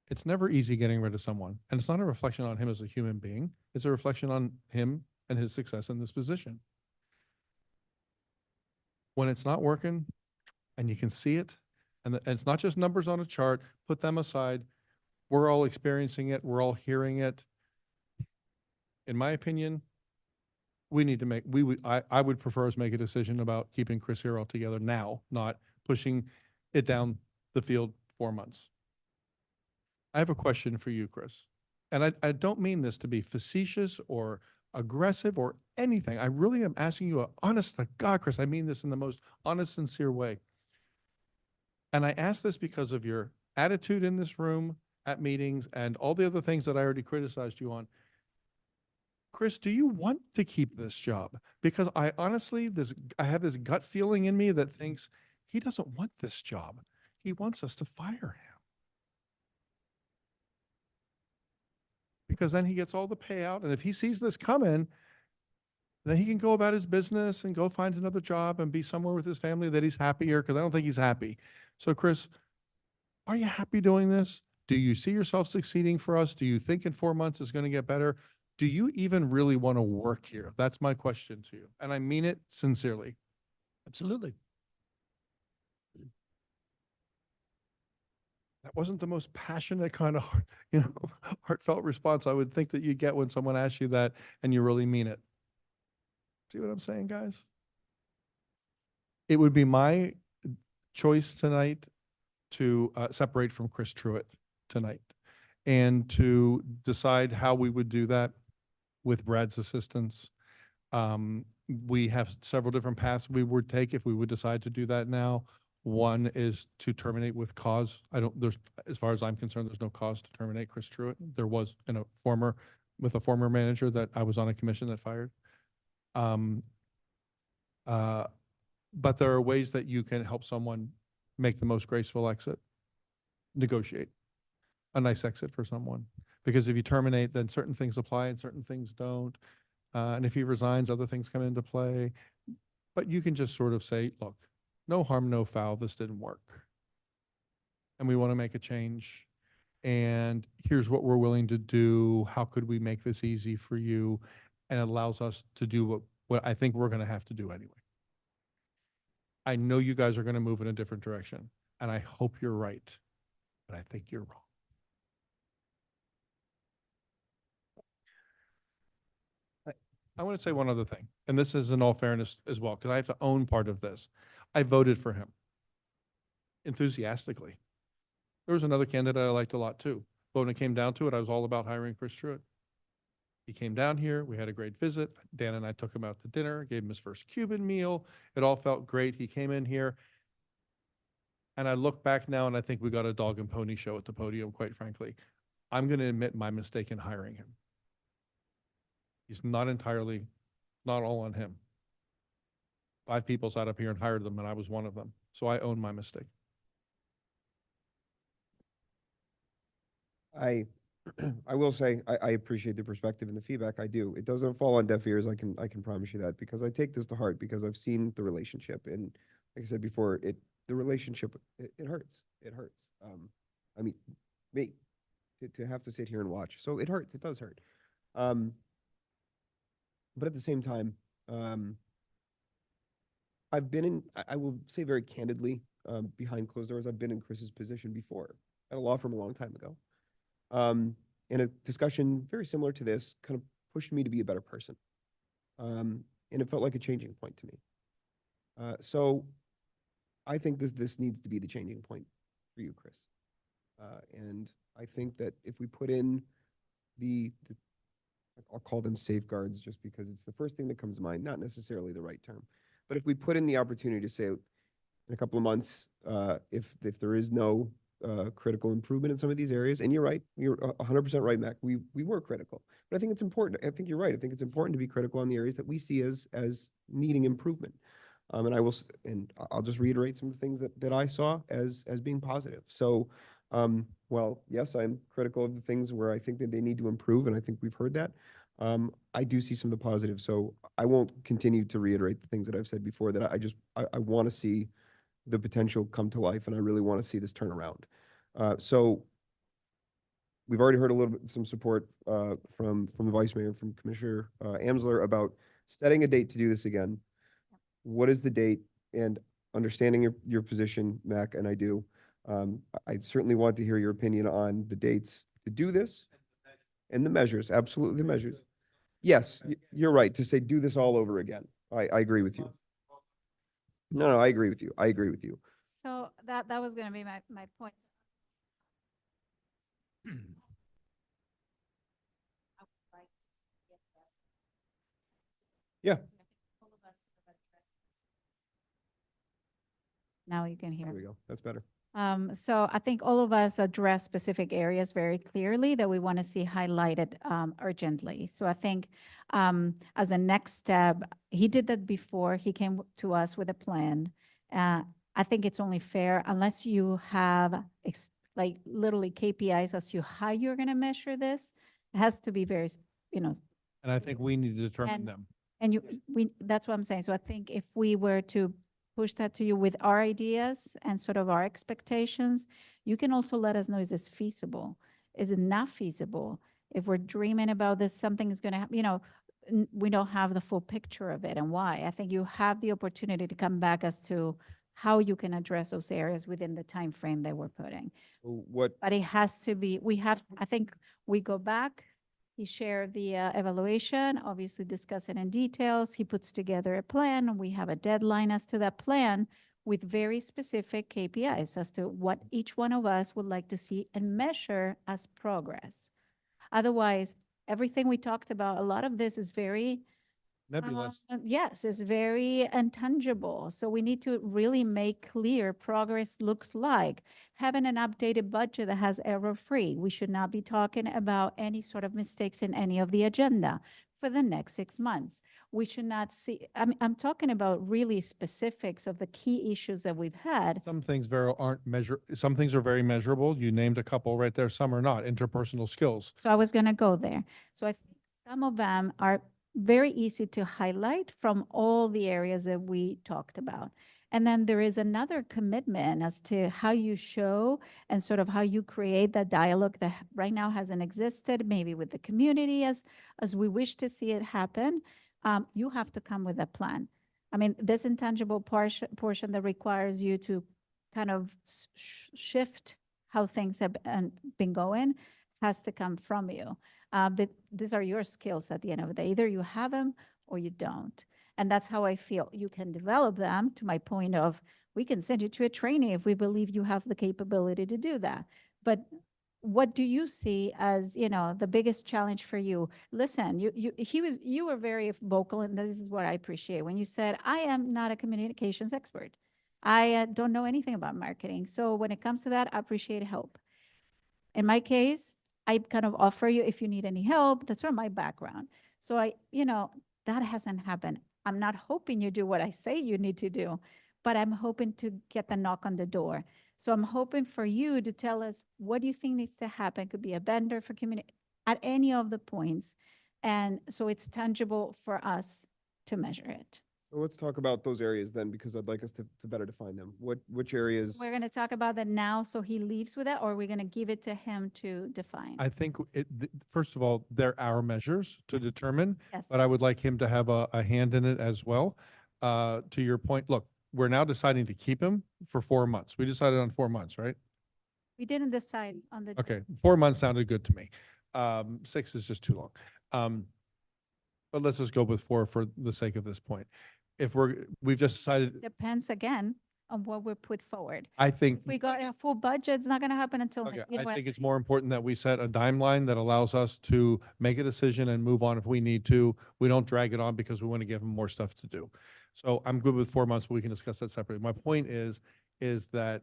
It's never easy getting rid of someone. And it's not a reflection on him as a human being. It's a reflection on him and his success in this position. When it's not working and you can see it, and it's not just numbers on a chart, put them aside. We're all experiencing it. We're all hearing it. In my opinion, we need to I would prefer us make a decision about keeping Chris here altogether now, not pushing it down the field 4 months. I have a question for you, Chris. And I don't mean this to be facetious or aggressive or anything. I really am asking you honest to God, Chris, I mean this in the most honest, sincere way. And I ask this because of your attitude in this room, at meetings, and all the other things that I already criticized you on. Chris, do you want to keep this job? Because I honestly, I have this gut feeling in me that thinks he doesn't want this job. He wants us to fire him. Because then he gets all the payout, and if he sees this coming, then he can go about his business and go find another job and be somewhere with his family that he's happier, because I don't think he's happy. So Chris, are you happy doing this? Do you see yourself succeeding for us? Do you think in 4 months it's going to get better? Do you even really want to work here? That's my question to you. And I mean it sincerely. Absolutely. That wasn't the most passionate kind of, heartfelt response I would think that you get when someone asks you that and you really mean it. See what I'm saying, guys? It would be my choice tonight to separate from Chris Truitt tonight and to decide how we would do that with Brad's assistance. We have several different paths we would take if we would decide to do that now. One is to terminate with cause. As far as I'm concerned, there's no cause to terminate Chris Truitt. There was with a former manager that I was on a commission that fired. But there are ways that you can help someone make the most graceful exit. Negotiate a nice exit for someone. Because if you terminate, then certain things apply and certain things don't. And if he resigns, other things come into play. But you can just sort of say, look, no harm, no foul, this didn't work. And we want to make a change. And here's what we're willing to do. How could we make this easy for you? And it allows us to do what I think we're going to have to do anyway. I know you guys are going to move in a different direction, and I hope you're right, but I think you're wrong. I want to say one other thing, and this is in all fairness as well, because I have to own part of this. I voted for him enthusiastically. There was another candidate I liked a lot too. But when it came down to it, I was all about hiring Chris Truitt. He came down here. We had a great visit. Dan and I took him out to dinner, gave him his first Cuban meal. It all felt great. He came in here. And I look back now and I think we got a dog and pony show at the podium, quite frankly. I'm going to admit my mistake in hiring him. He's not all on him. 5 people sat up here and hired them, and I was one of them. So I own my mistake. I will say, I appreciate the perspective and the feedback. I do. It doesn't fall on deaf ears. I can promise you that, because I take this to heart, because I've seen the relationship. And like I said before, the relationship, it hurts. It hurts. I mean, me, to have to sit here and watch. So it hurts. It does hurt. But at the same time, I've been in, I will say very candidly, behind closed doors, I've been in Chris's position before at a law firm a long time ago. And a discussion very similar to this kind of pushed me to be a better person. And it felt like a changing point to me. So I think this needs to be the changing point for you, Chris. And I think that if we put in I'll call them safeguards just because it's the first thing that comes to mind, not necessarily the right term. But if we put in the opportunity to say in a couple of months, if there is no critical improvement in some of these areas, and you're right, you're 100% right, Mac, we were critical. But I think it's important. I think you're right. I think it's important to be critical on the areas that we see as needing improvement. And I'll just reiterate some of the things that I saw as being positive. So, well, yes, I'm critical of the things where I think that they need to improve, and I think we've heard that. I do see some of the positives, so I won't continue to reiterate the things that I've said before, that I want to see the potential come to life, and I really want to see this turn around. So we've already heard a little bit, some support from the Vice Mayor, from Commissioner Amsler about setting a date to do this again. What is the date? And understanding your position, Mac, and I do, I certainly want to hear your opinion on the dates to do this and the measures, absolutely the measures. Yes, you're right to say do this all over again. I agree with you. No, I agree with you. I agree with you. So that was going to be my point. Yeah. Now you can hear. There we go. That's better. So I think all of us address specific areas very clearly that we want to see highlighted urgently. So I think as a next step, he did that before. He came to us with a plan. I think it's only fair, unless you have like literally KPIs as to how you're going to measure this, it has to be very, And I think we need to determine them. and that's what I'm saying. So I think if we were to push that to you with our ideas and sort of our expectations, you can also let us know, is this feasible? Is it not feasible? If we're dreaming about this, something is going to happen, we don't have the full picture of it and why. I think you have the opportunity to come back as to how you can address those areas within the time frame that we're putting. But it has to be, I think we go back, he shared the evaluation, obviously discuss it in details. He puts together a plan. We have a deadline as to that plan with very specific KPIs as to what each one of us would like to see and measure as progress. Otherwise, everything we talked about, a lot of this is very Nebulous. Yes, it's very intangible. So we need to really make clear progress looks like. Having an updated budget that has error-free. We should not be talking about any sort of mistakes in any of the agenda for the next 6 months. We should not see, I'm talking about really specifics of the key issues that we've had. Some things some things are very measurable. You named a couple right there. Some are not. Interpersonal skills. So I was going to go there. So I think some of them are very easy to highlight from all the areas that we talked about. And then there is another commitment as to how you show and sort of how you create that dialogue that right now hasn't existed, maybe with the community as we wish to see it happen. You have to come with a plan. I mean, this intangible portion that requires you to kind of shift how things have been going has to come from you. But these are your skills at the end of the day. Either you have them or you don't. And that's how I feel. You can develop them, to my point of, we can send you to a training if we believe you have the capability to do that. But what do you see as, you know, the biggest challenge for you? Listen, you were very vocal, and this is what I appreciate when you said, I am not a communications expert. I don't know anything about marketing. So when it comes to that, I appreciate help. In my case, I kind of offer you if you need any help. That's sort of my background. So that hasn't happened. I'm not hoping you do what I say you need to do, but I'm hoping to get the knock on the door. So I'm hoping for you to tell us what do you think needs to happen. It could be a vendor for community at any of the points. And so it's tangible for us to measure it. So let's talk about those areas then, because I'd like us to better define them. Which areas? We're going to talk about that now so he leaves with it, or we're going to give it to him to define? I think first of all, they're our measures to determine, Yes. but I would like him to have a hand in it as well. To your point, look, we're now deciding to keep him for 4 months. We decided on 4 months, right? We didn't decide on the. Okay, 4 months sounded good to me. 6 is just too long. But let's just go with 4 for the sake of this point. If we've just decided, Depends again on what we put forward. I think, If we got a full budget, it's not going to happen until. okay, you know I what think I'm it's more important that we set a timeline that allows us to make a decision and move on if we need to. We don't drag it on because we want to give them more stuff to do. So I'm good with 4 months, but we can discuss that separately. My point is that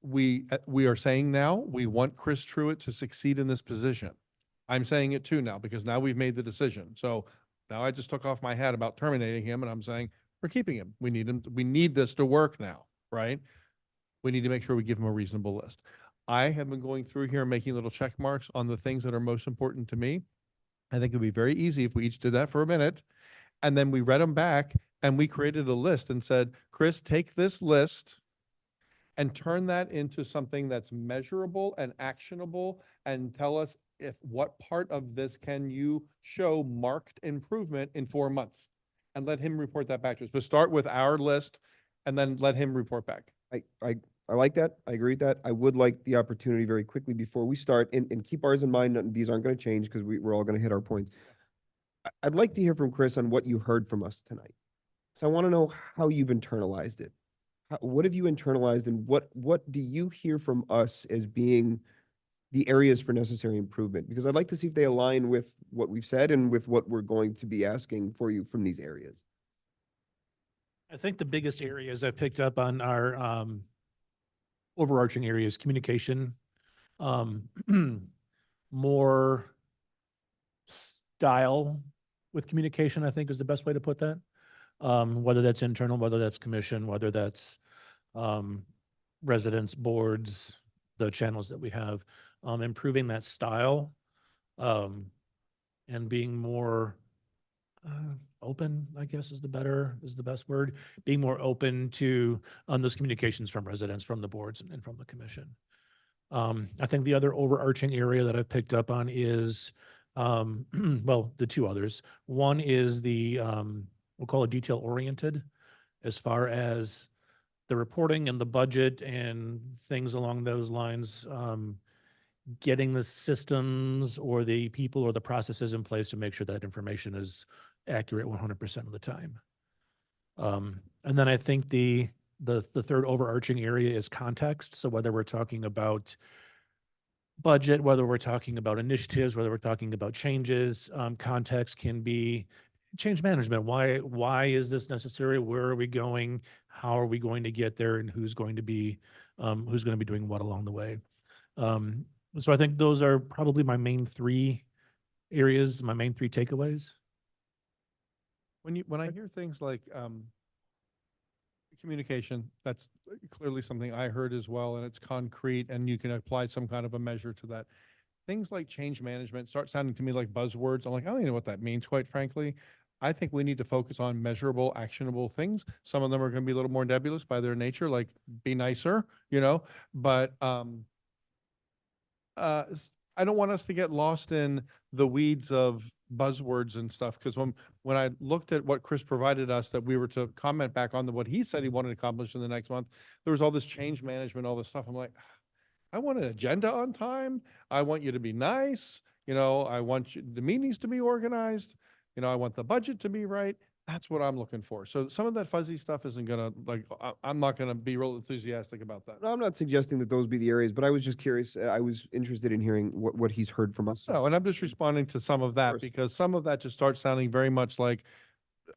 we are saying now we want Chris Truitt to succeed in this position. I'm saying it too now because now we've made the decision. So now I just took off my hat about terminating him and I'm saying we're keeping him. We need him. We need this to work now, right? We need to make sure we give him a reasonable list. I have been going through here making little check marks on the things that are most important to me. I think it'd be very easy if we each did that for a minute and then we read them back and we created a list and said, Chris, take this list and turn that into something that's measurable and actionable and tell us if what part of this can you show marked improvement in 4 months and let him report that back to us. But start with our list and then let him report back. I like that. I agree with that. I would like the opportunity very quickly before we start, and keep ours in mind. These aren't going to change because we're all going to hit our points. I'd like to hear from Chris on what you heard from us tonight. So I want to know how you've internalized it. What have you internalized, and what do you hear from us as being the areas for necessary improvement? Because I'd like to see if they align with what we've said and with what we're going to be asking for you from these areas. I think the biggest areas I picked up on are overarching areas, communication, more style with communication, I think is the best way to put that. Whether that's internal, whether that's commission, whether that's residents, boards, the channels that we have, improving that style and being more open, I guess is the best word, being more open to those communications from residents, from the boards and from the commission. I think the other overarching area that I've picked up on is, well, the two others. One is the, we'll call it detail oriented as far as the reporting and the budget and things along those lines, getting the systems or the people or the processes in place to make sure that information is accurate 100% of the time. And then I think the third overarching area is context. So whether we're talking about budget, whether we're talking about initiatives, whether we're talking about changes, context can be change management. Why is this necessary? Where are we going? How are we going to get there? And who's going to be doing what along the way? So I think those are probably my main 3 areas, my main 3 takeaways. When I hear things like communication, that's clearly something I heard as well, and it's concrete, and you can apply some kind of a measure to that. things like change management start sounding to me like buzzwords. I'm like, I don't even know what that means, quite frankly. I think we need to focus on measurable, actionable things. Some of them are going to be a little more nebulous by their nature, like be nicer, but I don't want us to get lost in the weeds of buzzwords and stuff. Because when I looked at what Chris provided us, that we were to comment back on what he said he wanted to accomplish in the next month, there was all this change management, all this stuff. I'm like, I want an agenda on time. I want you to be nice. I want the meetings to be organized. I want the budget to be right. That's what I'm looking for. So some of that fuzzy stuff isn't gonna I'm not gonna be real enthusiastic about that. No, I'm not suggesting that those be the areas, but I was just curious. I was interested in hearing what he's heard from us. No, and I'm just responding to some of that course. because some of that just starts sounding very much like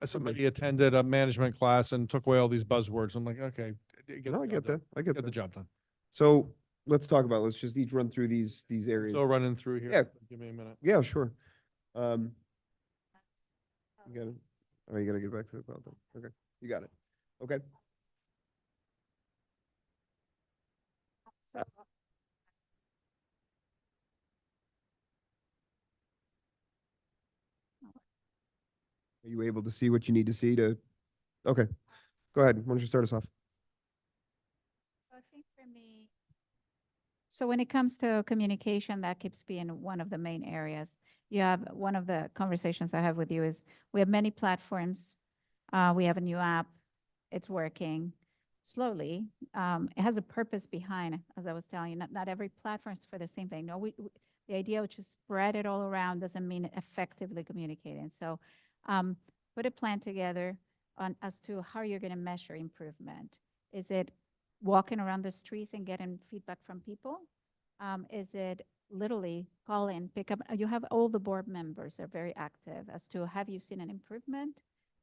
somebody attended a management class and took away all these buzzwords. I'm like, okay, No, I get that. I get Get the that. job done. So let's talk about, let's just each run through these areas. Still running through here. Yeah. Give me a minute. Yeah, sure. You got it. Oh, you gotta get back to the cloud then. Okay, you got it. Okay. Are you able to see what you need to see to? Okay, go ahead. Why don't you start us off? I think for me, so when it comes to communication, that keeps being one of the main areas. You have one of the conversations I have with you is we have many platforms. We have a new app. It's working slowly. It has a purpose behind, as I was telling you, not every platform is for the same thing. No, the idea of just spread it all around doesn't mean effectively communicating. So put a plan together as to how you're going to measure improvement. Is it walking around the streets and getting feedback from people? Is it literally call in, pick up? You have all the board members are very active as to have you seen an improvement?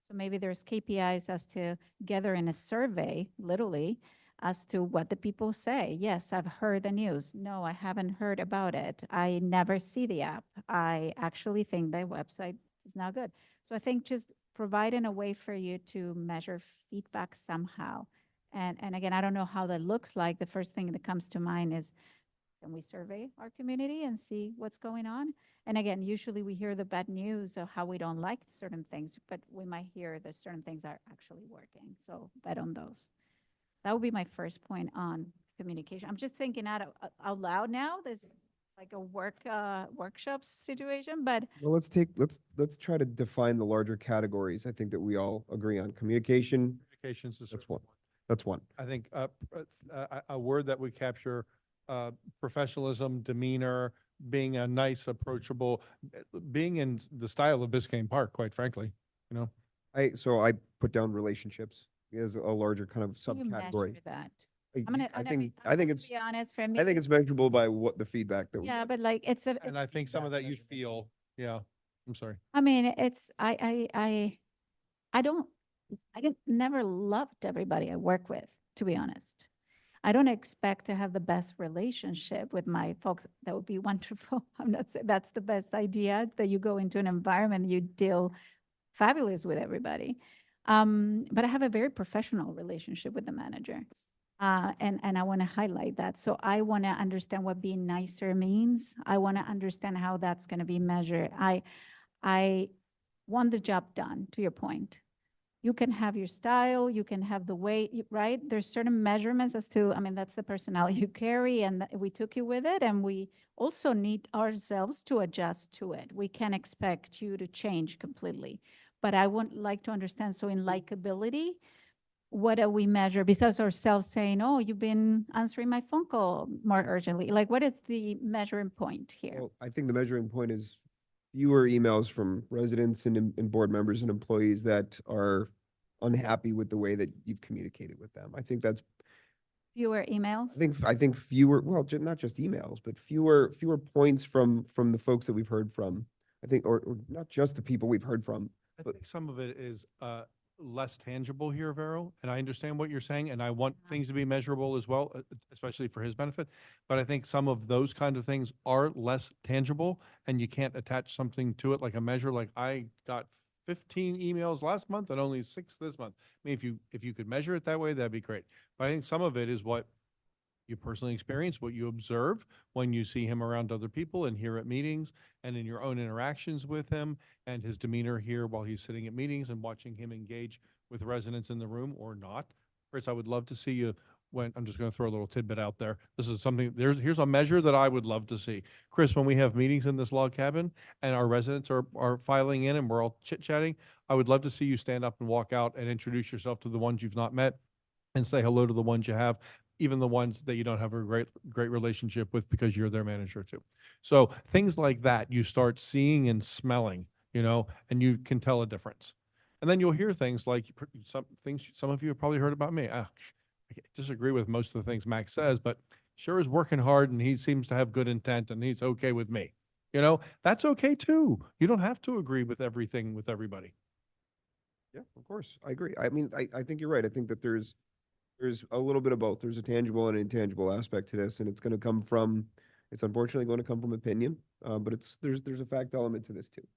So maybe there's KPIs as to gather in a survey, literally, as to what the people say. Yes, I've heard the news. No, I haven't heard about it. I never see the app. I actually think the website is not good. So I think just providing a way for you to measure feedback somehow. And again, I don't know how that looks like. The first thing that comes to mind is, can we survey our community and see what's going on? And again, usually we hear the bad news of how we don't like certain things, but we might hear that certain things are actually working. So bet on those. That would be my first point on communication. I'm just thinking out loud now. There's like a workshop situation, but Well, let's try to define the larger categories. I think that we all agree on communication. Communications is That's one. That's one. I think a word that would capture professionalism, demeanor, being a nice, approachable, being in the style of Biscayne Park, quite frankly, So I put down relationships as a larger kind of how do you subcategory. measure that? I think it's, To be honest, for me. I think it's measurable by what the feedback that we Yeah, get. but like And I think some of that you feel, yeah, I'm sorry. I mean, I never loved everybody I work with, to be honest. I don't expect to have the best relationship with my folks. That would be wonderful. I'm not saying that's the best idea, that you go into an environment, you deal fabulous with everybody. But I have a very professional relationship with the manager. And I want to highlight that. So I want to understand what being nicer means. I want to understand how that's going to be measured. I want the job done, to your point. You can have your style, you can have the way, right? There's certain measurements as to, I mean, that's the personality you carry, and we took you with it, and we also need ourselves to adjust to it. We can't expect you to change completely. But I would like to understand, so in likability, what do we measure besides ourselves saying, oh, you've been answering my phone call more urgently? Like, what is the measuring point here? Well, I think the measuring point is fewer emails from residents and board members and employees that are unhappy with the way that you've communicated with them. I think that's, Fewer emails? I think fewer, well, not just emails, but fewer points from the folks that we've heard from. I think, or not just the people we've heard from. I But- think some of it is less tangible here, Vero, and I understand what you're saying, and I want things to be measurable as well, especially for his benefit. But I think some of those kind of things are less tangible, and you can't attach something to it like a measure. Like I got 15 emails last month and only 6 this month. I mean, if you could measure it that way, that'd be great. But I think some of it is what You personally experience what you observe when you see him around other people and here at meetings and in your own interactions with him and his demeanor here while he's sitting at meetings and watching him engage with residents in the room or not. Chris, I would love to see you when, I'm just going to throw a little tidbit out there. This is something, here's a measure that I would love to see. Chris, when we have meetings in this log cabin and our residents are filing in and we're all chit-chatting, I would love to see you stand up and walk out and introduce yourself to the ones you've not met and say hello to the ones you have, even the ones that you don't have a great relationship with because you're their manager too. So things like that you start seeing and smelling, and you can tell a difference. And then you'll hear things like some of you have probably heard about me. I disagree with most of the things Max says, but sure is working hard and he seems to have good intent and he's okay with me. That's okay too. You don't have to agree with everything with everybody. Yeah, of course. I agree. I mean, I think you're right. I think that there's a little bit of both. There's a tangible and intangible aspect to this, and it's unfortunately going to come from opinion, but there's a fact element to this too.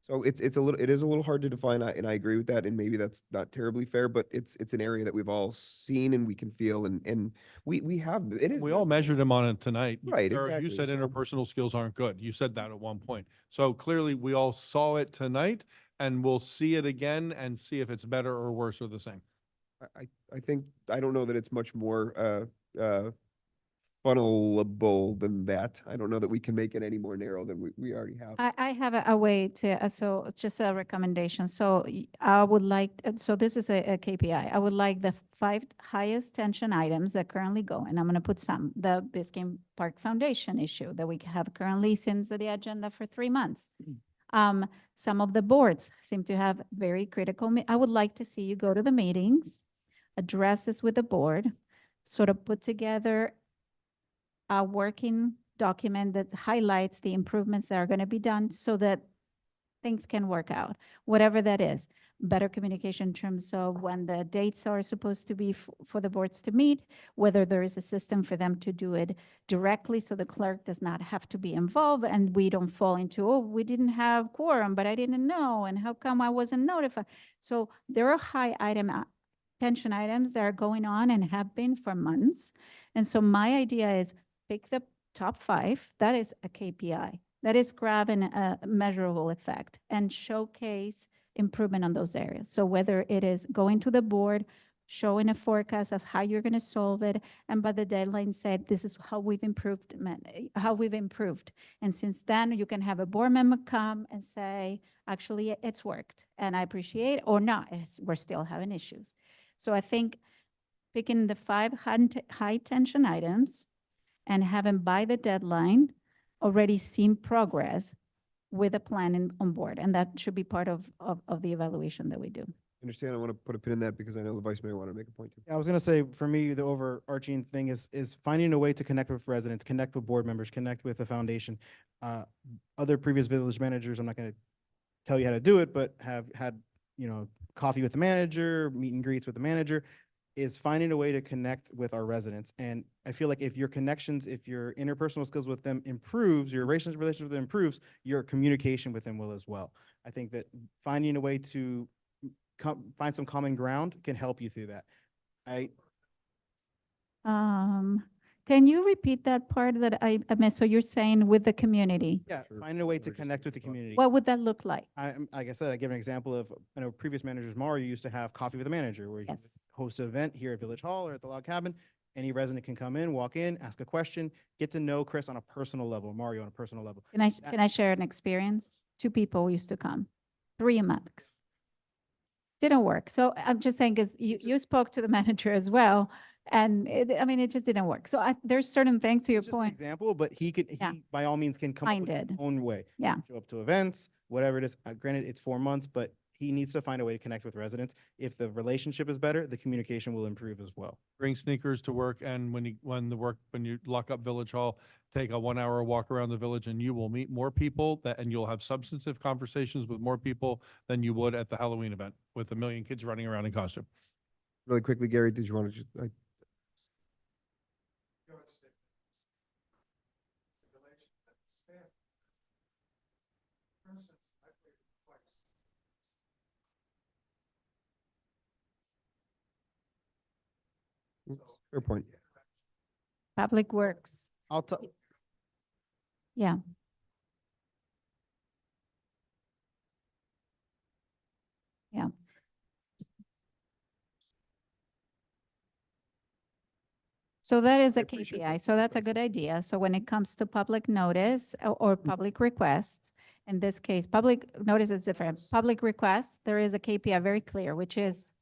So it is a little hard to define, and I agree with that, and maybe that's not terribly fair, but it's an area that we've all seen and we can feel, and we have, it is. We all measured him on it tonight. Right, Eric, you exactly. said So- interpersonal skills aren't good. You said that at one point. So clearly we all saw it tonight and we'll see it again and see if it's better or worse or the same. I think, I don't know that it's much more, funnelable than that. I don't know that we can make it any more narrow than we already have. I have a way to, so just a recommendation. So I would like, so this is a KPI. I would like the 5 highest tension items that currently go, and I'm going to put some, the Biscayne Park Foundation issue that we have currently since the agenda for 3 months. Some of the boards seem to have very critical, I would like to see you go to the meetings, address this with the board, sort of put together a working document that highlights the improvements that are going to be done so that things can work out, whatever that is. Better communication in terms of when the dates are supposed to be for the boards to meet, whether there is a system for them to do it directly so the clerk does not have to be involved and we don't fall into, oh, we didn't have quorum, but I didn't know, and how come I wasn't notified? So there are high tension items that are going on and have been for months. And so my idea is pick the top 5. That is a KPI. That is grabbing a measurable effect and showcase improvement on those areas. So whether it is going to the board, showing a forecast of how you're going to solve it, and by the deadline said, this is how we've improved, And since then, you can have a board member come and say, actually, it's worked, and I appreciate it, or not, we're still having issues. So I think picking the 5 high tension items and having by the deadline already seen progress with a plan on board. And that should be part of the evaluation that we do. Understand, I want to put a pin in that because I know the vice mayor wanted to make a point too. Yeah, I was gonna say, for me, the overarching thing is finding a way to connect with residents, connect with board members, connect with the foundation. Other previous village managers, I'm not gonna tell you how to do it, but have had, coffee with the manager, meet and greets with the manager, is finding a way to connect with our residents. And I feel like if your connections, if your interpersonal skills with them improves, your relationship with them improves, your communication with them will as well. I think that finding a way to find some common ground can help you through that. Can you repeat that part that I missed? So you're saying with the community? Yeah, finding a way to connect with the community. What would that look like? Like I said, I give an example of, previous managers, Mario used to have coffee with the manager where he would Yes. host an event here at Village Hall or at the log cabin. Any resident can come in, walk in, ask a question, get to know Chris on a personal level, Mario on a personal level. Can I share an experience? 2 people used to come, 3 months. Didn't work. So I'm just saying, because you spoke to the manager as well, and it just didn't work. So there's certain things, to your It's just an point. example, but he Yeah. by all means can come up with his Minded. own way. Yeah. Show up to events, whatever it is. Granted, it's 4 months, but he needs to find a way to connect with residents. If the relationship is better, the communication will improve as well. Bring sneakers to work, and when you lock up Village Hall, take a 1-hour walk around the village, and you will meet more people and you'll have substantive conversations with more people than you would at the Halloween event with 1 million kids running around in costume. Really quickly, Gary, did you want to just, fair point. Public Works. I'll tell, Yeah. Yeah. So that is I a appreciate KPI. that. So that's a That's- good idea. So when it comes to public notice or public requests, in this case, public notice is different. Public requests, there is a KPI very clear, which is,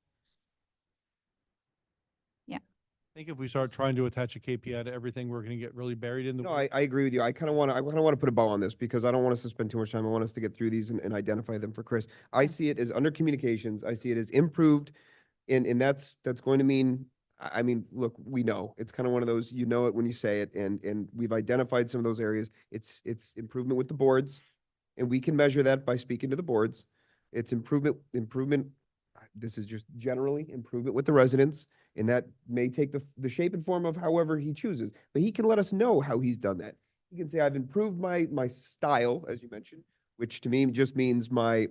I think if we start trying to attach a KPI to everything, we're gonna get really buried in the. No, weeds. I agree with you. I kind of want to put a bow on this because I don't want us to spend too much time. I want us to get through these and identify them for Chris. I Yeah. see it as under communications. I see it as improved. And that's going to mean, I mean, look, we know, it's kind of one of those, you know it when you say it, and we've identified some of those areas. It's improvement with the boards, and we can measure that by speaking to the boards. It's improvement, this is just generally improvement with the residents, and that may take the shape and form of however he chooses, but he can let us know how he's done that. He can say, I've improved my style, as you mentioned, which to me just means my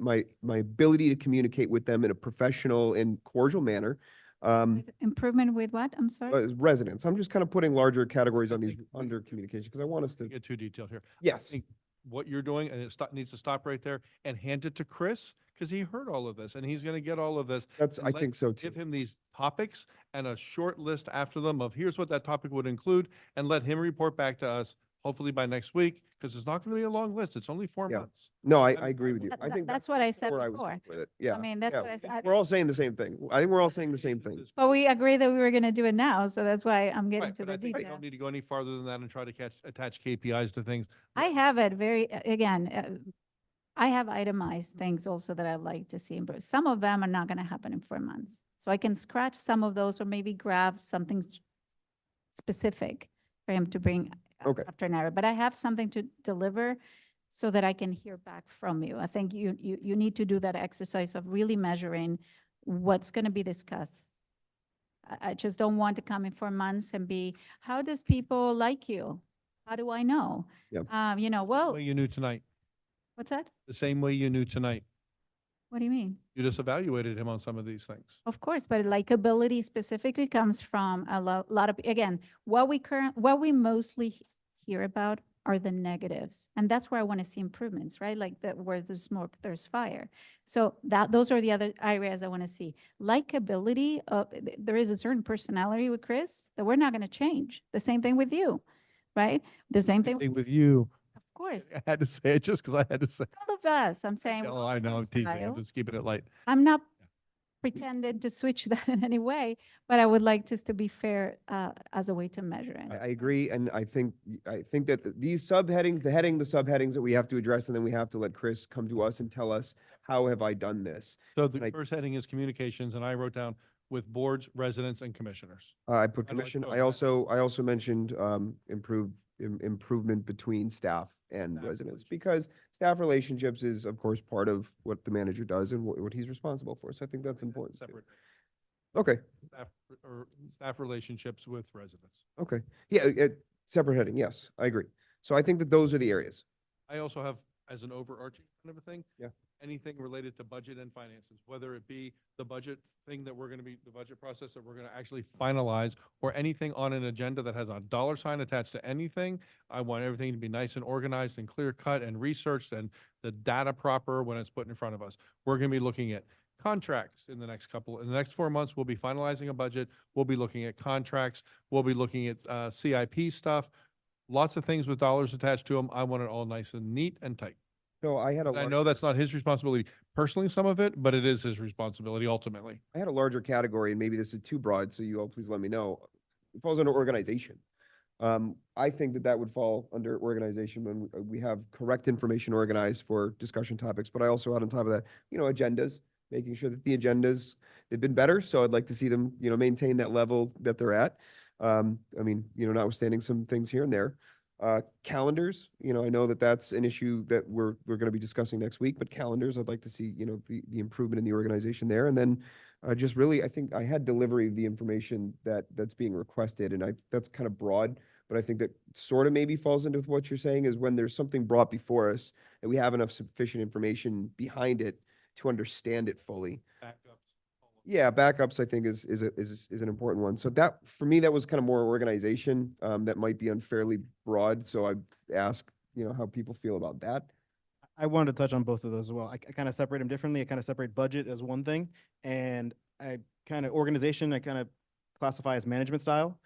ability to communicate with them in a professional and cordial manner. with improvement with what? I'm sorry. Residents, I'm just kind of putting larger categories I on these think we- under communication because I want us to, Get too detailed here. I yes. think what you're doing, and needs to stop right there and hand it to Chris, because he heard all of this and he's gonna get all of this. That's, and I let- think so too. Give him these topics and a short list after them of here's what that topic would include, and let him report back to us, hopefully by next week, because it's not gonna be a long list. It's only 4 Yeah. months. No, I I'm- agree with you. That- I think that's what I said where was before. with it. Yeah. mean, that's yeah. what I said. We're all saying the same thing. I think we're all saying the same thing. But we agreed that we were going to do it now. So that's why I'm getting Right, to but I the think we detail. don't need to go any farther than that and try to attach KPIs to things. I have it very, again, I have itemized things also that I'd like to see improve. Some of them are not going to happen in 4 months. So I can scratch some of those or maybe grab something specific for him to bring Okay. after an hour. But I have something to deliver so that I can hear back from you. I think you need to do that exercise of really measuring what's going to be discussed. I just don't want to come in 4 months and be, how does people like you? How do I know? Yep. You know, Same well, way you knew tonight, what's that? the same way you knew tonight. What do you mean? You just evaluated him on some of these things. Of course, but likability specifically comes from a lot of, again, what we mostly hear about are the negatives. And that's where I want to see improvements, right? Like that where there's smoke, there's fire. So those are the other areas I want to see. Likability, there is a certain personality with Chris that we're not going to change. The same thing with you, right? The same thing, Thing with you. of course. I had to say it just because I had to say. All of us, I'm saying. No, we all I have know, our I'm teasing. I'm styles. just keeping it light. I'm not pretending to switch that in any way, but I would like just to be fair as a way to measure it. I agree, and I think that these subheadings, the subheadings that we have to address, and then we have to let Chris come to us and tell us, how have I done this? So And the I- first heading is communications, and I wrote down with boards, residents, and commissioners. I put I'd like commission, to I also mentioned, improvement between staff and Staff residents, relationships. because staff relationships is, of course, part of what the manager does and what he's responsible for, so I think that's important. too. Separate Okay, staff relationships with residents. okay, yeah, separate heading, yes, I agree. So I think that those are the areas. I also have, as an overarching kind of a thing. Yeah. Anything related to budget and finances, whether it be the budget thing that we're gonna be, the budget process that we're gonna actually finalize, or anything on an agenda that has a dollar sign attached to anything. I want everything to be nice and organized and clear cut and researched and the data proper when it's put in front of us. We're gonna be looking at contracts in the next 4 months. We'll be finalizing a budget. We'll be looking at contracts. We'll be looking at CIP stuff. Lots of things with dollars attached to them. I want it all nice and neat and tight. So I had a. I know that's not his responsibility personally, some of it, but it is his responsibility ultimately. I had a larger category, and maybe this is too broad, so you all please let me know. It falls under organization. I think that would fall under organization when we have correct information organized for discussion topics, but I also add on top of that, agendas, making sure that the agendas, they've been better, so I'd like to see them, maintain that level that they're at. Notwithstanding some things here and there. Calendars, I know that that's an issue that we're going to be discussing next week, but calendars, I'd like to see, the improvement in the organization there. And then just really, I think I had delivery of the information that's being requested, and that's kind of broad, but I think that sort of maybe falls into what you're saying is when there's something brought before us and we have enough sufficient information behind it to understand it fully. Backups, all Yeah, backups I think is an important one. So that, for me, that was kind of more organization, that might be unfairly broad. So I ask, how people feel about that. I wanted to touch on both of those as well. I kind of separate them differently. I kind of separate budget as one thing, and I kind of organization, I kind of classify as management style.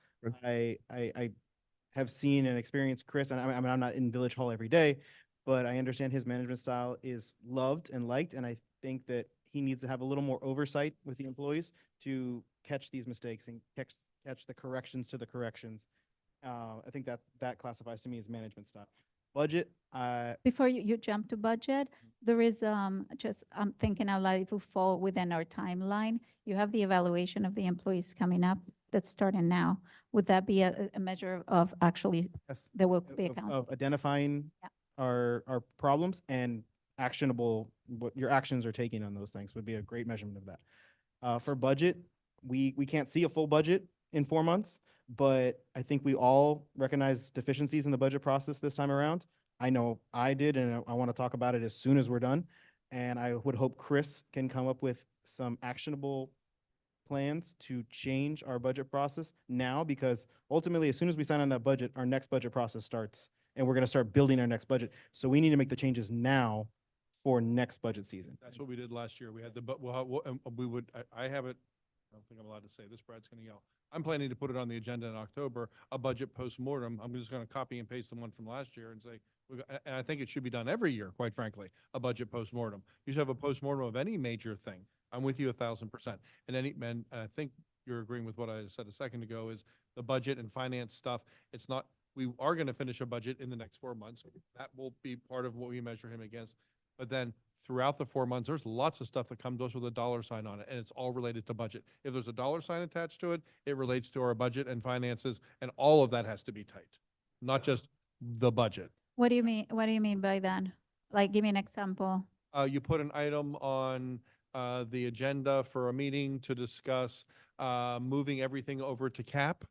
I have seen and experienced Chris, and I mean, I'm not in Village Hall every day, but I understand his management style is loved and liked, and I think that he needs to have a little more oversight with the employees to catch these mistakes and catch the corrections to the corrections. I think that classifies to me as management style. Budget, Before you jump to budget, there is, just, I'm thinking out loud, if we fall within our timeline, you have the evaluation of the employees coming up that's starting now. Would that be a measure of actually, yes, there will be account? of identifying Yeah. our problems and actionable, what your actions are taking on those things would be a great measurement of that. For budget, we can't see a full budget in 4 months, but I think we all recognize deficiencies in the budget process this time around. I know I did, and I want to talk about it as soon as we're done. And I would hope Chris can come up with some actionable plans to change our budget process now, because ultimately, as soon as we sign on that budget, our next budget process starts, and we're going to start building our next budget. So we need to make the changes now for next budget season. That's what we did last year. We had the, but we would, I have it, I don't think I'm allowed to say this, Brad's gonna yell. I'm planning to put it on the agenda in October, a budget postmortem. I'm just gonna copy and paste the one from last year and say, and I think it should be done every year, quite frankly, a budget postmortem. You should have a postmortem of any major thing. I'm with you 1,000%. And I think you're agreeing with what I said a second ago, is the budget and finance stuff. It's not, we are gonna finish a budget in the next 4 months. That will be part of what we measure him against. But then throughout the 4 months, there's lots of stuff that comes to us with a dollar sign on it, and it's all related to budget. If there's a dollar sign attached to it, it relates to our budget and finances, and all of that has to be tight, not just the budget. What do you mean? What do you mean by that? Like, give me an example. You put an item on the agenda for a meeting to discuss moving everything over to CAP.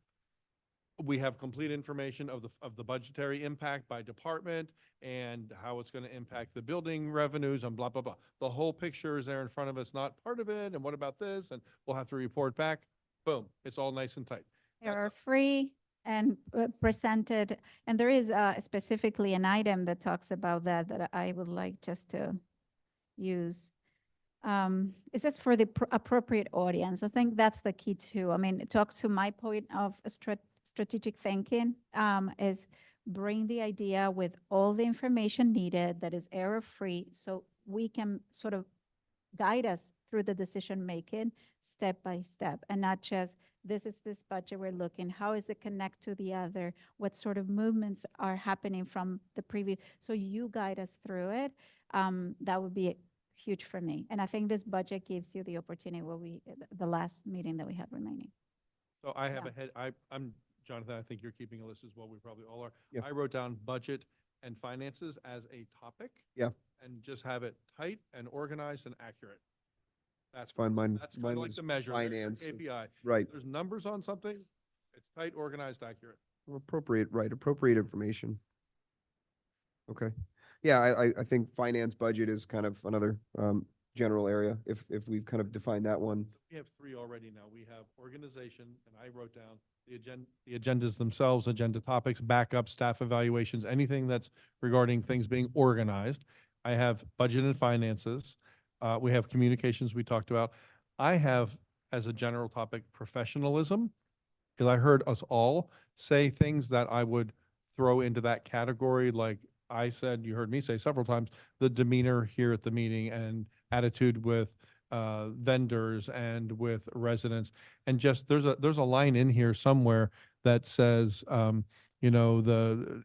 We have complete information of the budgetary impact by department and how it's going to impact the building revenues and blah, blah, blah. The whole picture is there in front of us, not part of it, and what about this? And we'll have to report back. Boom, it's all nice and tight. Error-free and presented, and there is specifically an item that talks about that I would like just to use. It says for the appropriate audience. I think that's the key too. I mean, it talks to my point of strategic thinking, is bring the idea with all the information needed that is error-free, so we can sort of guide us through the decision-making step by step, and not just, this is this budget we're looking, how is it connect to the other, what sort of movements are happening from the previous, so you guide us through it. That would be huge for me. And I think this budget gives you the opportunity where the last meeting that we have remaining. So I have Yeah. I'm, Jonathan, I think you're keeping a list as well. We probably all are. Yeah. I wrote down budget and finances as a topic. Yeah. And just have it tight and organized and accurate. That's fine. That's kind of like the measure. There's your Finance. KPI. Right. There's numbers on something, it's tight, organized, accurate. Appropriate, right, appropriate information. Okay. Yeah, I think finance budget is kind of another general area, if we've kind of defined that one. We have 3 already now. We have organization, and I wrote down the agendas themselves, agenda topics, backup, staff evaluations, anything that's regarding things being organized. I have budget and finances. We have communications we talked about. I have, as a general topic, professionalism, because I heard us all say things that I would throw into that category, like I said, you heard me say several times, the demeanor here at the meeting and attitude with vendors and with residents. And just, there's a line in here somewhere that says, you know, the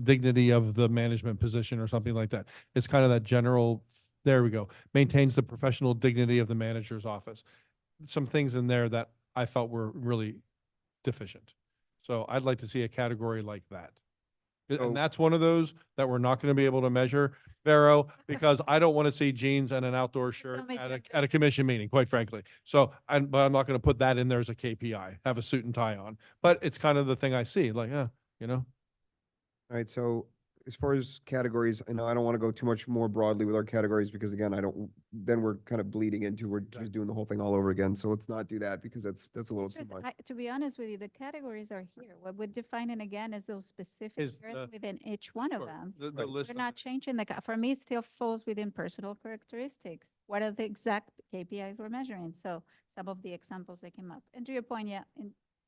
dignity of the management position or something like that. It's kind of that general, there we go, maintains the professional dignity of the manager's office. Some things in there that I felt were really deficient. So I'd like to see a category like that. So- And that's one of those that we're not going to be able to measure, Vero, because I don't want to see jeans and an outdoor shirt make at a commission meeting, quite frankly. So, but I'm not going to put that in there as a KPI, have a suit and tie on. But it's kind of the thing I see, like, you know. All right, so as far as categories, I know I don't want to go too much more broadly with our categories because again, then we're kind of bleeding into, we're just doing the whole thing all over again. So let's not do that because that's a little It's too just, much. to be honest with you, the categories are here. What we're defining again is those specific Is areas the- within each one of Sure. them. The Right. list We're of not changing for me, it still falls within personal characteristics. What are the exact KPIs we're measuring? So some of the examples that came up. And to your point, yeah,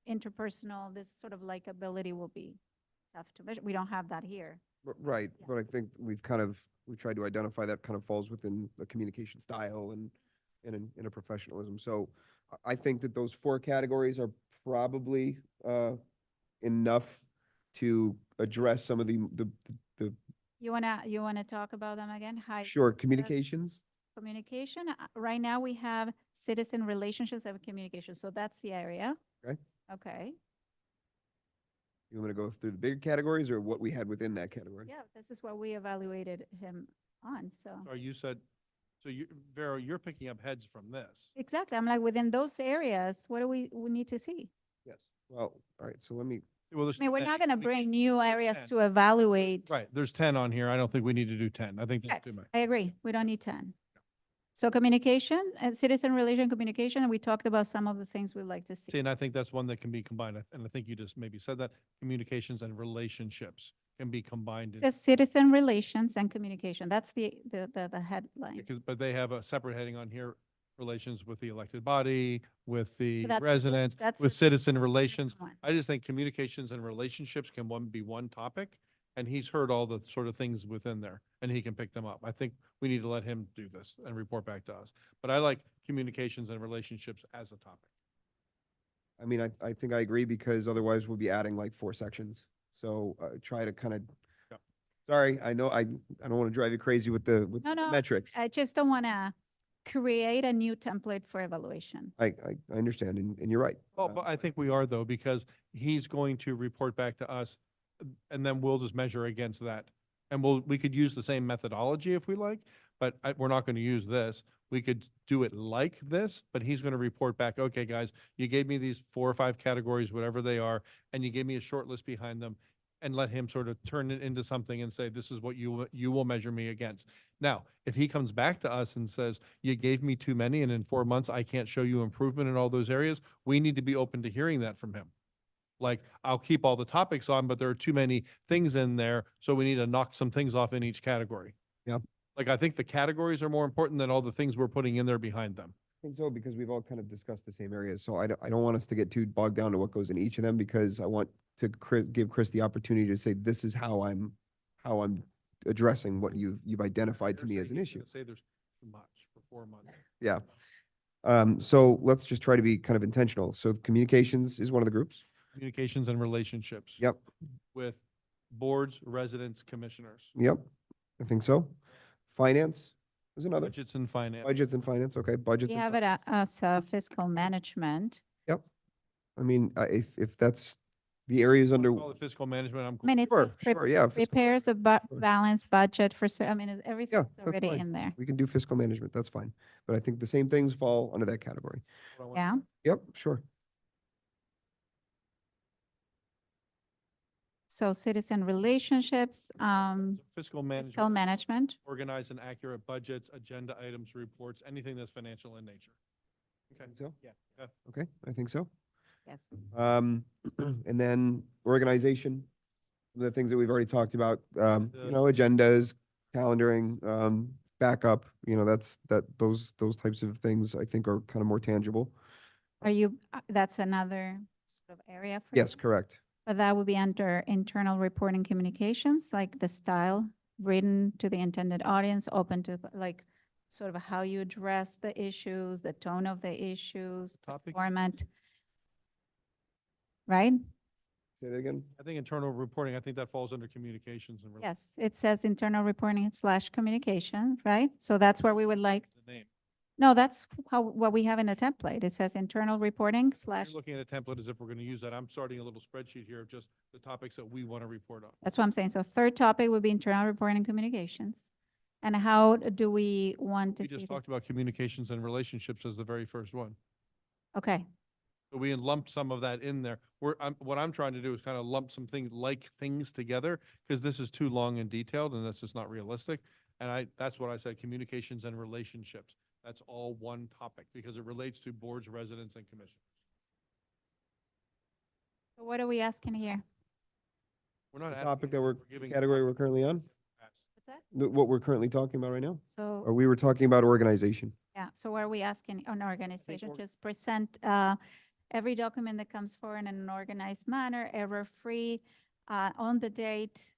interpersonal, this sort of likability will be tough to measure. We don't have that here. Right, Yeah. but I think we've tried to identify that kind of falls within the communication style and in a professionalism. So I think that those 4 categories are probably enough to address some of the You wanna talk about them again? High sure communications. communication. Right now we have citizen relationships and communication. So that's the area. Okay. Okay. You want me to go through the bigger categories or what we had within that category? Yeah, this is what we evaluated him on. So Sorry, you said, so you, Vero, you're picking up heads from this. exactly. I'm like, within those areas, what do we need to see? Yes. Well, all right, so let me, Well, there's I mean, we're 10. not going to We bring can't- new there's areas 10. to evaluate. Right, there's 10 on here. I don't think we need to do 10. I think that's Correct. too much. I agree. We don't need 10. So communication and citizen relation communication, and we talked about some of the things we'd like to See, see. and I think that's one that can be combined. And I think you just maybe said that communications and relationships can be combined. It says citizen relations and communication. That's the headline. Because, but they have a separate heading on here, relations with the elected body, with the that's- residents, that's with a citizen relations. one. I just think communications and relationships can be one topic, and he's heard all the sort of things within there, and he can pick them up. I think we need to let him do this and report back to us. But I like communications and relationships as a topic. I mean, I think I agree because otherwise we'll be adding like 4 sections. So try to kind of, Yep. sorry, I know I don't want to drive you crazy with the No, metrics. I just don't want to create a new template for evaluation. I understand and you're right. Well, but I think we are though, because he's going to report back to us and then we'll just measure against that. And we could use the same methodology if we like, but we're not going to use this. We could do it like this, but he's going to report back, okay, guys, you gave me these 4 or 5 categories, whatever they are, and you gave me a short list behind them and let him sort of turn it into something and say, this is what you will measure me against. Now, if he comes back to us and says, you gave me too many and in 4 months, I can't show you improvement in all those areas, we need to be open to hearing that from him. Like, I'll keep all the topics on, but there are too many things in there, so we need to knock some things off in each category. Yeah. Like, I think the categories are more important than all the things we're putting in there behind them. I think so because we've all kind of discussed the same areas. So I don't want us to get too bogged down to what goes in each of them because I want to give Chris the opportunity to say, this is how I'm addressing what you've identified to me as an issue. Say there's too much for 4 months. Yeah. So let's just try to be kind of intentional. So communications is one of the groups. Communications and relationships. Yep. With boards, residents, commissioners. Yep. I think so. Finance is another. Budgets and finance. Budgets and finance. Okay. Budgets. We and have it finance. as fiscal management. Yep. I mean, if that's the areas under. Call it fiscal management, I'm I cool. mean, it Sure, says sure, yeah. fiscal prepares a Sure. balanced budget for, I mean, everything's that's already fine. in there. We can do fiscal management. That's fine. But I think the same things fall under that category. Yeah. Yep, sure. So citizen relationships, Fiscal fiscal management, management. organize and accurate budgets, agenda items, reports, anything that's financial in nature. Okay. Think so? Yeah. Okay, I think so. Yes. And then organization, the things that we've already talked about, The- agendas, calendaring, backup, those types of things I think are kind of more tangible. Are you, that's another sort of area for Yes, you? correct. But that would be under internal reporting communications, like the style written to the intended audience, open to like sort of how you address the issues, the tone of the issues, the Topic? format. Right? Say that again? I think internal reporting, I think that falls under communications and. Yes, it says internal reporting / communication, right? So that's where we would like, The name. no, that's what we have in the template. It says internal reporting / You're looking at a template as if we're going to use that. I'm starting a little spreadsheet here of just the topics that we want to report on. that's what I'm saying. So third topic would be internal reporting and communications. And how do we want to We see just this? talked about communications and relationships as the very first one. Okay. So we lumped some of that in there. What I'm trying to do is kind of lump some things together, because this is too long and detailed, and that's just not realistic. And that's what I said, communications and relationships. That's all one topic, because it relates to boards, residents, and commissioners. So what are we asking here? We're not The asking topic that you, we're, giving category we're currently on, What's that? what we're currently talking about right now? So. Or we were talking about organization. Yeah, so what are we asking on organization? org- Just present every document that comes forward in an organized manner, error-free, on the date,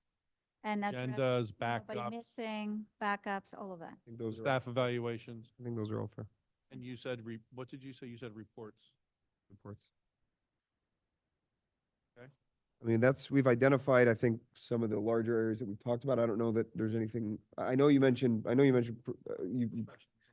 and address agendas, nobody backups, missing, backups, all of that. I think those are, staff evaluations. I think those are all fair And you said, what did you say? You said reports. reports. Okay. I mean, we've identified, I think, some of the larger areas that we've talked about. I don't know that there's anything, I know you mentioned,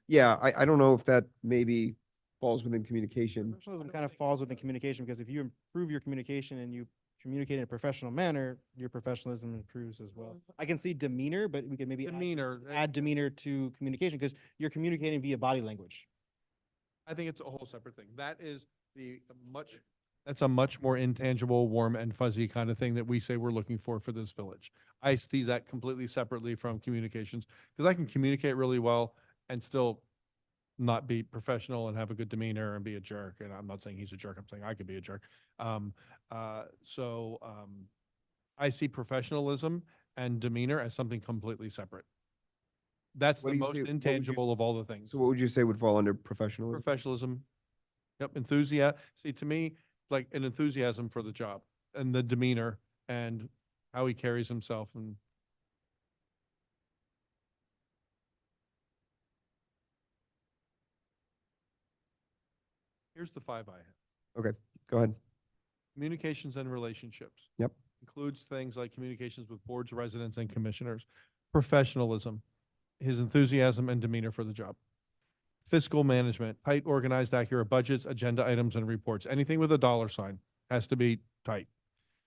yeah, I don't know if that maybe falls within communication. Professionalism kind of falls within communication, because if you improve your communication and you communicate in a professional manner, your professionalism improves as well. I can see demeanor, but we could maybe Demeanor. add demeanor to communication, because you're communicating via body language. I think it's a whole separate thing. That's a much more intangible, warm and fuzzy kind of thing that we say we're looking for this village. I see that completely separately from communications, because I can communicate really well and still not be professional and have a good demeanor and be a jerk. And I'm not saying he's a jerk. I'm saying I could be a jerk. I see professionalism and demeanor as something completely separate. That's What the do you most think- what would intangible of all the things. So what would you say would fall under professionalism? Professionalism. Yep, enthusiasm. See, to me, like an enthusiasm for the job and the demeanor and how he carries himself. And here's the 5 I have. Go ahead. Communications and relationships. Yep. Includes things like communications with boards, residents, and commissioners. Professionalism, his enthusiasm and demeanor for the job. Fiscal management, tight, organized, accurate budgets, agenda items, and reports. Anything with a dollar sign has to be tight.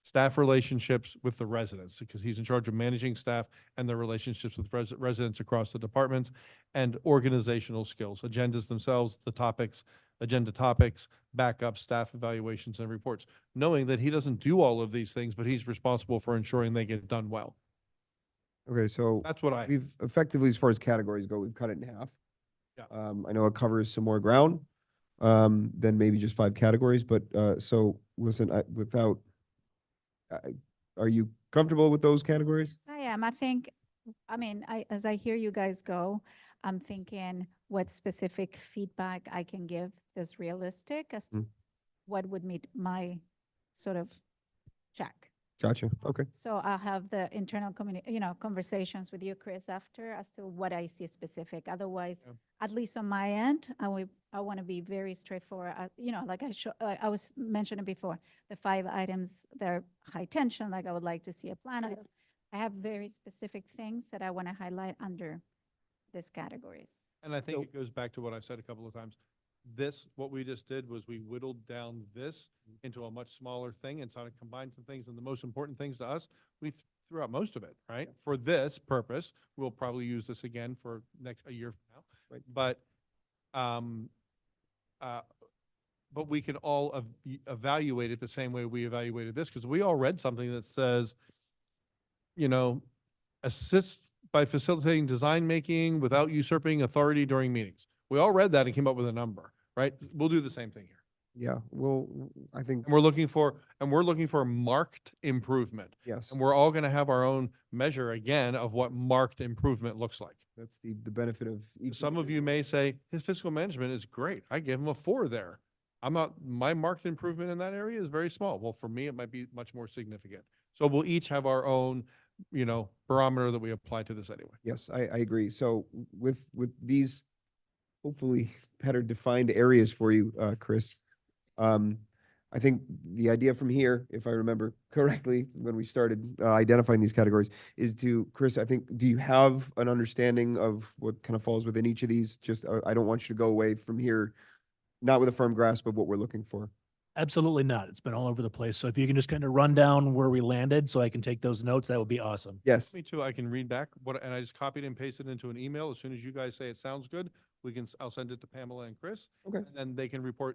Staff relationships with the residents, because he's in charge of managing staff and their relationships with residents across the departments. And organizational skills, agendas themselves, the topics, agenda topics, backup, staff evaluations, and reports. Knowing that he doesn't do all of these things, but he's responsible for ensuring they get done well. Okay, so That's what we've effectively, as far as categories go, we've cut it in half. Yeah. I know it covers some more ground, than maybe just 5 categories, but, so listen, are you comfortable with those categories? Yes, I am. As I hear you guys go, I'm thinking what specific feedback I can give that's realistic as to Mm. what would meet my sort of check. Gotcha. Okay. So I'll have the internal conversations with you, Chris, after as to what I see specific. Otherwise, Yeah. at least on my end, I want to be very straightforward. Like I was mentioning before, the 5 items that are high tension, like I would like to see a plan of. I have very specific things that I want to highlight under these categories. And I think So- it goes back to what I said a couple of times. What we just did was we whittled down this into a much smaller thing and sort of combined some things. And the most important things to us, we threw out most of it, right? For this purpose, we'll probably use this again for a year from now. Right. But we can all evaluate it the same way we evaluated this, because we all read something that says, assists by facilitating design making without usurping authority during meetings. We all read that and came up with a number, right? We'll do the same thing here. Yeah, well, I think, And we're looking for marked improvement. yes, And we're all going to have our own measure again of what marked improvement looks like. that's the benefit of each. Some of you may say, his fiscal management is great. I gave him a 4 there. My marked improvement in that area is very small. Well, for me, it might be much more significant. So we'll each have our own, barometer that we apply to this anyway. Yes, I agree. So with these hopefully better defined areas for you, Chris, I think the idea from here, if I remember correctly, when we started identifying these categories, is Chris, I think, do you have an understanding of what kind of falls within each of these? Just, I don't want you to go away from here, not with a firm grasp of what we're looking for. Absolutely not. It's been all over the place. So if you can just kind of run down where we landed so I can take those notes, that would be awesome. Yes. Me too. I can read back and I just copied and pasted into an email. As soon as you guys say it sounds good, I'll send it to Pamela and Chris. Okay. And then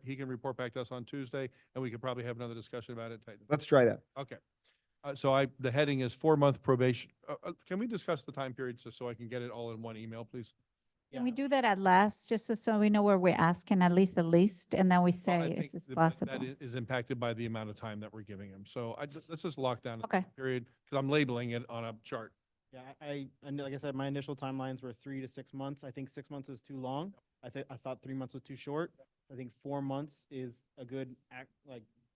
he can report back to us on Tuesday, and we could probably have another discussion about it. Let's try that. Okay. The heading is 4-month probation. Can we discuss the time period just so I can get it all in one email, please? Can we do that at last, just so we know where we're asking at least the least, and then we Well, I say think it's as that possible? is impacted by the amount of time that we're giving him. So let's just lock down the Okay. time period, because I'm labeling it on a chart. Yeah, I know, like I said, my initial timelines were 3 to 6 months. I think 6 months is too long. I thought 3 months was too short. I think 4 months is a good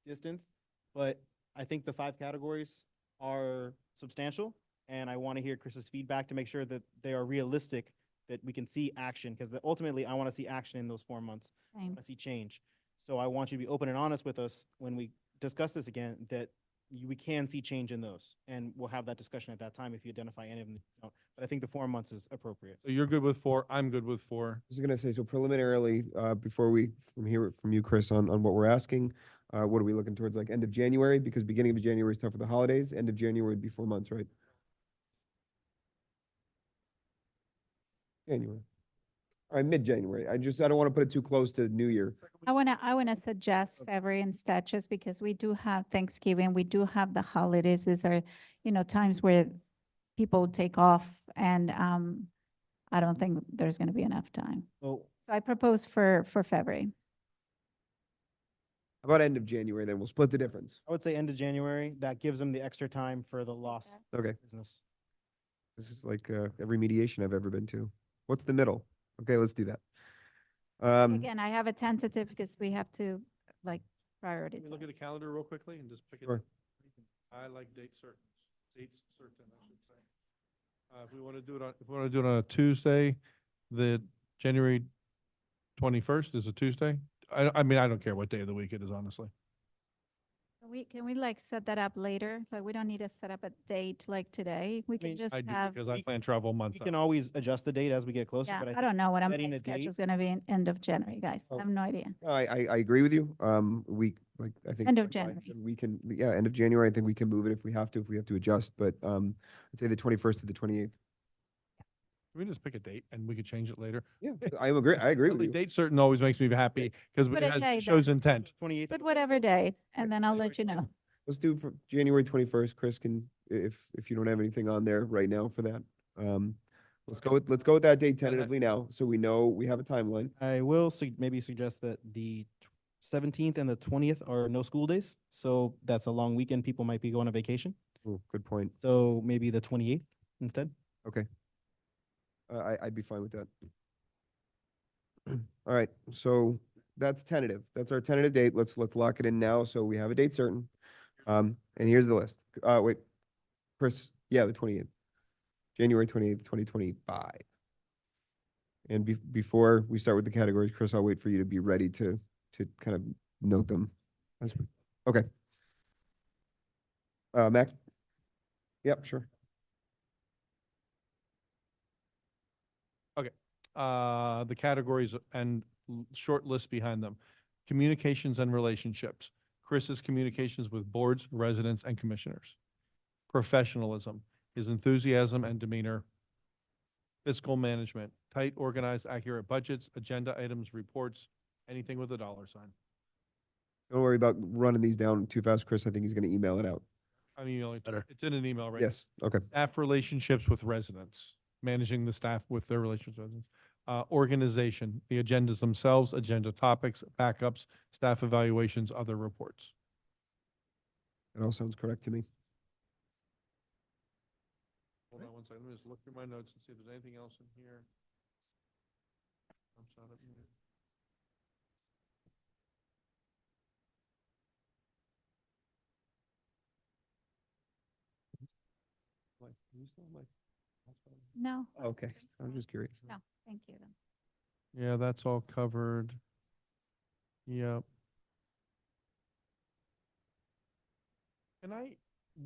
distance, but I think the 5 categories are substantial, and I want to hear Chris's feedback to make sure that they are realistic, that we can see action, because ultimately I want to see action in those 4 months. I Same. want to see change. So I want you to be open and honest with us when we discuss this again, that we can see change in those, and we'll have that discussion at that time if you identify any of them. But I think the 4 months is appropriate. So you're good with 4, I'm good with 4. I was gonna say, so preliminarily, before we hear from you, Chris, on what we're asking, what are we looking towards, like end of January? Because beginning of January is tough for the holidays. End of January would be 4 months, right? January. All right, mid-January. I don't want to put it too close to New Year. I wanna suggest February instead, just because we do have Thanksgiving, we do have the holidays. These are, times where people take off, and I don't think there's gonna be enough time. So So I propose for February. How about end of January, then we'll split the difference. I would say end of January. That gives them the extra time for the lost Okay, business. this is like every mediation I've ever been to. What's the middle? Okay, let's do that. Again, I have a tentative because we have to prioritize. Can we look at the calendar real quickly and just pick it? Sure. I like dates certain, I should say. If we want to do it on a Tuesday, the January 21st is a Tuesday. I mean, I don't care what day of the week it is, honestly. Can we set that up later? Like, we don't need to set up a date like today. We can mean, just I do have, because I plan travel a month We out. can always adjust the date as we get closer, yeah, but I don't know what setting my a date- schedule's gonna be in end of January, guys. I Oh. have no idea. I agree with you. I think. End of like Ryan January. said, we can, yeah, end of January. I think we can move it if we have to adjust, but I'd say the 21st to the 28th. Can we just pick a date and we could change it later? Yeah, I agree with Really, you. date certain always makes me happy because Put a day it shows then. intent. 28th. But whatever day, and then I'll let you know. Let's do for January 21st. Chris can, if you don't have anything on there right now for that. Let's go with that date tentatively now, so we know we have a timeline. I will maybe suggest that the 17th and the 20th are no school days. So that's a long weekend. People might be going on vacation. Oh, good point. So maybe the 28th instead. Okay. I'd be fine with that. All right, so that's tentative. That's our tentative date. Let's lock it in now, so we have a date certain. And here's the list. Wait, Chris, yeah, the 28th, January 28th, 2025. And before we start with the categories, Chris, I'll wait for you to be ready to kind of note them. Okay. Max? Yep, sure. The categories and short list behind them. Communications and relationships. Chris's communications with boards, residents, and commissioners. Professionalism, his enthusiasm and demeanor. Fiscal management, tight, organized, accurate budgets, agenda items, reports, anything with a dollar sign. Don't worry about running these down too fast, Chris. I think he's gonna email it out. I'm emailing better. It's in an email, right? Yes, okay. Staff relationships with residents, managing the staff with their relationships with residents. Organization, the agendas themselves, agenda topics, backups, staff evaluations, other reports. That all sounds correct to me. Hold on one second. Let me just look through my notes and see if there's anything else in here. I'm sorry. No, Okay, I'm just curious. no, thank you. Yeah, that's all covered. Yep.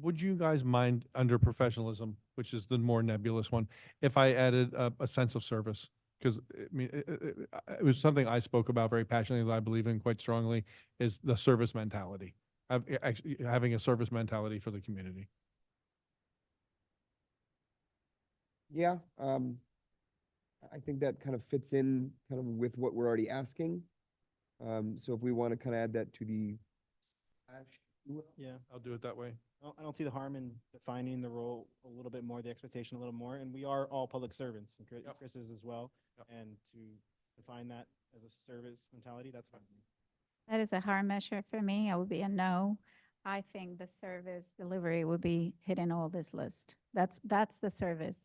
Would you guys mind under professionalism, which is the more nebulous one, if I added a sense of service? Because I mean, it was something I spoke about very passionately that I believe in quite strongly is the service mentality. Actually having a service mentality for the community. Yeah, I think that kind of fits in kind of with what we're already asking. So if we want to kind of add that to the. Yeah. I'll do it that way. I don't see the harm in defining the role a little bit more, the expectation a little more, and we are all public servants, and Yep. Chris is as well. Yep. And to define that as a service mentality, that's fine. That is a hard measure for me. I would be a no. I think the service delivery would be hitting all this list. That's the service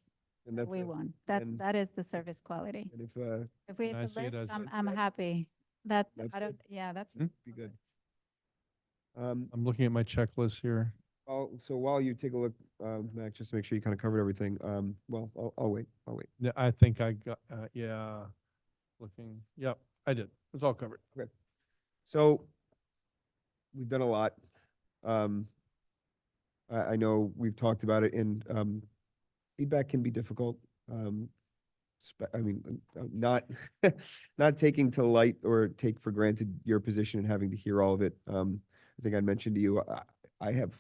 And that that's we it. want. And- That is the service quality. And if, If we And hit I the see it list, as- I'm happy. That, That's I don't, good. yeah, that's. be good. Um, I'm looking at my checklist here. so while you take a look, Mac, just to make sure you kind of covered everything, well, I'll wait. Yeah, I think I got, yeah, looking, yep, I did. It's all covered. So we've done a lot. I know we've talked about it and, feedback can be difficult. I mean, not, not taking to light or take for granted your position and having to hear all of it. I think I mentioned to you, I have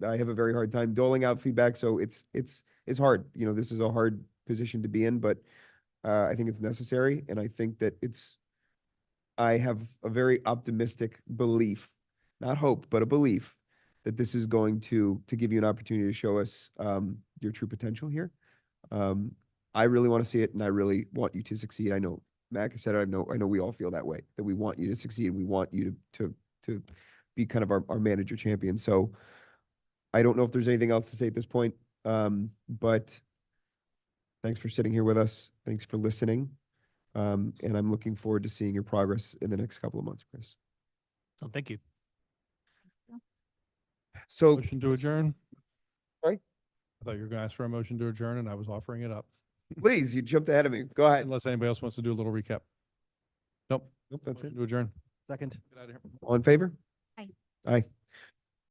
a very hard time doling out feedback, so it's hard. You know, this is a hard position to be in, but I think it's necessary, and I think that I have a very optimistic belief, not hope, but a belief that this is going to give you an opportunity to show us your true potential here. I really want to see it, and I really want you to succeed. I know Mac has said it. I know we all feel that way, that we want you to succeed. We want you to be kind of our manager champion. So I don't know if there's anything else to say at this point, but thanks for sitting here with us. Thanks for listening. And I'm looking forward to seeing your progress in the next couple of months, Chris. So thank you. So Motion to adjourn? Sorry? I thought you were going to ask for a motion to adjourn, and I was offering it up. please, you jumped ahead of me. Go ahead. Unless anybody else wants to do a little recap. Nope. Nope, that's it. Motion to adjourn. Second. Get out of here. All in favor? Aye. Aye.